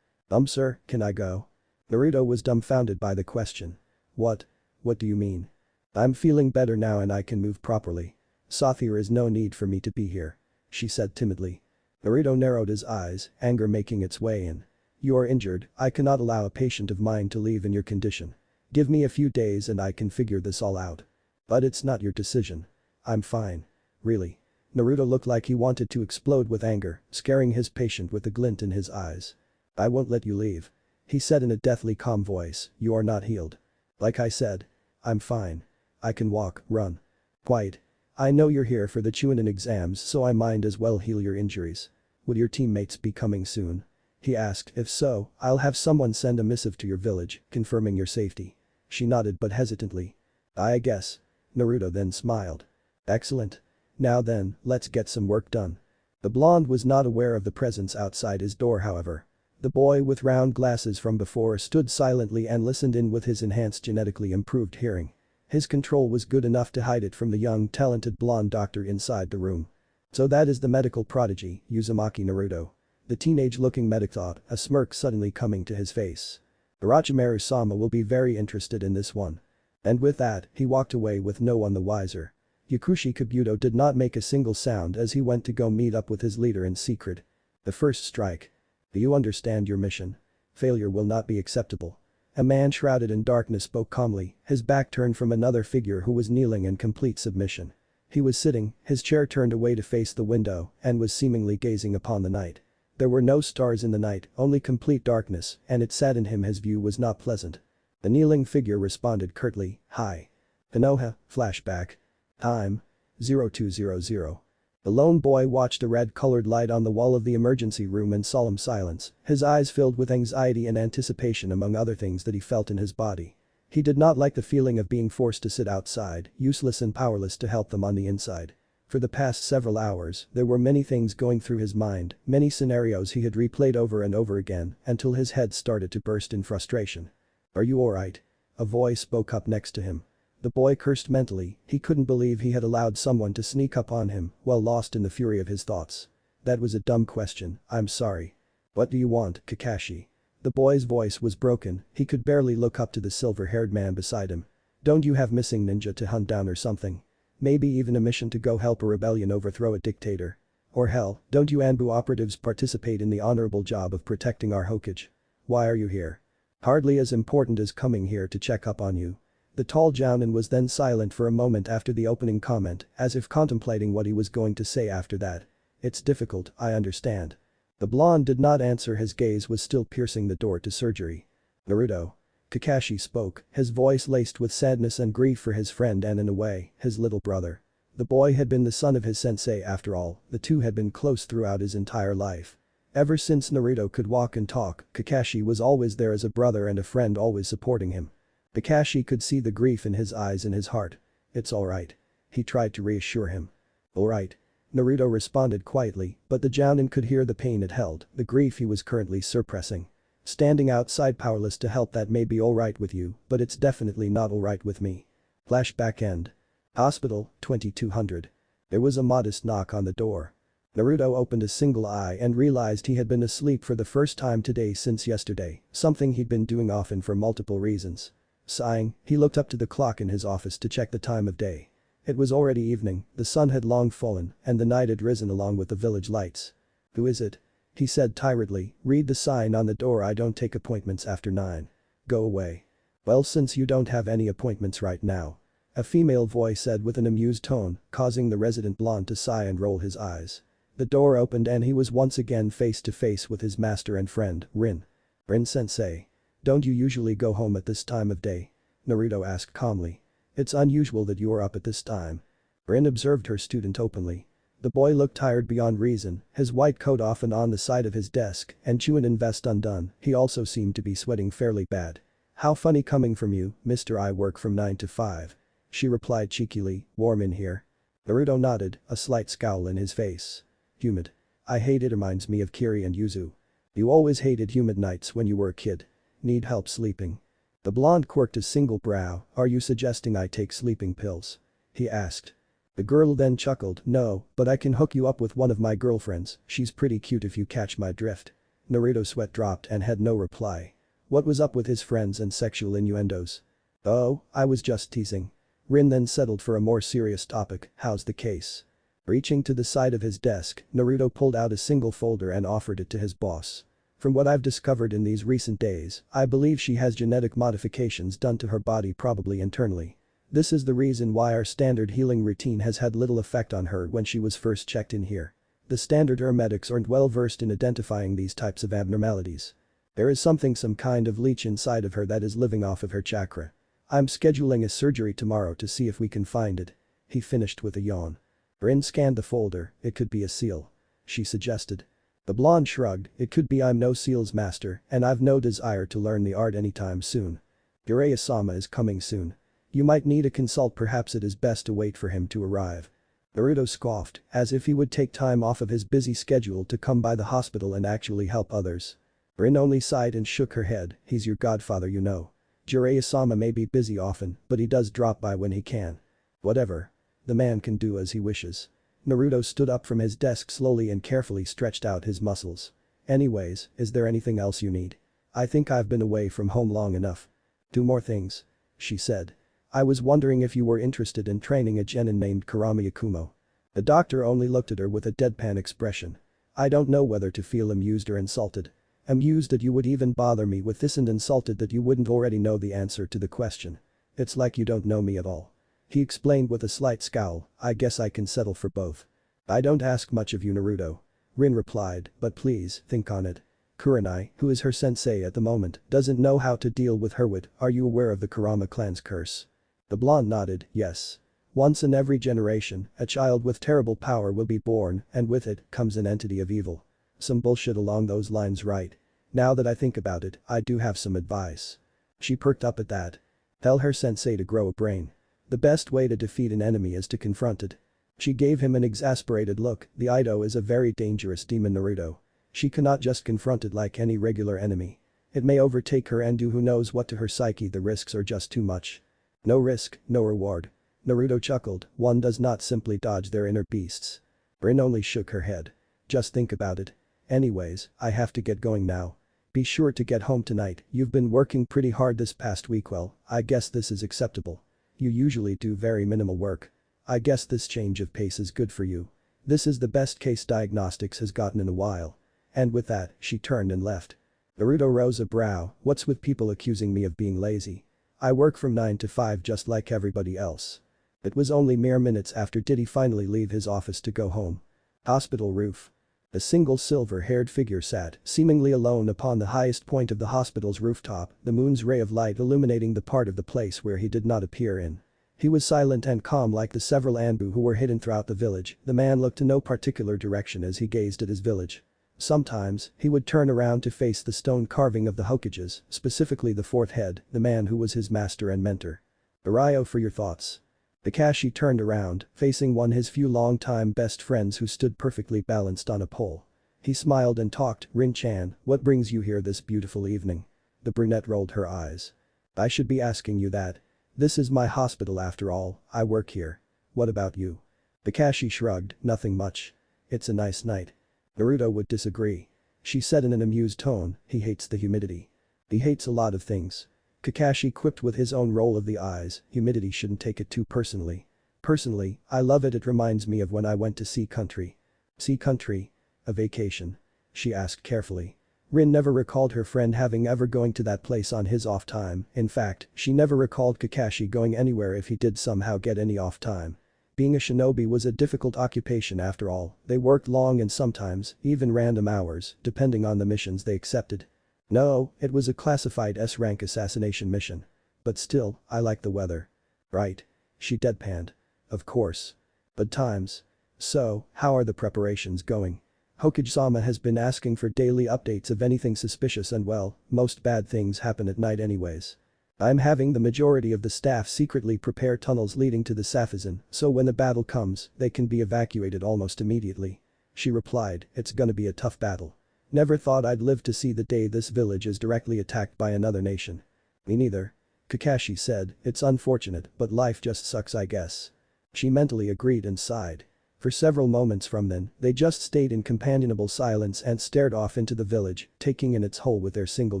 Sir, can I go? Naruto was dumbfounded by the question. What? What do you mean? I'm feeling better now and I can move properly. There is no need for me to be here. She said timidly. Naruto narrowed his eyes, anger making its way in. You are injured, I cannot allow a patient of mine to leave in your condition. Give me a few days and I can figure this all out. But it's not your decision. I'm fine. Really. Naruto looked like he wanted to explode with anger, scaring his patient with a glint in his eyes. I won't let you leave. He said in a deathly calm voice, you are not healed. Like I said. I'm fine. I can walk, run. Quite. I know you're here for the Chunin exams so I might as well heal your injuries. Will your teammates be coming soon? He asked, if so, I'll have someone send a missive to your village, confirming your safety. She nodded but hesitantly. I guess. Naruto then smiled. Excellent. Now then, let's get some work done. The blonde was not aware of the presence outside his door however. The boy with round glasses from before stood silently and listened in with his enhanced genetically improved hearing. His control was good enough to hide it from the young talented blonde doctor inside the room. So that is the medical prodigy, Uzumaki Naruto. The teenage-looking medic thought, a smirk suddenly coming to his face. Orochimaru-sama will be very interested in this one. And with that, he walked away with no one the wiser. Yakushi Kabuto did not make a single sound as he went to go meet up with his leader in secret. The first strike. Do you understand your mission? Failure will not be acceptable. A man shrouded in darkness spoke calmly, his back turned from another figure who was kneeling in complete submission. He was sitting, his chair turned away to face the window, and was seemingly gazing upon the night. There were no stars in the night, only complete darkness, and it saddened him his view was not pleasant. The kneeling figure responded curtly, "Hi. Konoha, flashback. Time. 0200. The lone boy watched a red-colored light on the wall of the emergency room in solemn silence, his eyes filled with anxiety and anticipation among other things that he felt in his body. He did not like the feeling of being forced to sit outside, useless and powerless to help them on the inside. For the past several hours, there were many things going through his mind, many scenarios he had replayed over and over again, until his head started to burst in frustration. "Are you alright?" A voice spoke up next to him. The boy cursed mentally, he couldn't believe he had allowed someone to sneak up on him, while lost in the fury of his thoughts. "That was a dumb question, I'm sorry. What do you want, Kakashi?" The boy's voice was broken, he could barely look up to the silver-haired man beside him. "Don't you have missing ninja to hunt down or something? Maybe even a mission to go help a rebellion overthrow a dictator? Or hell, don't you Anbu operatives participate in the honorable job of protecting our Hokage? Why are you here? Hardly as important as coming here to check up on you." The tall Jounin was then silent for a moment after the opening comment, as if contemplating what he was going to say after that. "It's difficult, I understand." The blonde did not answer, his gaze was still piercing the door to surgery. "Naruto." Kakashi spoke, his voice laced with sadness and grief for his friend and in a way, his little brother. The boy had been the son of his sensei after all, the two had been close throughout his entire life. Ever since Naruto could walk and talk, Kakashi was always there as a brother and a friend, always supporting him. Kakashi could see the grief in his eyes and his heart. "It's alright." He tried to reassure him. "Alright." Naruto responded quietly, but the Jounin could hear the pain it held, the grief he was currently suppressing. "Standing outside powerless to help, that may be alright with you, but it's definitely not alright with me." Flashback end. Hospital, 2200. There was a modest knock on the door. Naruto opened a single eye and realized he had been asleep for the first time today since yesterday, something he'd been doing often for multiple reasons. Sighing, he looked up to the clock in his office to check the time of day. It was already evening, the sun had long fallen, and the night had risen along with the village lights. "Who is it?" he said tiredly. "Read the sign on the door, I don't take appointments after 9. Go away." "Well, since you don't have any appointments right now," a female voice said with an amused tone, causing the resident blonde to sigh and roll his eyes. The door opened and he was once again face to face with his master and friend, Rin. "Rin-sensei. Don't you usually go home at this time of day?" Naruto asked calmly. "It's unusual that you are up at this time." Rin observed her student openly. The boy looked tired beyond reason, his white coat off and on the side of his desk and Chunin vest undone, he also seemed to be sweating fairly bad. "How funny coming from you, Mr. I work from 9 to 5. She replied cheekily, "Warm in here?" Naruto nodded, a slight scowl in his face. "Humid. I hate it, reminds me of Kiri and Yuzu. You always hated humid nights when you were a kid. Need help sleeping?" The blonde quirked a single brow. "Are you suggesting I take sleeping pills?" he asked. The girl then chuckled, "No, but I can hook you up with one of my girlfriends, she's pretty cute if you catch my drift." Naruto's sweat dropped and had no reply. What was up with his friends and sexual innuendos? "Oh, I was just teasing." Rin then settled for a more serious topic, "How's the case?" Reaching to the side of his desk, Naruto pulled out a single folder and offered it to his boss. "From what I've discovered in these recent days, I believe she has genetic modifications done to her body, probably internally. This is the reason why our standard healing routine has had little effect on her when she was first checked in here. The standard medics aren't well versed in identifying these types of abnormalities. There is some kind of leech inside of her that is living off of her chakra. I'm scheduling a surgery tomorrow to see if we can find it." He finished with a yawn. Rin scanned the folder. "It could be a seal," she suggested. The blonde shrugged, "It could be. I'm no seals master and I've no desire to learn the art anytime soon. Jiraiya-sama is coming soon. You might need a consult, perhaps it is best to wait for him to arrive." Naruto scoffed, as if he would take time off of his busy schedule to come by the hospital and actually help others. Rin only sighed and shook her head, he's your godfather you know. Jiraiya-sama may be busy often, but he does drop by when he can. Whatever. The man can do as he wishes. Naruto stood up from his desk slowly and carefully stretched out his muscles. Anyways, is there anything else you need? I think I've been away from home long enough. 2 more things. She said. I was wondering if you were interested in training a genin named Kurama Yakumo. The doctor only looked at her with a deadpan expression. I don't know whether to feel amused or insulted. Amused that you would even bother me with this and insulted that you wouldn't already know the answer to the question. It's like you don't know me at all. He explained with a slight scowl, I guess I can settle for both. I don't ask much of you Naruto. Rin replied, but please, think on it. Kurenai, who is her sensei at the moment, doesn't know how to deal with her. Are you aware of the Kurama clan's curse? The blonde nodded, yes. Once in every generation, a child with terrible power will be born, and with it comes an entity of evil. Some bullshit along those lines, right? Now that I think about it, I do have some advice. She perked up at that. Tell her sensei to grow a brain. The best way to defeat an enemy is to confront it. She gave him an exasperated look, the Ido is a very dangerous demon Naruto. She cannot just confront it like any regular enemy. It may overtake her and do who knows what to her psyche, the risks are just too much. No risk, no reward. Naruto chuckled, one does not simply dodge their inner beasts. Rin only shook her head. Just think about it. Anyways, I have to get going now. Be sure to get home tonight, you've been working pretty hard this past week. Well, I guess this is acceptable. You usually do very minimal work. I guess this change of pace is good for you. This is the best case diagnostics has gotten in a while. And with that, she turned and left. Naruto rose a brow, what's with people accusing me of being lazy? I work from 9 to 5 just like everybody else. It was only mere minutes after did he finally leave his office to go home. Hospital roof. A single silver-haired figure sat, seemingly alone upon the highest point of the hospital's rooftop, the moon's ray of light illuminating the part of the place where he did not appear in. He was silent and calm like the several Anbu who were hidden throughout the village, the man looked in no particular direction as he gazed at his village. Sometimes, he would turn around to face the stone carving of the Hokages, specifically the 4th head, the man who was his master and mentor. Arayo, for your thoughts. Kakashi turned around, facing one his few long-time best friends who stood perfectly balanced on a pole. He smiled and talked, Rin-chan, what brings you here this beautiful evening? The brunette rolled her eyes. I should be asking you that. This is my hospital after all, I work here. What about you? Kakashi shrugged, nothing much. It's a nice night. Naruto would disagree. She said in an amused tone, he hates the humidity. He hates a lot of things. Kakashi quipped with his own roll of the eyes, humidity shouldn't take it too personally. Personally, I love it, it reminds me of when I went to Sea Country. Sea Country? A vacation? She asked carefully. Rin never recalled her friend having ever going to that place on his off time, in fact, she never recalled Kakashi going anywhere if he did somehow get any off time. Being a shinobi was a difficult occupation after all, they worked long and sometimes, even random hours, depending on the missions they accepted. No, it was a classified S-rank assassination mission. But still, I like the weather. Right? She deadpanned. Of course. But times. So, how are the preparations going? Hokage-sama has been asking for daily updates of anything suspicious and well, most bad things happen at night anyways. I'm having the majority of the staff secretly prepare tunnels leading to the Safizan, so when the battle comes, they can be evacuated almost immediately. She replied, it's gonna be a tough battle. Never thought I'd live to see the day this village is directly attacked by another nation. Me neither. Kakashi said, it's unfortunate, but life just sucks I guess. She mentally agreed and sighed. For several moments from then, they just stayed in companionable silence and stared off into the village, taking in its whole with their single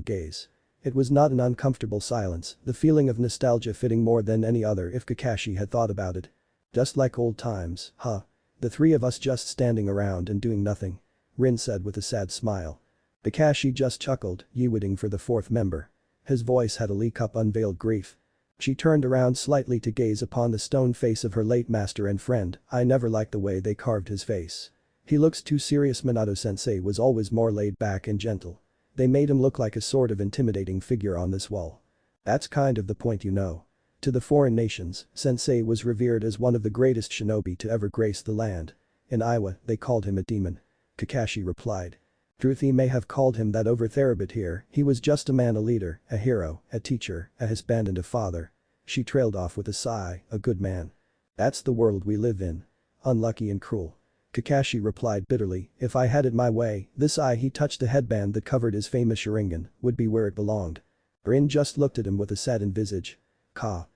gaze. It was not an uncomfortable silence, the feeling of nostalgia fitting more than any other if Kakashi had thought about it. Just like old times, huh? The 3 of us just standing around and doing nothing. Rin said with a sad smile. Kakashi just chuckled, ye-witting for the 4th member. His voice had a leak-up unveiled grief. She turned around slightly to gaze upon the stone face of her late master and friend, I never liked the way they carved his face. He looks too serious. Minato-sensei was always more laid back and gentle. They made him look like a sort of intimidating figure on this wall. That's kind of the point you know. To the foreign nations, sensei was revered as one of the greatest shinobi to ever grace the land. In Iowa, they called him a demon. Kakashi replied. Truth, he may have called him that over there, but here, he was just a man, a leader, a hero, a teacher, a husband and a father. She trailed off with a sigh, a good man. That's the world we live in. unlucky and cruel. Kakashi replied bitterly, if I had it my way, this eye he touched the headband that covered his famous Sharingan, would be where it belonged. Rin just looked at him with a saddened visage. Ka.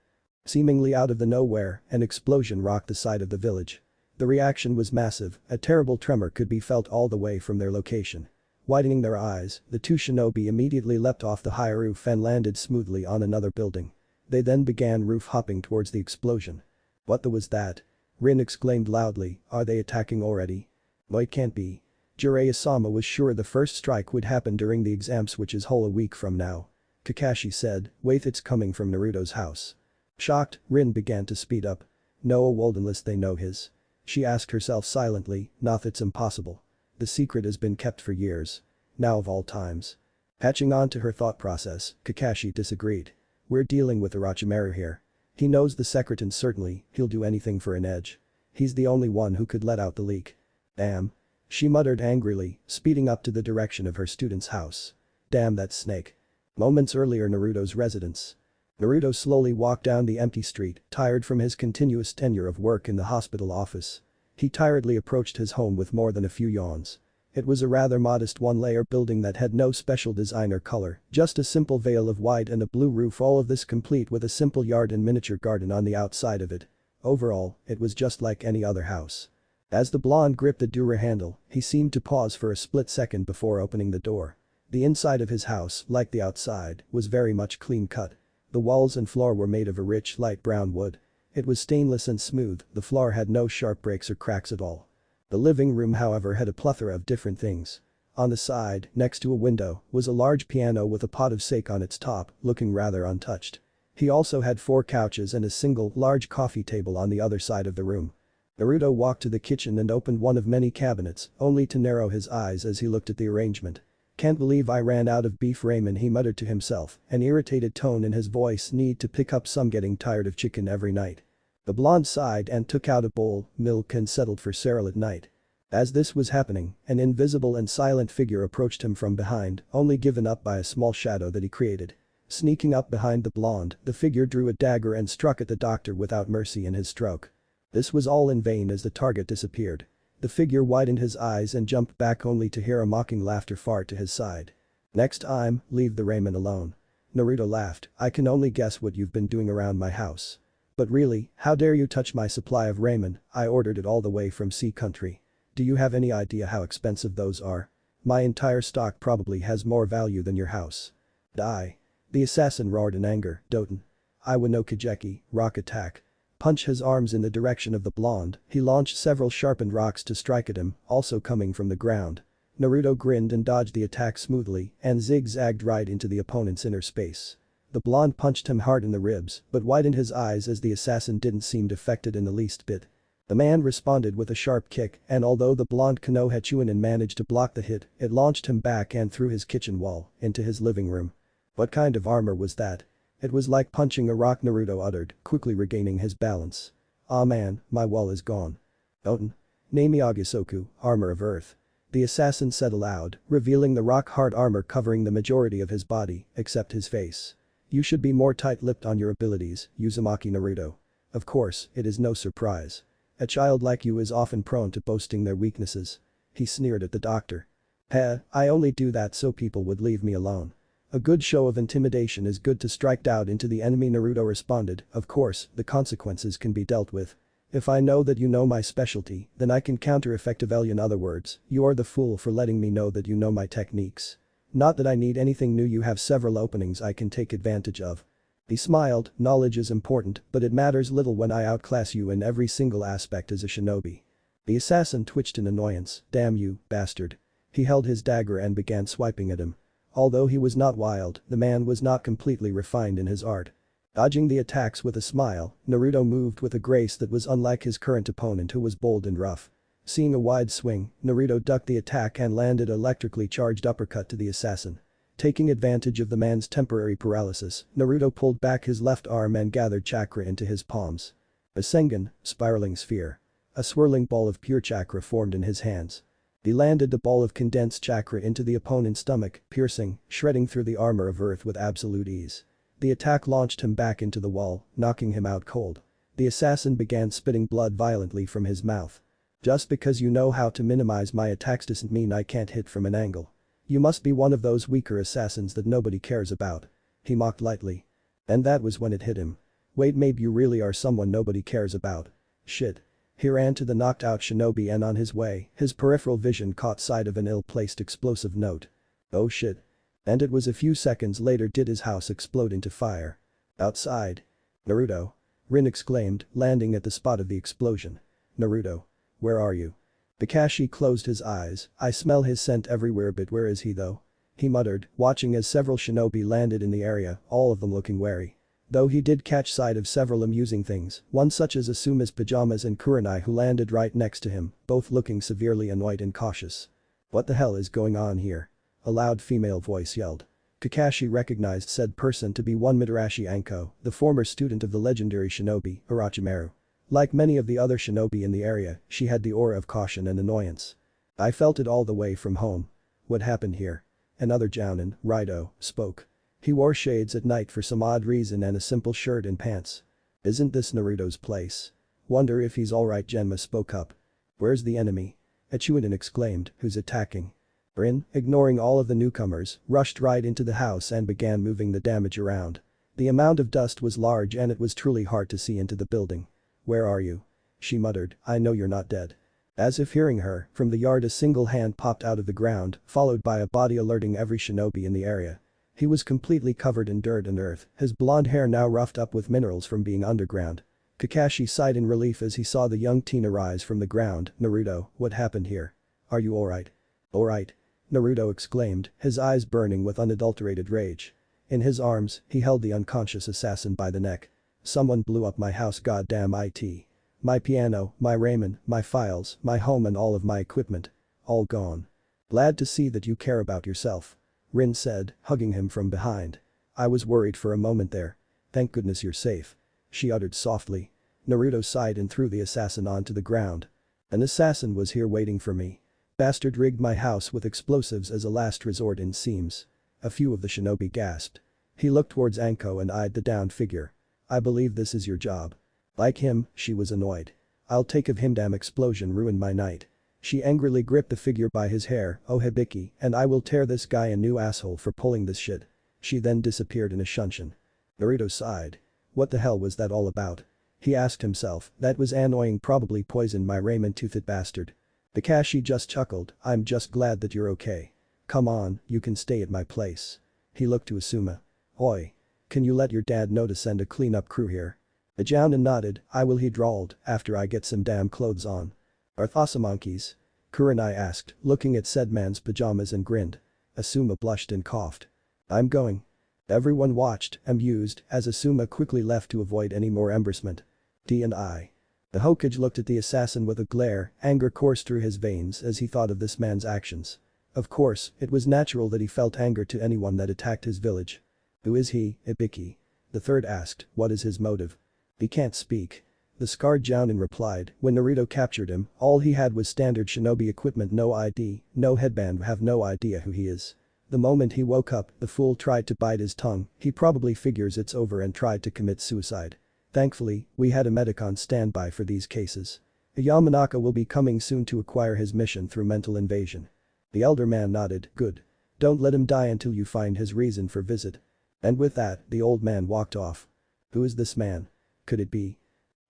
Seemingly out of the nowhere, an explosion rocked the side of the village. The reaction was massive, a terrible tremor could be felt all the way from their location. Widening their eyes, the two shinobi immediately leapt off the high roof and landed smoothly on another building. They then began roof hopping towards the explosion. What the was that? Rin exclaimed loudly, are they attacking already? No, it can't be. Jiraiya-sama was sure the first strike would happen during the exams, which is whole a week from now. Kakashi said, wait, it's coming from Naruto's house. Shocked, Rin began to speed up. No, unless they know his. She asked herself silently, nah, it's impossible. The secret has been kept for years. Now of all times. Hatching on to her thought process, Kakashi disagreed. We're dealing with Orochimaru here. He knows the secret and certainly, he'll do anything for an edge. He's the only one who could let out the leak. Damn. She muttered angrily, speeding up to the direction of her student's house. Damn that snake. Moments earlier, Naruto's residence. Naruto slowly walked down the empty street, tired from his continuous tenure of work in the hospital office. He tiredly approached his home with more than a few yawns. It was a rather modest one-layer building that had no special design or color, just a simple veil of white and a blue roof, all of this complete with a simple yard and miniature garden on the outside of it. Overall, it was just like any other house. As the blonde gripped the door handle, he seemed to pause for a split second before opening the door. The inside of his house, like the outside, was very much clean cut. The walls and floor were made of a rich light brown wood. It was stainless and smooth, the floor had no sharp breaks or cracks at all. The living room, however, had a plethora of different things. On the side, next to a window, was a large piano with a pot of sake on its top, looking rather untouched. He also had 4 couches and a single, large coffee table on the other side of the room. Naruto walked to the kitchen and opened one of many cabinets, only to narrow his eyes as he looked at the arrangement. Can't believe I ran out of beef ramen, he muttered to himself, an irritated tone in his voice. Need to pick up some, getting tired of chicken every night. The blonde sighed and took out a bowl, milk and settled for cereal at night. As this was happening, an invisible and silent figure approached him from behind, only given up by a small shadow that he created. Sneaking up behind the blonde, the figure drew a dagger and struck at the doctor without mercy in his stroke. This was all in vain as the target disappeared. The figure widened his eyes and jumped back only to hear a mocking laughter far to his side. Next time, leave the ramen alone. Naruto laughed, I can only guess what you've been doing around my house. But really, how dare you touch my supply of ramen? I ordered it all the way from Sea Country. Do you have any idea how expensive those are? My entire stock probably has more value than your house. Die. The assassin roared in anger, Doten. Iwa no Kajeki, rock attack. Punch his arms in the direction of the blonde, he launched several sharpened rocks to strike at him, also coming from the ground. Naruto grinned and dodged the attack smoothly and zigzagged right into the opponent's inner space. The blonde punched him hard in the ribs, but widened his eyes as the assassin didn't seem affected in the least bit. The man responded with a sharp kick, and although the blonde Konoha managed to block the hit, it launched him back and through his kitchen wall, into his living room. What kind of armor was that? It was like punching a rock, Naruto uttered, quickly regaining his balance. Ah man, my wall is gone. Oten. Nami-Agisoku, armor of earth. The assassin said aloud, revealing the rock-hard armor covering the majority of his body, except his face. You should be more tight-lipped on your abilities, Uzumaki Naruto. Of course, it is no surprise. A child like you is often prone to boasting their weaknesses. He sneered at the doctor. Heh, I only do that so people would leave me alone. A good show of intimidation is good to strike out into the enemy, Naruto responded, of course, the consequences can be dealt with. If I know that you know my specialty, then I can counter effectively. In other words, you are the fool for letting me know that you know my techniques. Not that I need anything new, you have several openings I can take advantage of. He smiled, knowledge is important, but it matters little when I outclass you in every single aspect as a shinobi. The assassin twitched in annoyance, damn you, bastard. He held his dagger and began swiping at him. Although he was not wild, the man was not completely refined in his art. Dodging the attacks with a smile, Naruto moved with a grace that was unlike his current opponent, who was bold and rough. Seeing a wide swing, Naruto ducked the attack and landed an electrically charged uppercut to the assassin. Taking advantage of the man's temporary paralysis, Naruto pulled back his left arm and gathered chakra into his palms. A Sengen, spiraling sphere. A swirling ball of pure chakra formed in his hands. He landed the ball of condensed chakra into the opponent's stomach, piercing, shredding through the armor of earth with absolute ease. The attack launched him back into the wall, knocking him out cold. The assassin began spitting blood violently from his mouth. Just because you know how to minimize my attacks doesn't mean I can't hit from an angle. You must be one of those weaker assassins that nobody cares about. He mocked lightly. And that was when it hit him. Wait, maybe you really are someone nobody cares about. Shit. He ran to the knocked out shinobi and on his way, his peripheral vision caught sight of an ill-placed explosive note. Oh shit. And it was a few seconds later did his house explode into fire. Outside. Naruto. Rin exclaimed, landing at the spot of the explosion. Naruto. Where are you? Kakashi closed his eyes, I smell his scent everywhere but where is he though? He muttered, watching as several shinobi landed in the area, all of them looking wary. Though he did catch sight of several amusing things, one such as Asuma's pajamas and Kurenai who landed right next to him, both looking severely annoyed and cautious. What the hell is going on here? A loud female voice yelled. Kakashi recognized said person to be one Mitarashi Anko, the former student of the legendary shinobi, Orochimaru. Like many of the other shinobi in the area, she had the aura of caution and annoyance. I felt it all the way from home. What happened here? Another jounin, Raido, spoke. He wore shades at night for some odd reason and a simple shirt and pants. Isn't this Naruto's place? Wonder if he's alright, Genma spoke up. Where's the enemy? Echuinen exclaimed, who's attacking? Rin, ignoring all of the newcomers, rushed right into the house and began moving the damage around. The amount of dust was large and it was truly hard to see into the building. Where are you? She muttered, I know you're not dead. As if hearing her, from the yard a single hand popped out of the ground, followed by a body alerting every shinobi in the area. He was completely covered in dirt and earth, his blonde hair now roughed up with minerals from being underground. Kakashi sighed in relief as he saw the young teen arise from the ground. Naruto, what happened here? Are you alright? Alright. Naruto exclaimed, his eyes burning with unadulterated rage. In his arms, he held the unconscious assassin by the neck. Someone blew up my house, goddamn it. My piano, my ramen, my files, my home and all of my equipment. All gone. Glad to see that you care about yourself. Rin said, hugging him from behind. I was worried for a moment there. Thank goodness you're safe. She uttered softly. Naruto sighed and threw the assassin onto the ground. An assassin was here waiting for me. Bastard rigged my house with explosives as a last resort it seems. A few of the shinobi gasped. He looked towards Anko and eyed the downed figure. I believe this is your job. Like him, she was annoyed. I'll take of him, damn explosion ruined my night. She angrily gripped the figure by his hair, oh Hibiki, and I will tear this guy a new asshole for pulling this shit. She then disappeared in a shunshin. Naruto sighed. What the hell was that all about? He asked himself, that was annoying, probably poisoned my ramen-toothed bastard. Kakashi just chuckled, I'm just glad that you're okay. Come on, you can stay at my place. He looked to Asuma. Oi. Can you let your dad know to send a cleanup crew here? The jounin nodded, I will, he drawled, after I get some damn clothes on. Are Thassamonkeys? Kurenai asked, looking at said man's pajamas and grinned. Asuma blushed and coughed. I'm going. Everyone watched, amused, as Asuma quickly left to avoid any more embarrassment. D&I. The Hokage looked at the assassin with a glare, anger coursed through his veins as he thought of this man's actions. Of course, it was natural that he felt anger to anyone that attacked his village. Who is he, Ibiki? The third asked, what is his motive? He can't speak. The scarred jounin replied, when Naruto captured him, all he had was standard shinobi equipment, no ID, no headband, have no idea who he is. The moment he woke up, the fool tried to bite his tongue, he probably figures it's over and tried to commit suicide. Thankfully, we had a medic on standby for these cases. A Yamanaka will be coming soon to acquire his mission through mental invasion. The elder man nodded, good. Don't let him die until you find his reason for visit. And with that, the old man walked off. Who is this man? Could it be?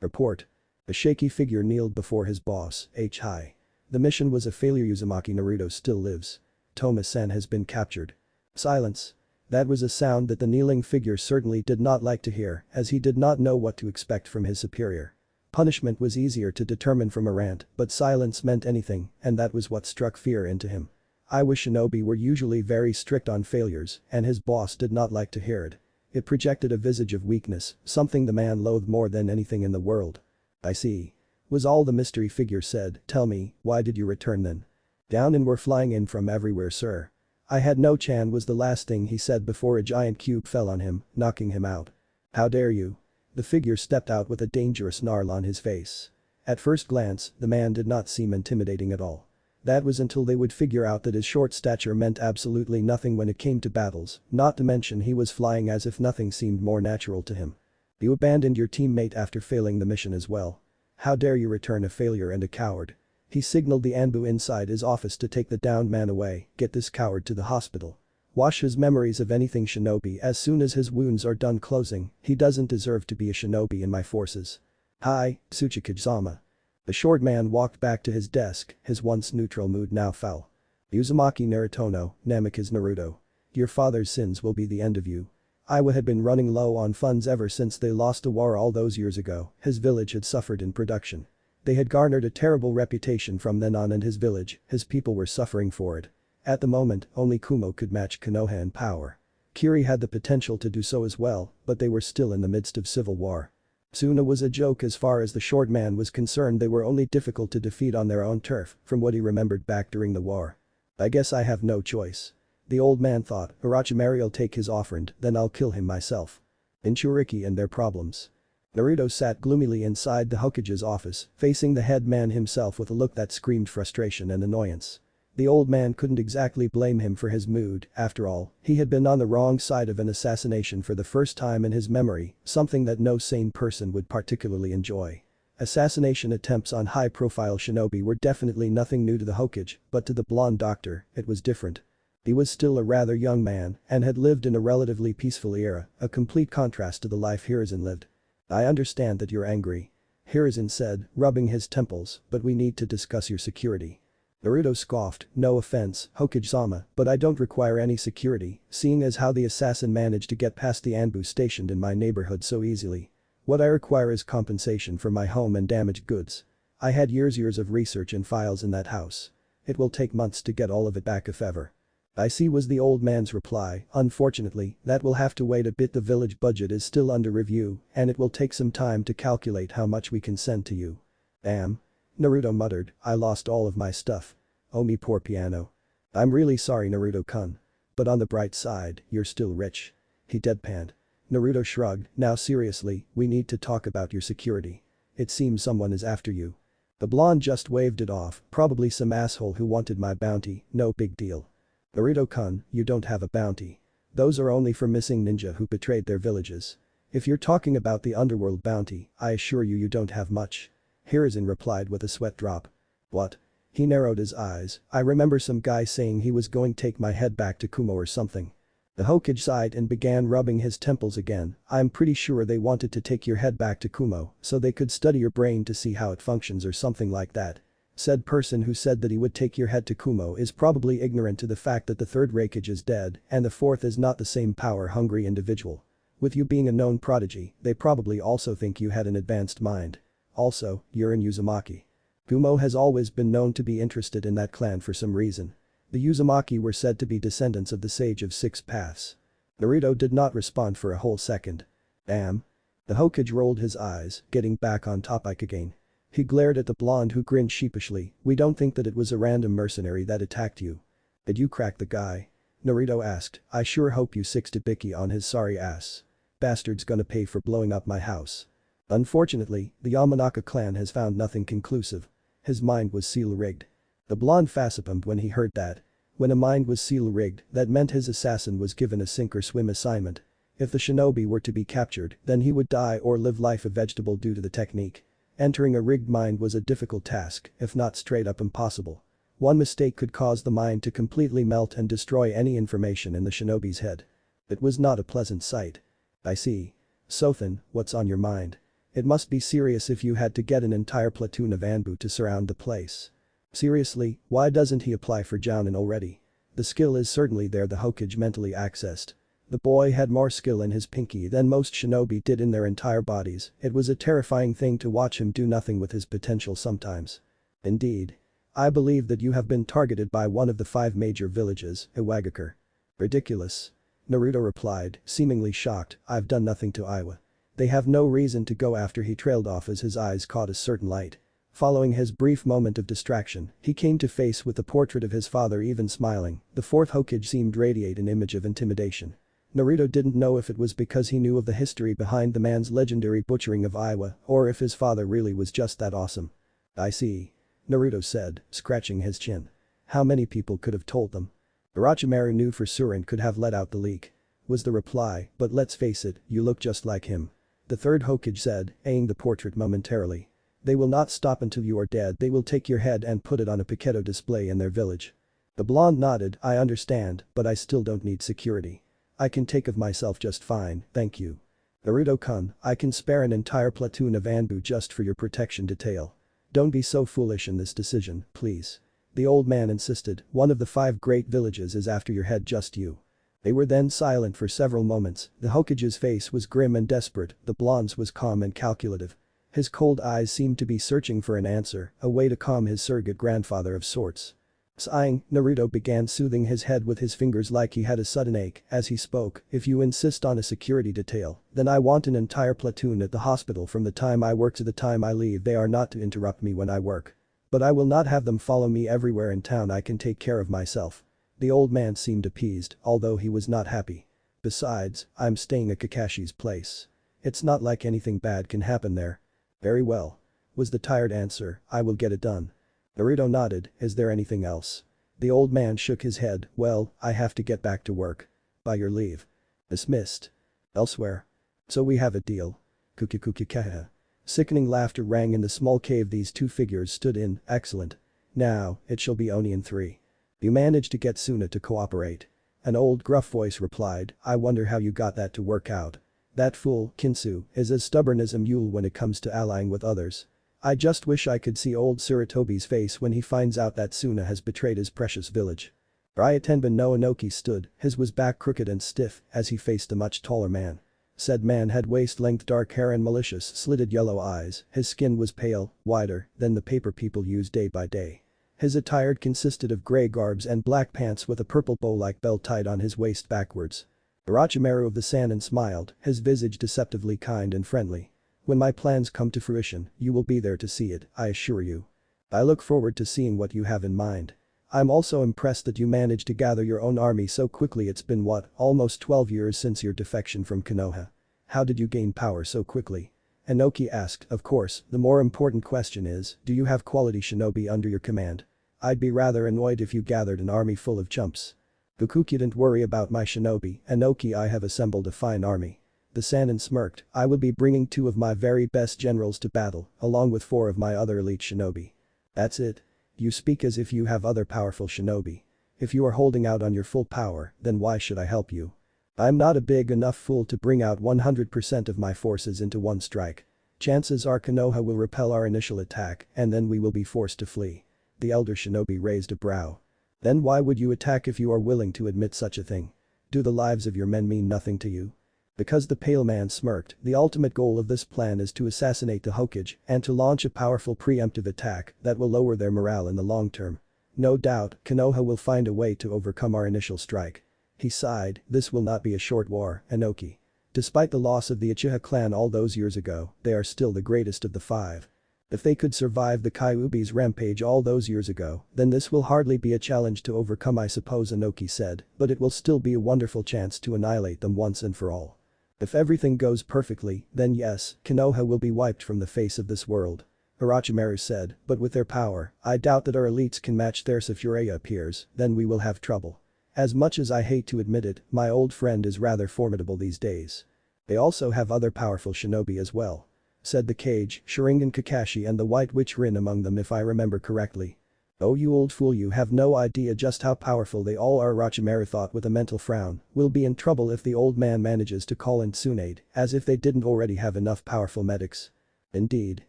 Report. A shaky figure kneeled before his boss, Hi. The mission was a failure. Uzumaki Naruto still lives. Toma-san has been captured. Silence. That was a sound that the kneeling figure certainly did not like to hear, as he did not know what to expect from his superior. Punishment was easier to determine from a rant, but silence meant anything, and that was what struck fear into him. Iowa shinobi were usually very strict on failures, and his boss did not like to hear it. It projected a visage of weakness, something the man loathed more than anything in the world. I see. Was all the mystery figure said. Tell me, why did you return then? Down and were flying in from everywhere, sir. I had no chance was the last thing he said before a giant cube fell on him, knocking him out. How dare you? The figure stepped out with a dangerous snarl on his face. At first glance, the man did not seem intimidating at all. That was until they would figure out that his short stature meant absolutely nothing when it came to battles, not to mention he was flying as if nothing seemed more natural to him. You abandoned your teammate after failing the mission as well. How dare you return a failure and a coward. He signaled the Anbu inside his office to take the downed man away, get this coward to the hospital. Wash his memories of anything shinobi as soon as his wounds are done closing, he doesn't deserve to be a shinobi in my forces. Hi, Tsuchikage-sama. The short man walked back to his desk, his once neutral mood now foul. Uzumaki Naruto, Namikaze Naruto. Your father's sins will be the end of you. Iwa had been running low on funds ever since they lost a war all those years ago, his village had suffered in production. They had garnered a terrible reputation from then on and his village, his people were suffering for it. At the moment, only Kumo could match Konoha in power. Kiri had the potential to do so as well, but they were still in the midst of civil war. Suna was a joke as far as the short man was concerned, they were only difficult to defeat on their own turf, from what he remembered back during the war. I guess I have no choice. The old man thought, Orochimaru'll take his offrand, then I'll kill him myself. Jinchuriki and their problems. Naruto sat gloomily inside the Hokage's office, facing the head man himself with a look that screamed frustration and annoyance. The old man couldn't exactly blame him for his mood, after all, he had been on the wrong side of an assassination for the first time in his memory, something that no sane person would particularly enjoy. Assassination attempts on high-profile shinobi were definitely nothing new to the Hokage, but to the blonde doctor, it was different. He was still a rather young man and had lived in a relatively peaceful era, a complete contrast to the life Hiruzen lived. I understand that you're angry. Hiruzen said, rubbing his temples, but we need to discuss your security. Naruto scoffed, no offense, Hokage-sama, but I don't require any security, seeing as how the assassin managed to get past the Anbu stationed in my neighborhood so easily. What I require is compensation for my home and damaged goods. I had years of research and files in that house. It will take months to get all of it back if ever. I see, was the old man's reply, unfortunately, that will have to wait a bit, the village budget is still under review and it will take some time to calculate how much we can send to you. Damn. Naruto muttered, I lost all of my stuff. Oh me poor piano. I'm really sorry Naruto-kun. But on the bright side, you're still rich. He deadpanned. Naruto shrugged, now seriously, we need to talk about your security. It seems someone is after you. The blonde just waved it off, probably some asshole who wanted my bounty, no big deal. Naruto-kun, you don't have a bounty. Those are only for missing ninja who betrayed their villages. If you're talking about the underworld bounty, I assure you don't have much. Hiruzen replied with a sweat drop. What? He narrowed his eyes, I remember some guy saying he was going to take my head back to Kumo or something. The Hokage sighed and began rubbing his temples again, I'm pretty sure they wanted to take your head back to Kumo so they could study your brain to see how it functions or something like that. Said person who said that he would take your head to Kumo is probably ignorant to the fact that the third Raikage is dead and the fourth is not the same power-hungry individual. With you being a known prodigy, they probably also think you had an advanced mind. Also, you're in Uzumaki. Kumo has always been known to be interested in that clan for some reason. The Uzumaki were said to be descendants of the Sage of Six Paths. Naruto did not respond for a whole second. Damn. The Hokage rolled his eyes, getting back on topic again. He glared at the blonde who grinned sheepishly, we don't think that it was a random mercenary that attacked you. Did you crack the guy? Naruto asked, I sure hope you sixed Ibiki on his sorry ass. Bastard's gonna pay for blowing up my house. Unfortunately, the Yamanaka clan has found nothing conclusive. His mind was seal-rigged. The blonde facepalmed when he heard that. When a mind was seal-rigged, that meant his assassin was given a sink-or-swim assignment. If the shinobi were to be captured, then he would die or live life a vegetable due to the technique. Entering a rigged mind was a difficult task, if not straight up impossible. One mistake could cause the mind to completely melt and destroy any information in the shinobi's head. It was not a pleasant sight. I see. Sothan, what's on your mind? It must be serious if you had to get an entire platoon of Anbu to surround the place. Seriously, why doesn't he apply for Jounin already? The skill is certainly there, the Hokage mentally accessed. The boy had more skill in his pinky than most shinobi did in their entire bodies, it was a terrifying thing to watch him do nothing with his potential sometimes. Indeed. I believe that you have been targeted by one of the 5 major villages, Iwagakure. Ridiculous. Naruto replied, seemingly shocked, I've done nothing to Iwa. They have no reason to go after. He trailed off as his eyes caught a certain light. Following his brief moment of distraction, he came to face with the portrait of his father, even smiling, the fourth Hokage seemed radiate an image of intimidation. Naruto didn't know if it was because he knew of the history behind the man's legendary butchering of Iwa or if his father really was just that awesome. I see. Naruto said, scratching his chin. How many people could have told them? Orochimaru knew for sure and could have let out the leak. Was the reply, but let's face it, you look just like him. The third Hokage said, eyeing the portrait momentarily. They will not stop until you are dead. They will take your head and put it on a Pichetto display in their village. The blonde nodded, I understand, but I still don't need security. I can take of myself just fine, thank you. Naruto-kun, I can spare an entire platoon of Anbu just for your protection detail. Don't be so foolish in this decision, please. The old man insisted, one of the 5 great villages is after your head, just you. They were then silent for several moments. The Hokage's face was grim and desperate, the blonde's was calm and calculative. His cold eyes seemed to be searching for an answer, a way to calm his surrogate grandfather of sorts. Sighing, Naruto began soothing his head with his fingers like he had a sudden ache. As he spoke, if you insist on a security detail, then I want an entire platoon at the hospital from the time I work to the time I leave. They are not to interrupt me when I work. But I will not have them follow me everywhere in town. I can take care of myself. The old man seemed appeased, although he was not happy. Besides, I'm staying at Kakashi's place. It's not like anything bad can happen there. Very well. Was the tired answer, I will get it done. Naruto nodded, is there anything else? The old man shook his head, well, I have to get back to work. By your leave. Dismissed. Elsewhere. So we have a deal. Kukikukukaha. Sickening laughter rang in the small cave these 2 figures stood in, excellent. Now, it shall be Oni in 3. You managed to get Suna to cooperate. An old gruff voice replied, I wonder how you got that to work out. That fool, Kinsu, is as stubborn as a mule when it comes to allying with others. I just wish I could see old Sarutobi's face when he finds out that Suna has betrayed his precious village. Ryotenbin no Inoki stood, his was back crooked and stiff as he faced a much taller man. Said man had waist-length dark hair and malicious slitted yellow eyes, his skin was pale, whiter than the paper people use day by day. His attire consisted of grey garbs and black pants with a purple bow-like belt tied on his waist backwards. Orochimaru of the Sannin smiled, his visage deceptively kind and friendly. When my plans come to fruition, you will be there to see it, I assure you. I look forward to seeing what you have in mind. I'm also impressed that you managed to gather your own army so quickly. It's been what, almost 12 years since your defection from Konoha. How did you gain power so quickly? Inoki asked, of course, the more important question is, do you have quality shinobi under your command? I'd be rather annoyed if you gathered an army full of chumps. Fukuki, don't worry about my shinobi, Inoki, I have assembled a fine army. The Sannin smirked, I will be bringing 2 of my very best generals to battle, along with 4 of my other elite shinobi. That's it? You speak as if you have other powerful shinobi. If you are holding out on your full power, then why should I help you? I'm not a big enough fool to bring out 100% of my forces into one strike. Chances are Konoha will repel our initial attack and then we will be forced to flee. The elder shinobi raised a brow. Then why would you attack if you are willing to admit such a thing? Do the lives of your men mean nothing to you? Because the pale man smirked, the ultimate goal of this plan is to assassinate the Hokage and to launch a powerful preemptive attack that will lower their morale in the long term. No doubt, Konoha will find a way to overcome our initial strike. He sighed, this will not be a short war, Inoki. Despite the loss of the Uchiha clan all those years ago, they are still the greatest of the 5. If they could survive the Kyuubi's rampage all those years ago, then this will hardly be a challenge to overcome, I suppose, Inoki said, but it will still be a wonderful chance to annihilate them once and for all. If everything goes perfectly, then yes, Konoha will be wiped from the face of this world. Orochimaru said, but with their power, I doubt that our elites can match theirs. If Uraya appears, then we will have trouble. As much as I hate to admit it, my old friend is rather formidable these days. They also have other powerful shinobi as well. Said the Kage, Sharingan Kakashi and the White Witch Rin among them if I remember correctly. Oh you old fool, you have no idea just how powerful they all are. Orochimaru thought with a mental frown, we'll be in trouble if the old man manages to call in Tsunade, as if they didn't already have enough powerful medics. Indeed.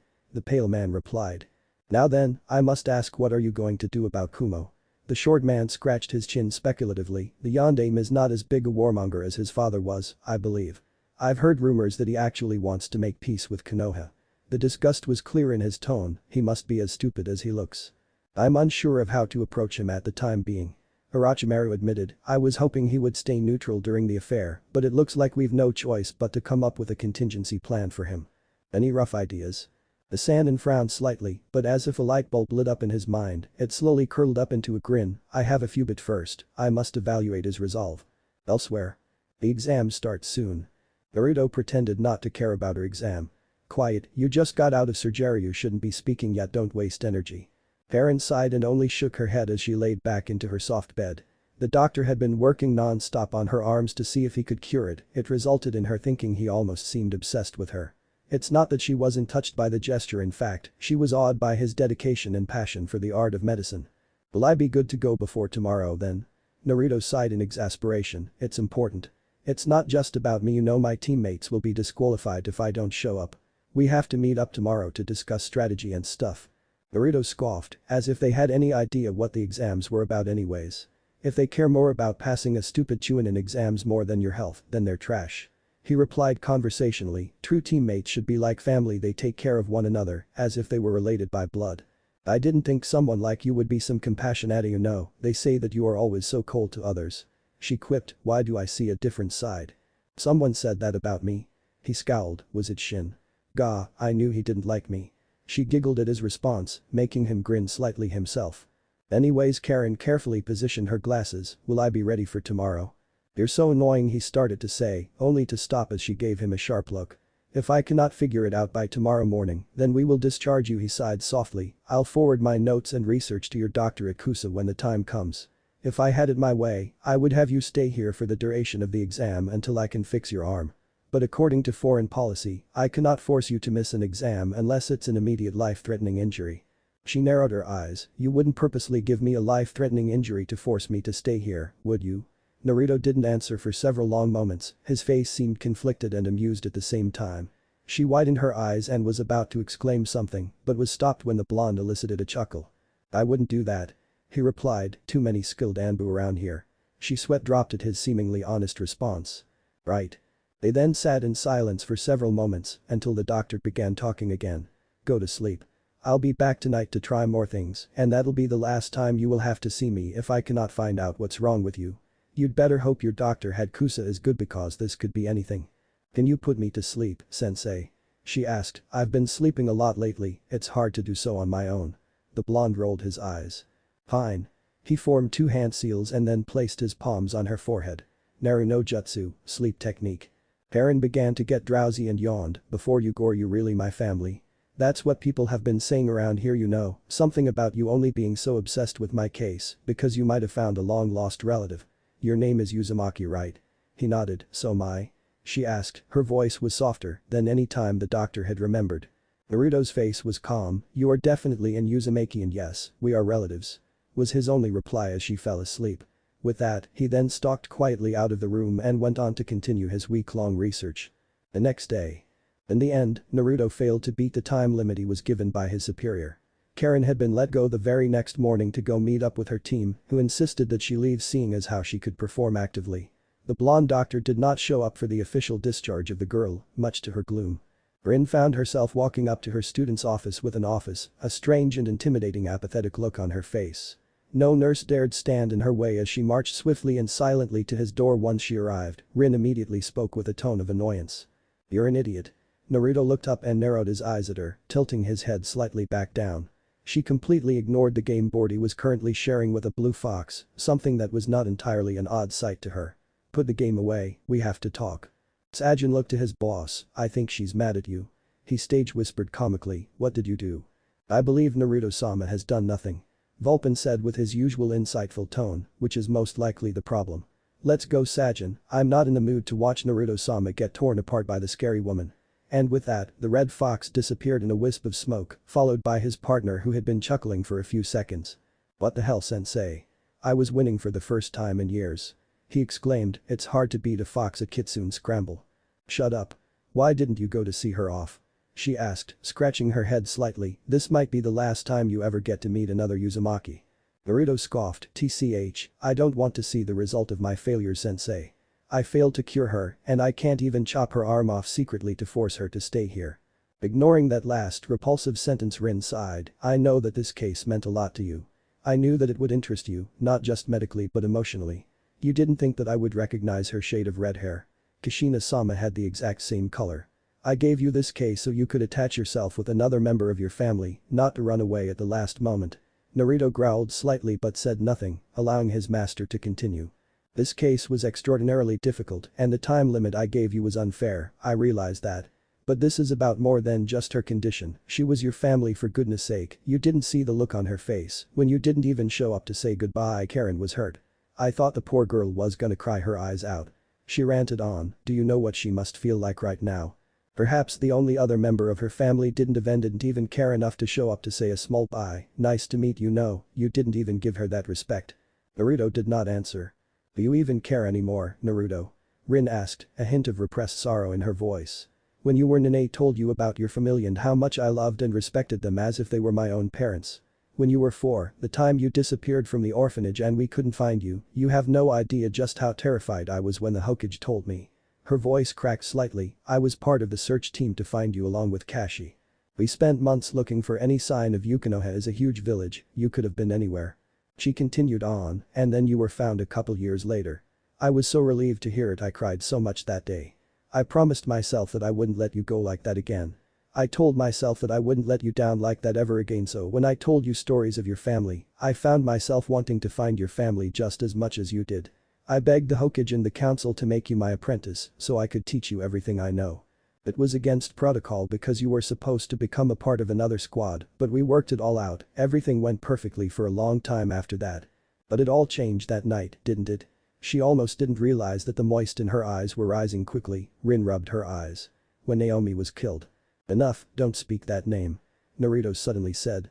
The pale man replied. Now then, I must ask, what are you going to do about Kumo? The short man scratched his chin speculatively. The Yondaime is not as big a warmonger as his father was, I believe. I've heard rumors that he actually wants to make peace with Konoha. The disgust was clear in his tone, he must be as stupid as he looks. I'm unsure of how to approach him at the time being. Orochimaru admitted, I was hoping he would stay neutral during the affair, but it looks like we've no choice but to come up with a contingency plan for him. Any rough ideas? The Sannin frowned slightly, but as if a light bulb lit up in his mind, it slowly curled up into a grin. I have a few, but first, I must evaluate his resolve. Elsewhere. The exam starts soon. Naruto pretended not to care about her exam. Quiet, you just got out of surgery, you shouldn't be speaking yet, don't waste energy. Perrin sighed and only shook her head as she laid back into her soft bed. The doctor had been working non-stop on her arms to see if he could cure it. It resulted in her thinking he almost seemed obsessed with her. It's not that she wasn't touched by the gesture, in fact, she was awed by his dedication and passion for the art of medicine. Will I be good to go before tomorrow then? Naruto sighed in exasperation, it's important. It's not just about me, you know, my teammates will be disqualified if I don't show up. We have to meet up tomorrow to discuss strategy and stuff. Naruto scoffed, as if they had any idea what the exams were about anyways. If they care more about passing a stupid Chunin exams more than your health, then they're trash. He replied conversationally, true teammates should be like family, they take care of one another, as if they were related by blood. I didn't think someone like you would be some compassionate, you know, they say that you are always so cold to others. She quipped, why do I see a different side? Someone said that about me. He scowled, was it Shin? Gah, I knew he didn't like me. She giggled at his response, making him grin slightly himself. Anyways, Karen carefully positioned her glasses, will I be ready for tomorrow? You're so annoying, he started to say, only to stop as she gave him a sharp look. If I cannot figure it out by tomorrow morning, then we will discharge you, he sighed softly, I'll forward my notes and research to your doctor at Kusa when the time comes. If I had it my way, I would have you stay here for the duration of the exam until I can fix your arm. But according to foreign policy, I cannot force you to miss an exam unless it's an immediate life-threatening injury. She narrowed her eyes, you wouldn't purposely give me a life-threatening injury to force me to stay here, would you? Naruto didn't answer for several long moments, his face seemed conflicted and amused at the same time. She widened her eyes and was about to exclaim something, but was stopped when the blonde elicited a chuckle. I wouldn't do that. He replied, too many skilled Anbu around here. She sweat dropped at his seemingly honest response. Right. They then sat in silence for several moments until the doctor began talking again. Go to sleep. I'll be back tonight to try more things, and that'll be the last time you will have to see me if I cannot find out what's wrong with you. You'd better hope your doctor had Kusa is good because this could be anything. Can you put me to sleep, sensei? She asked, I've been sleeping a lot lately, it's hard to do so on my own. The blonde rolled his eyes. Fine. He formed two hand seals and then placed his palms on her forehead. Naru no Jutsu, sleep technique. Karen began to get drowsy and yawned, before you gore you really my family. That's what people have been saying around here, you know, something about you only being so obsessed with my case because you might have found a long-lost relative. Your name is Uzumaki, right? He nodded, so am I? She asked, her voice was softer than any time the doctor had remembered. Naruto's face was calm, you are definitely an Uzumaki and yes, we are relatives. Was his only reply as she fell asleep. With that, he then stalked quietly out of the room and went on to continue his week-long research. The next day. In the end, Naruto failed to beat the time limit he was given by his superior. Karen had been let go the very next morning to go meet up with her team, who insisted that she leave seeing as how she could perform actively. The blonde doctor did not show up for the official discharge of the girl, much to her gloom. Rin found herself walking up to her student's office with a strange and intimidating apathetic look on her face. No nurse dared stand in her way as she marched swiftly and silently to his door. Once she arrived, Rin immediately spoke with a tone of annoyance. You're an idiot. Naruto looked up and narrowed his eyes at her, tilting his head slightly back down. She completely ignored the game board he was currently sharing with a blue fox, something that was not entirely an odd sight to her. Put the game away, we have to talk. Sajin looked to his boss, I think she's mad at you. He stage whispered comically, what did you do? I believe Naruto-sama has done nothing. Vulpin said with his usual insightful tone, which is most likely the problem. Let's go, Sajin, I'm not in the mood to watch Naruto-sama get torn apart by the scary woman. And with that, the red fox disappeared in a wisp of smoke, followed by his partner who had been chuckling for a few seconds. What the hell, sensei? I was winning for the first time in years. He exclaimed, it's hard to beat a fox at Kitsune Scramble. Shut up. Why didn't you go to see her off? She asked, scratching her head slightly, this might be the last time you ever get to meet another Uzumaki. Naruto scoffed, tch, I don't want to see the result of my failure, sensei. I failed to cure her, and I can't even chop her arm off secretly to force her to stay here. Ignoring that last repulsive sentence, Rin sighed, I know that this case meant a lot to you. I knew that it would interest you, not just medically but emotionally. You didn't think that I would recognize her shade of red hair. Kushina-sama had the exact same color. I gave you this case so you could attach yourself with another member of your family, not to run away at the last moment. Naruto growled slightly but said nothing, allowing his master to continue. This case was extraordinarily difficult and the time limit I gave you was unfair, I realize that. But this is about more than just her condition, she was your family for goodness sake, you didn't see the look on her face when you didn't even show up to say goodbye. Karen was hurt. I thought the poor girl was gonna cry her eyes out. She ranted on, do you know what she must feel like right now? Perhaps the only other member of her family didn't even care enough to show up to say a small bye, nice to meet you. No, you didn't even give her that respect. Naruto did not answer. Do you even care anymore, Naruto? Rin asked, a hint of repressed sorrow in her voice. When you were Nene told you about your family and how much I loved and respected them as if they were my own parents. When you were 4, the time you disappeared from the orphanage and we couldn't find you, you have no idea just how terrified I was when the Hokage told me. Her voice cracked slightly, I was part of the search team to find you along with Kashi. We spent months looking for any sign of Yukinoha is a huge village, you could have been anywhere. She continued on, and then you were found a couple years later. I was so relieved to hear it. I cried so much that day. I promised myself that I wouldn't let you go like that again. I told myself that I wouldn't let you down like that ever again, so when I told you stories of your family, I found myself wanting to find your family just as much as you did. I begged the Hokage and the council to make you my apprentice so I could teach you everything I know. It was against protocol because you were supposed to become a part of another squad, but we worked it all out, everything went perfectly for a long time after that. But it all changed that night, didn't it? She almost didn't realize that the moist in her eyes were rising quickly. Rin rubbed her eyes. When Naomi was killed. Enough, don't speak that name. Naruto suddenly said,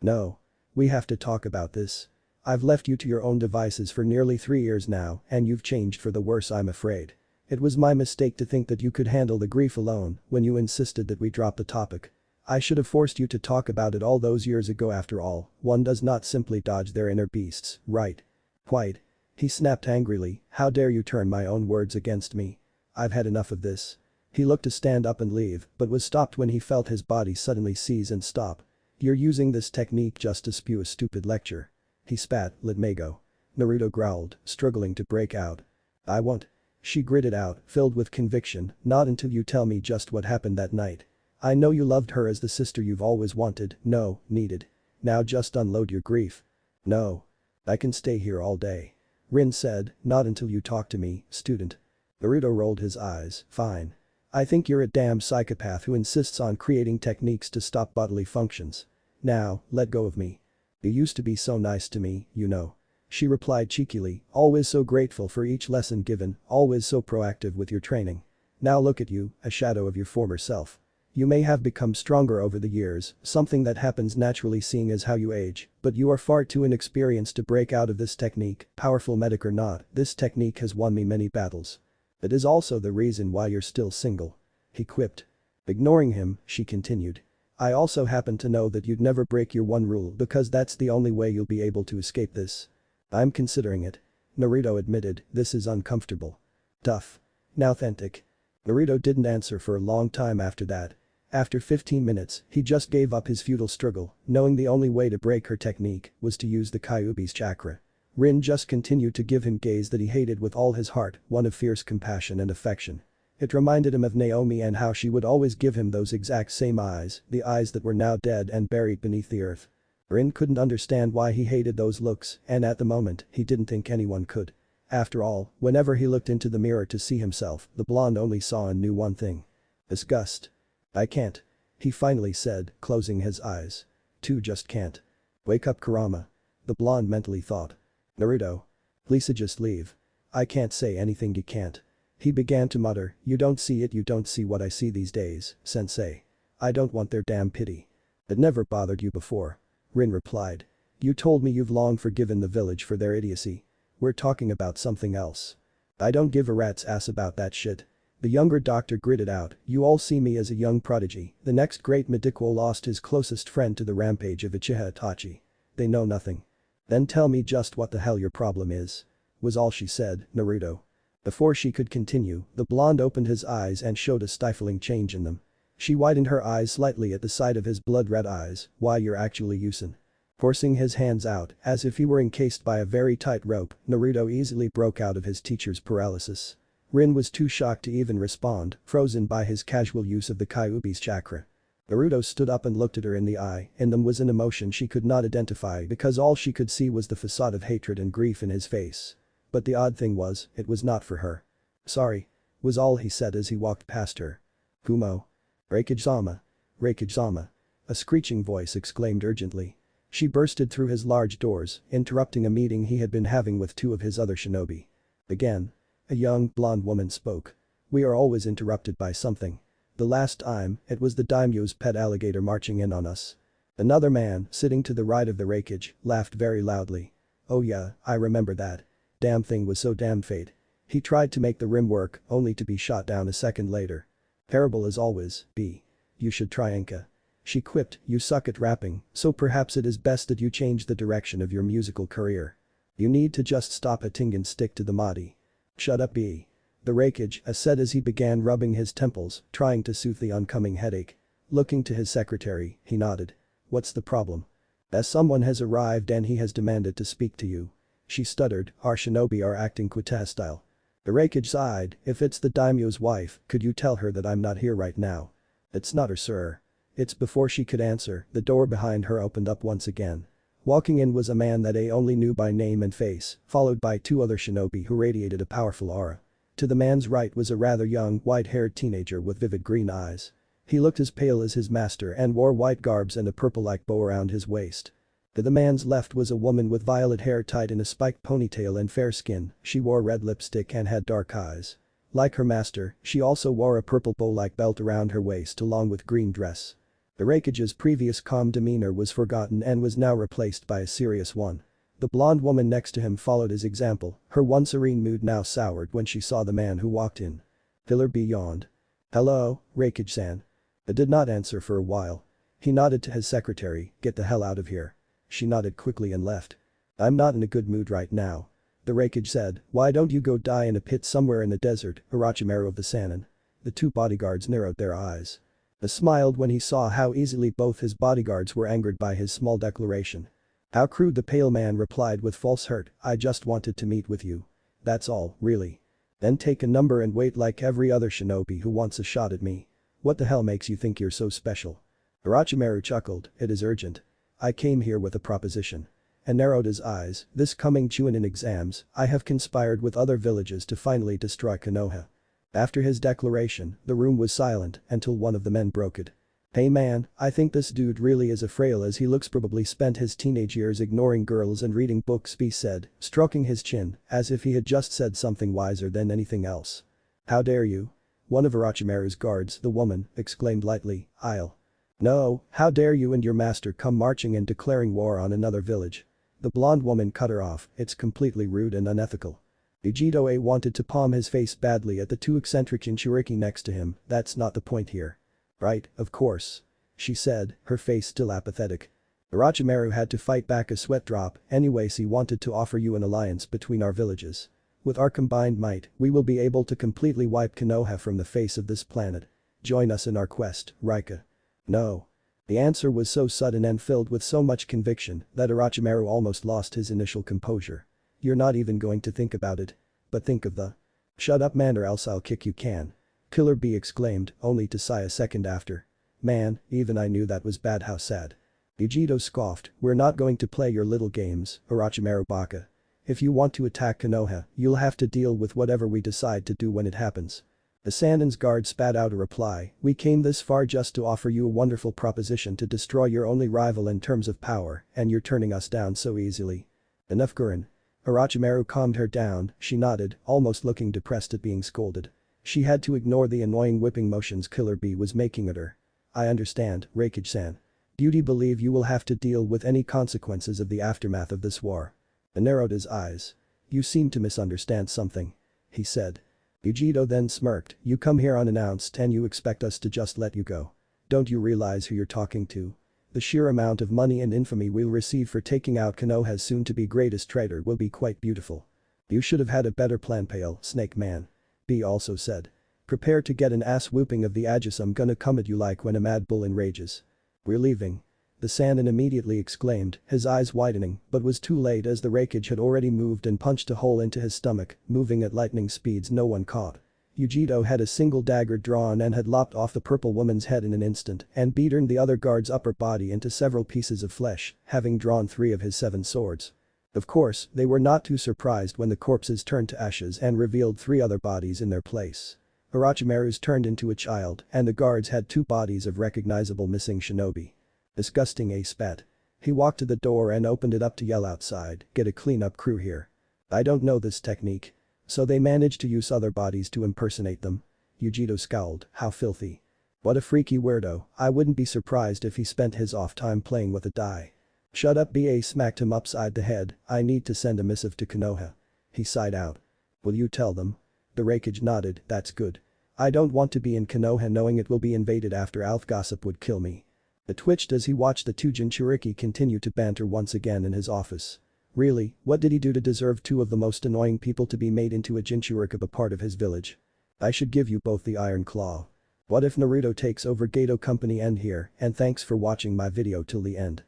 No. We have to talk about this. I've left you to your own devices for nearly 3 years now and you've changed for the worse, I'm afraid. It was my mistake to think that you could handle the grief alone when you insisted that we drop the topic. I should have forced you to talk about it all those years ago. After all, one does not simply dodge their inner beasts, right? Quite. He snapped angrily, how dare you turn my own words against me? I've had enough of this. He looked to stand up and leave, but was stopped when he felt his body suddenly seize and stop. You're using this technique just to spew a stupid lecture. He spat, let me go. Naruto growled, struggling to break out. I won't. She gritted out, filled with conviction, not until you tell me just what happened that night. I know you loved her as the sister you've always wanted, no, needed. Now just unload your grief. No. I can stay here all day. Rin said, not until you talk to me, student. Naruto rolled his eyes, fine. I think you're a damn psychopath who insists on creating techniques to stop bodily functions. Now, let go of me. You used to be so nice to me, you know. She replied cheekily, always so grateful for each lesson given, always so proactive with your training. Now look at you, a shadow of your former self. You may have become stronger over the years, something that happens naturally seeing as how you age, but you are far too inexperienced to break out of this technique, powerful medic or not, this technique has won me many battles. It is also the reason why you're still single. He quipped. Ignoring him, she continued. I also happen to know that you'd never break your one rule because that's the only way you'll be able to escape this. I'm considering it. Naruto admitted, this is uncomfortable. Tough. Now authentic. Naruto didn't answer for a long time after that. After 15 minutes, he just gave up his futile struggle, knowing the only way to break her technique was to use the Kyuubi's chakra. Rin just continued to give him gaze that he hated with all his heart, one of fierce compassion and affection. It reminded him of Naomi and how she would always give him those exact same eyes, the eyes that were now dead and buried beneath the earth. Rin couldn't understand why he hated those looks, and at the moment, he didn't think anyone could. After all, whenever he looked into the mirror to see himself, the blonde only saw and knew one thing. Disgust. I can't. He finally said, closing his eyes. Just can't. Wake up, Kurama. The blonde mentally thought. Naruto. Please just leave. I can't say anything, you can't. He began to mutter, you don't see it, you don't see what I see these days, sensei. I don't want their damn pity. It never bothered you before. Rin replied. You told me you've long forgiven the village for their idiocy. We're talking about something else. I don't give a rat's ass about that shit. The younger doctor gritted out, you all see me as a young prodigy, the next great Midiko lost his closest friend to the rampage of Uchiha Itachi. They know nothing. Then tell me just what the hell your problem is. Was all she said, Naruto. Before she could continue, the blonde opened his eyes and showed a stifling change in them. She widened her eyes slightly at the sight of his blood-red eyes, why you're actually Yusin. Forcing his hands out, as if he were encased by a very tight rope, Naruto easily broke out of his teacher's paralysis. Rin was too shocked to even respond, frozen by his casual use of the Kyuubi's chakra. Naruto stood up and looked at her in the eye, in them was an emotion she could not identify because all she could see was the facade of hatred and grief in his face. But the odd thing was, it was not for her. Sorry. Was all he said as he walked past her. Kumo. Reikage-sama. Reikage-sama. A screeching voice exclaimed urgently. She bursted through his large doors, interrupting a meeting he had been having with two of his other shinobi. Again. A young, blonde woman spoke. We are always interrupted by something. The last time, it was the daimyo's pet alligator marching in on us. Another man, sitting to the right of the rakeage, laughed very loudly. Oh yeah, I remember that. Damn thing was so damn fate. He tried to make the rim work, only to be shot down a second later. Terrible as always, B. You should try Enka. She quipped, you suck at rapping, so perhaps it is best that you change the direction of your musical career. You need to just stop hitting and stick to the modi. Shut up B. The rakeage said as he began rubbing his temples, trying to soothe the oncoming headache. Looking to his secretary, he nodded. What's the problem? As someone has arrived and he has demanded to speak to you. She stuttered, our shinobi are acting Quita style. The rakeage sighed, if it's the daimyo's wife, could you tell her that I'm not here right now? It's not her sir. It's before she could answer, the door behind her opened up once again. Walking in was a man that A only knew by name and face, followed by two other shinobi who radiated a powerful aura. To the man's right was a rather young, white-haired teenager with vivid green eyes. He looked as pale as his master and wore white garbs and a purple-like bow around his waist. To the man's left was a woman with violet hair tied in a spiked ponytail and fair skin, she wore red lipstick and had dark eyes. Like her master, she also wore a purple bow-like belt around her waist along with green dress. The rakeage's previous calm demeanor was forgotten and was now replaced by a serious one. The blonde woman next to him followed his example, her once serene mood now soured when she saw the man who walked in. Pillar B yawned. Hello, Rakeage-san. I did not answer for a while. He nodded to his secretary, get the hell out of here. She nodded quickly and left. I'm not in a good mood right now. The rakeage said, why don't you go die in a pit somewhere in the desert, Orochimaru of the Sannin. The two bodyguards narrowed their eyes. He smiled when he saw how easily both his bodyguards were angered by his small declaration. How crude, the pale man replied with false hurt, I just wanted to meet with you. That's all, really. Then take a number and wait like every other shinobi who wants a shot at me. What the hell makes you think you're so special? Orochimaru chuckled, it is urgent. I came here with a proposition. And narrowed his eyes, this coming Chunin exams, I have conspired with other villages to finally destroy Konoha. After his declaration, the room was silent until one of the men broke it. Hey man, I think this dude really is a frail as he looks, probably spent his teenage years ignoring girls and reading books, B said, stroking his chin, as if he had just said something wiser than anything else. How dare you? One of Orochimaru's guards, the woman, exclaimed lightly, I'll. No, how dare you and your master come marching and declaring war on another village. The blonde woman cut her off, it's completely rude and unethical. Vegito-A wanted to palm his face badly at the two eccentric Jinchuriki next to him, that's not the point here. Right, of course. She said, her face still apathetic. Orochimaru had to fight back a sweat drop, anyways he wanted to offer you an alliance between our villages. With our combined might, we will be able to completely wipe Konoha from the face of this planet. Join us in our quest, Rika. No. The answer was so sudden and filled with so much conviction that Orochimaru almost lost his initial composure. You're not even going to think about it. But think of the. Shut up man or else I'll kick you can. Killer B exclaimed, only to sigh a second after. Man, even I knew that was bad, how sad. Vegito scoffed, we're not going to play your little games, Orochimaru Baka. If you want to attack Konoha, you'll have to deal with whatever we decide to do when it happens. The Sannin's guard spat out a reply, we came this far just to offer you a wonderful proposition to destroy your only rival in terms of power, and you're turning us down so easily. Enough Gurren. Orochimaru calmed her down, she nodded, almost looking depressed at being scolded. She had to ignore the annoying whipping motions Killer B was making at her. I understand, Rakeage-san. Do you believe you will have to deal with any consequences of the aftermath of this war? He narrowed his eyes. You seem to misunderstand something. He said. Vegito then smirked, you come here unannounced and you expect us to just let you go. Don't you realize who you're talking to? The sheer amount of money and infamy we'll receive for taking out Konoha's soon-to-be greatest traitor will be quite beautiful. You should have had a better plan, pale snake man. B also said. Prepare to get an ass whooping of the Aegis, I'm gonna come at you like when a mad bull enrages. We're leaving. The Sannin immediately exclaimed, his eyes widening, but was too late as the rakeage had already moved and punched a hole into his stomach, moving at lightning speeds no one caught. Vegito had a single dagger drawn and had lopped off the purple woman's head in an instant and beaten the other guard's upper body into several pieces of flesh, having drawn 3 of his 7 swords. Of course, they were not too surprised when the corpses turned to ashes and revealed 3 other bodies in their place. Orochimaru's turned into a child and the guards had 2 bodies of recognizable missing shinobi. Disgusting, A spat. He walked to the door and opened it up to yell outside, "Get a cleanup crew here." I don't know this technique. So they managed to use other bodies to impersonate them. Yujito scowled, how filthy. What a freaky weirdo, I wouldn't be surprised if he spent his off time playing with a die. Shut up, BA smacked him upside the head, I need to send a missive to Konoha. He sighed out. Will you tell them? The Raikage nodded, that's good. I don't want to be in Konoha knowing it will be invaded after Alf gossip would kill me. It twitched as he watched the two Jinchuriki continue to banter once again in his office. Really, what did he do to deserve two of the most annoying people to be made into a Jinchuriki, a part of his village? I should give you both the Iron Claw. What if Naruto takes over Gato Company? End here, and thanks for watching my video till the end.